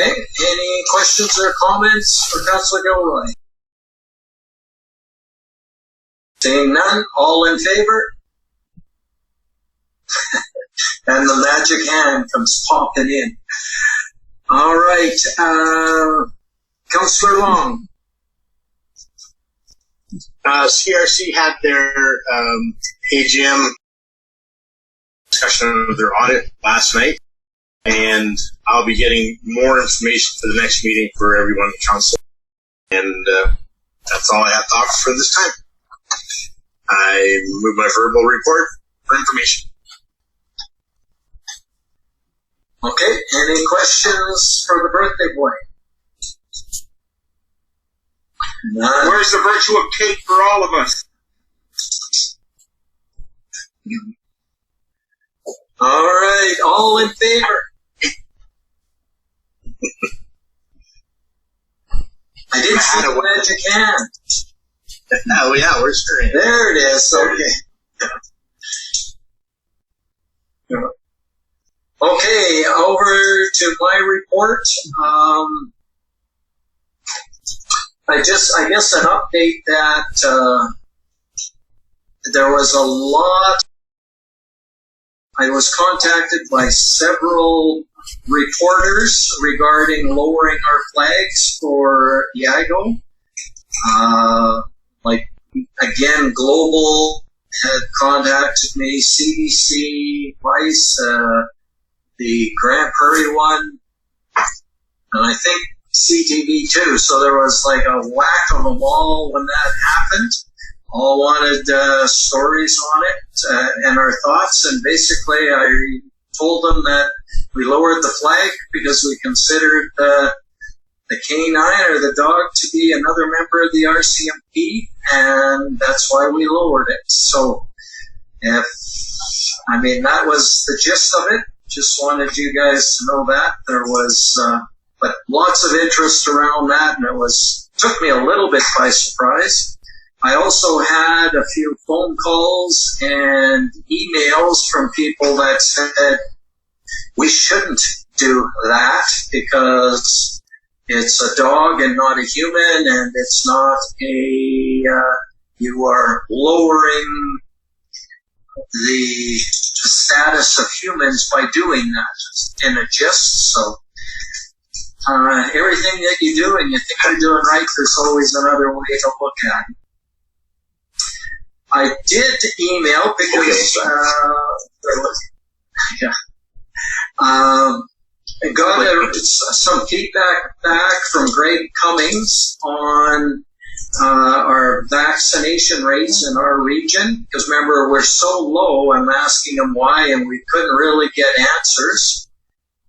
Okay, any questions or comments for Councillor Gilroy? Seeing none, all in favor? And the magic hand comes popping in. All right, Councillor Long.
CRC had their AGM discussion of their audit last night, and I'll be getting more information for the next meeting for everyone in the council. And that's all I have to offer for this time. I move my verbal report for information.
Okay, any questions for the birthday boy? None.
Where's the virtue of cake for all of us?
All right, all in favor? I didn't see the magic hand.
Oh, yeah, we're straight.
There it is, okay. Okay, over to my report. I guess an update that there was a lot. I was contacted by several reporters regarding lowering our flags for Iago. Like, again, global had contacted me, CDC, twice, the Grand Prairie one, and I think CTV too. So there was like a whack of them all when that happened. All wanted stories on it and our thoughts, and basically I told them that we lowered the flag because we considered the canine or the dog to be another member of the RCMP, and that's why we lowered it. So that was the gist of it. Just wanted you guys to know that there was, but lots of interest around that, and took me a little bit by surprise. I also had a few phone calls and emails from people that said we shouldn't do that because it's a dog and not a human, and it's not you are lowering the status of humans by doing that in a gist. So everything that you do and you think you're doing right, there's always another way to look at it. I did email because I got some feedback back from Greg Cummings on our vaccination rates in our region. Because remember, we're so low, I'm asking him why, and we couldn't really get answers.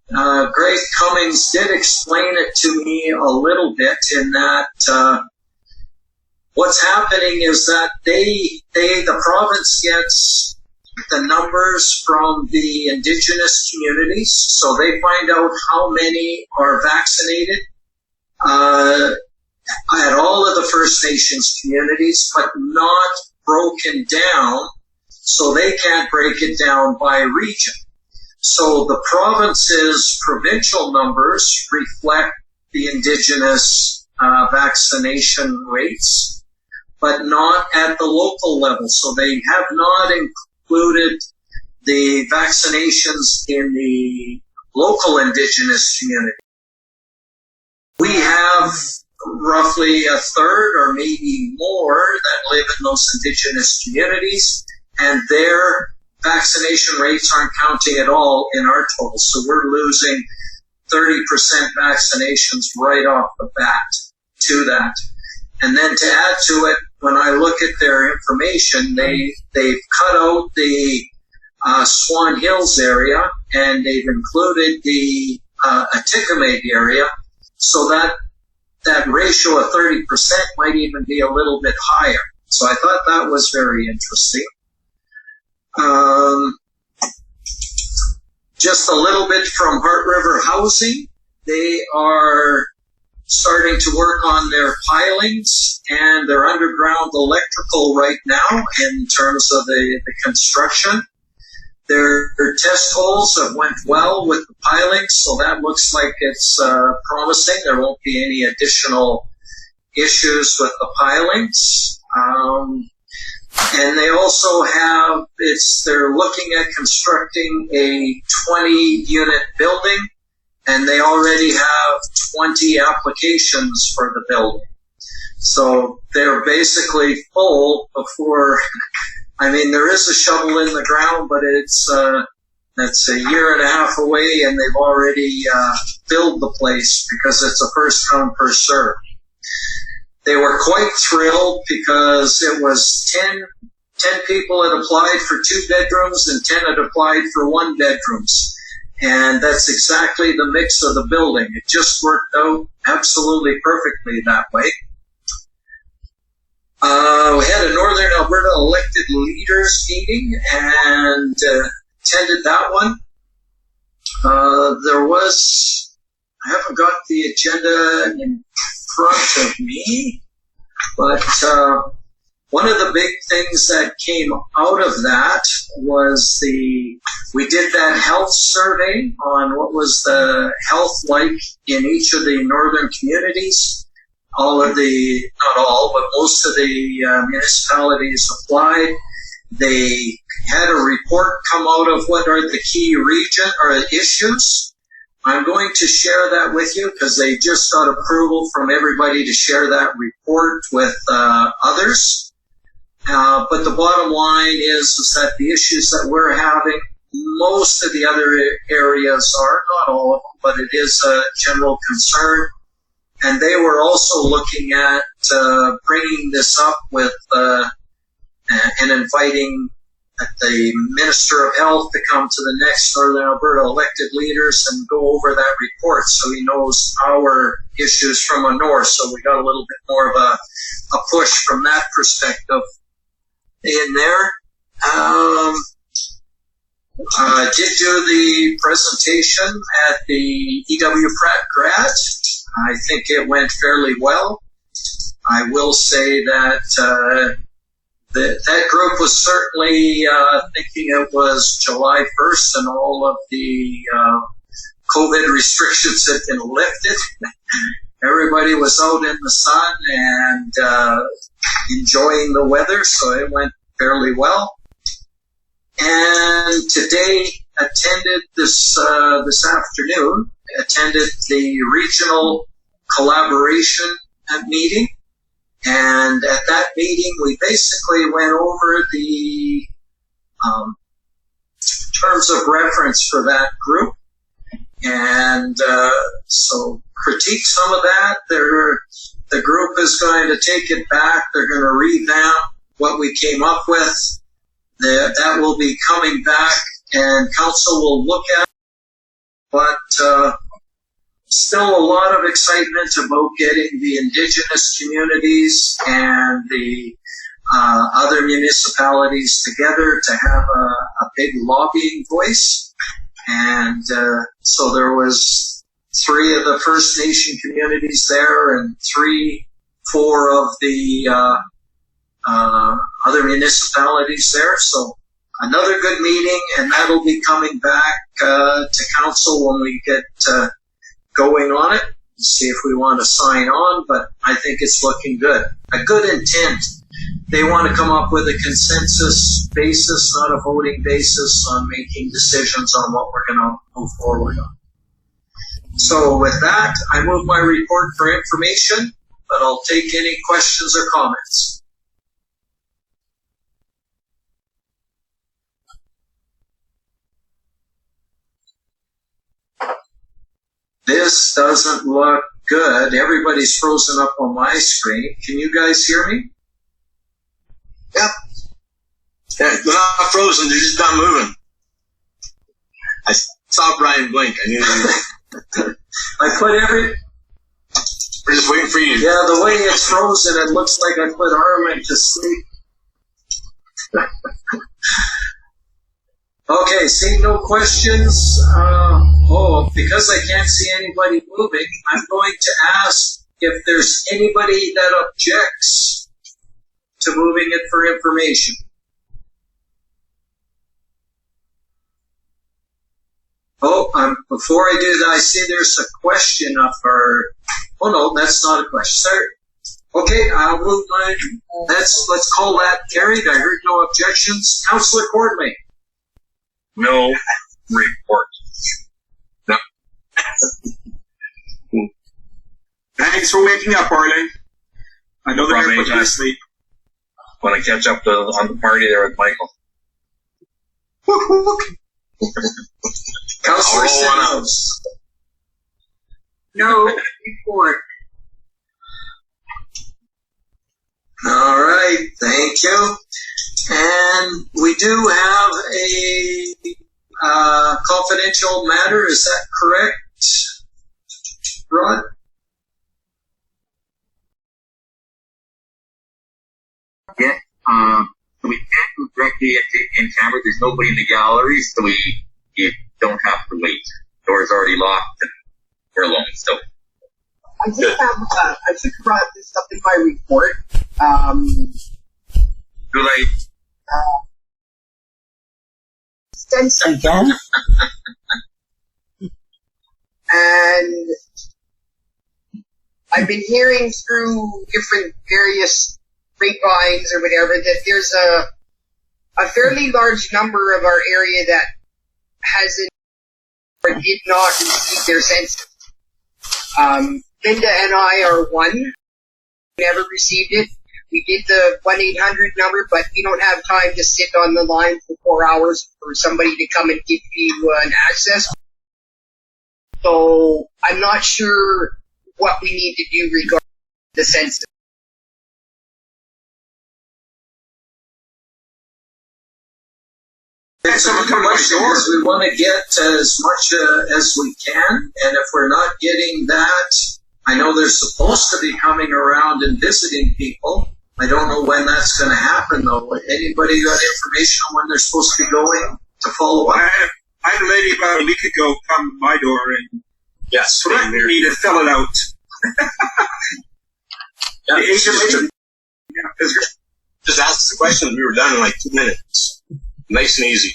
Greg Cummings did explain it to me a little bit in that what's happening is that the province gets the numbers from the Indigenous communities, so they find out how many are vaccinated at all of the First Nations communities, but not broken down, so they can't break it down by region. So the province's provincial numbers reflect the Indigenous vaccination rates, but not at the local level. So they have not included the vaccinations in the local Indigenous community. We have roughly a third or maybe more that live in those Indigenous communities, and their vaccination rates aren't counting at all in our total. So we're losing 30% vaccinations right off the bat to that. And then to add to it, when I look at their information, they've cut out the Swan Hills area, and they've included the Atikamekw area, so that ratio of 30% might even be a little bit higher. So I thought that was very interesting. Just a little bit from Heart River Housing. They are starting to work on their pilings and their underground electrical right now in terms of the construction. Their test holes have went well with the pilings, so that looks like it's promising. There won't be any additional issues with the pilings. And they also have, they're looking at constructing a 20-unit building, and they already have 20 applications for the building. So they're basically full before, there is a shovel in the ground, but that's a year and a half away, and they've already filled the place because it's a first come, first served. They were quite thrilled because it was 10 people had applied for 2 bedrooms and 10 had applied for 1 bedrooms. And that's exactly the mix of the building. It just worked out absolutely perfectly that way. We had a Northern Alberta elected leaders meeting and attended that one. I haven't got the agenda in front of me, but one of the big things that came out of that was we did that health survey on what was the health like in each of the northern communities. Not all, but most of the municipalities applied. They had a report come out of what are the key region or issues. I'm going to share that with you because they just got approval from everybody to share that report with others. But the bottom line is that the issues that we're having, most of the other areas are, not all of them, but it is a general concern. And they were also looking at bringing this up with and inviting the Minister of Health to come to the next Northern Alberta elected leaders and go over that report so he knows our issues from the north. So we got a little bit more of a push from that perspective in there. Did do the presentation at the E.W. Pratt Grad. I think it went fairly well. I will say that that group was certainly thinking it was July 1st and all of the COVID restrictions had been lifted. Everybody was out in the sun and enjoying the weather, so it went fairly well. And today attended this afternoon, attended the regional collaboration meeting. And at that meeting, we basically went over the terms of reference for that group. And so critique some of that. The group is going to take it back. They're going to revamp what we came up with. That will be coming back, and council will look at it. But still a lot of excitement about getting the Indigenous communities and the other municipalities together to have a big lobbying voice. And so there was 3 of the First Nation communities there and 4 of the other municipalities there. So another good meeting, and that'll be coming back to council when we get going on it, see if we want to sign on, but I think it's looking good. A good intent. They want to come up with a consensus basis, not a voting basis, on making decisions on what we're going to move forward on. So with that, I move my report for information, but I'll take any questions or comments. This doesn't look good. Everybody's frozen up on my screen. Can you guys hear me?
Yep. Yeah, they're not frozen, they're just not moving. I saw Brian blink. I knew
I put
We're just waiting for you.
Yeah, the way it's frozen, it looks like I put Armin to sleep. Okay, seeing no questions, because I can't see anybody moving, I'm going to ask if there's anybody that objects to moving it for information. Before I do that, I see there's a question up for, no, that's not a question. Sorry. Okay, I'll move let's call that carried. I heard no objections. Councillor Courtney.
No report.
No. Thanks for waking up, Arlen. I know they're going to put you to sleep.
Want to catch up on the party there with Michael.
Councillor Stenhouse.
No report.
All right, thank you. And we do have a confidential matter, is that correct, Rod?
Yeah, so we can't move directly in camera. There's nobody in the gallery, so you don't have to wait. Door's already locked and we're alone, so.
I think I should have brought this up in my report.
Too late.
Again? And I've been hearing through different various grapevines or whatever that there's a fairly large number of our area that hasn't or did not receive their census. Linda and I are one, never received it. We did the 1-800 number, but we don't have time to sit on the line for 4 hours for somebody to come and give you an access. So I'm not sure what we need to do regarding the census.
The question is, we want to get as much as we can, and if we're not getting that, I know they're supposed to be coming around and visiting people. I don't know when that's going to happen, though. Anybody got information on when they're supposed to be going to follow up?
I had a lady about a week ago come to my door and threatened me to fill it out.
Yeah,
The Asian lady?
just ask the question. We were done in like 2 minutes. Nice and easy.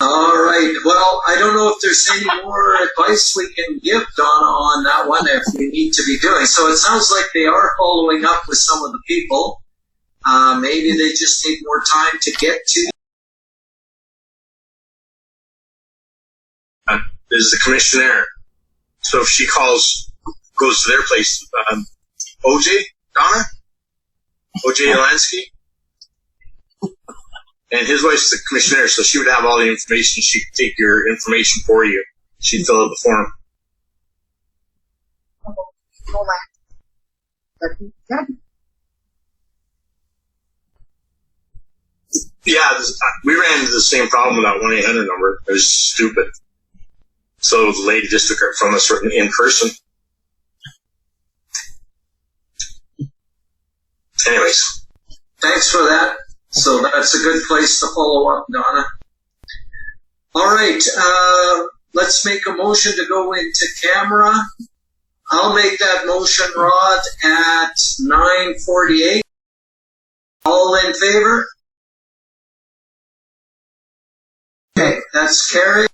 All right. Well, I don't know if there's any more advice we can give Donna on that one if we need to be doing. So it sounds like they are following up with some of the people. Maybe they just need more time to get to.
Is the commissioner. So if she goes to their place, OJ, Donna? OJ Yelansky? And his wife's the commissioner, so she would have all the information. She could take your information for you. She'd fill out the form. Yeah, we ran into the same problem with that 1-800 number. It was stupid. So the lady just took it from us in person. Anyways.
Thanks for that. So that's a good place to follow up, Donna. All right, let's make a motion to go into camera. I'll make that motion, Rod, at 9:48. All in favor? Okay, that's carried.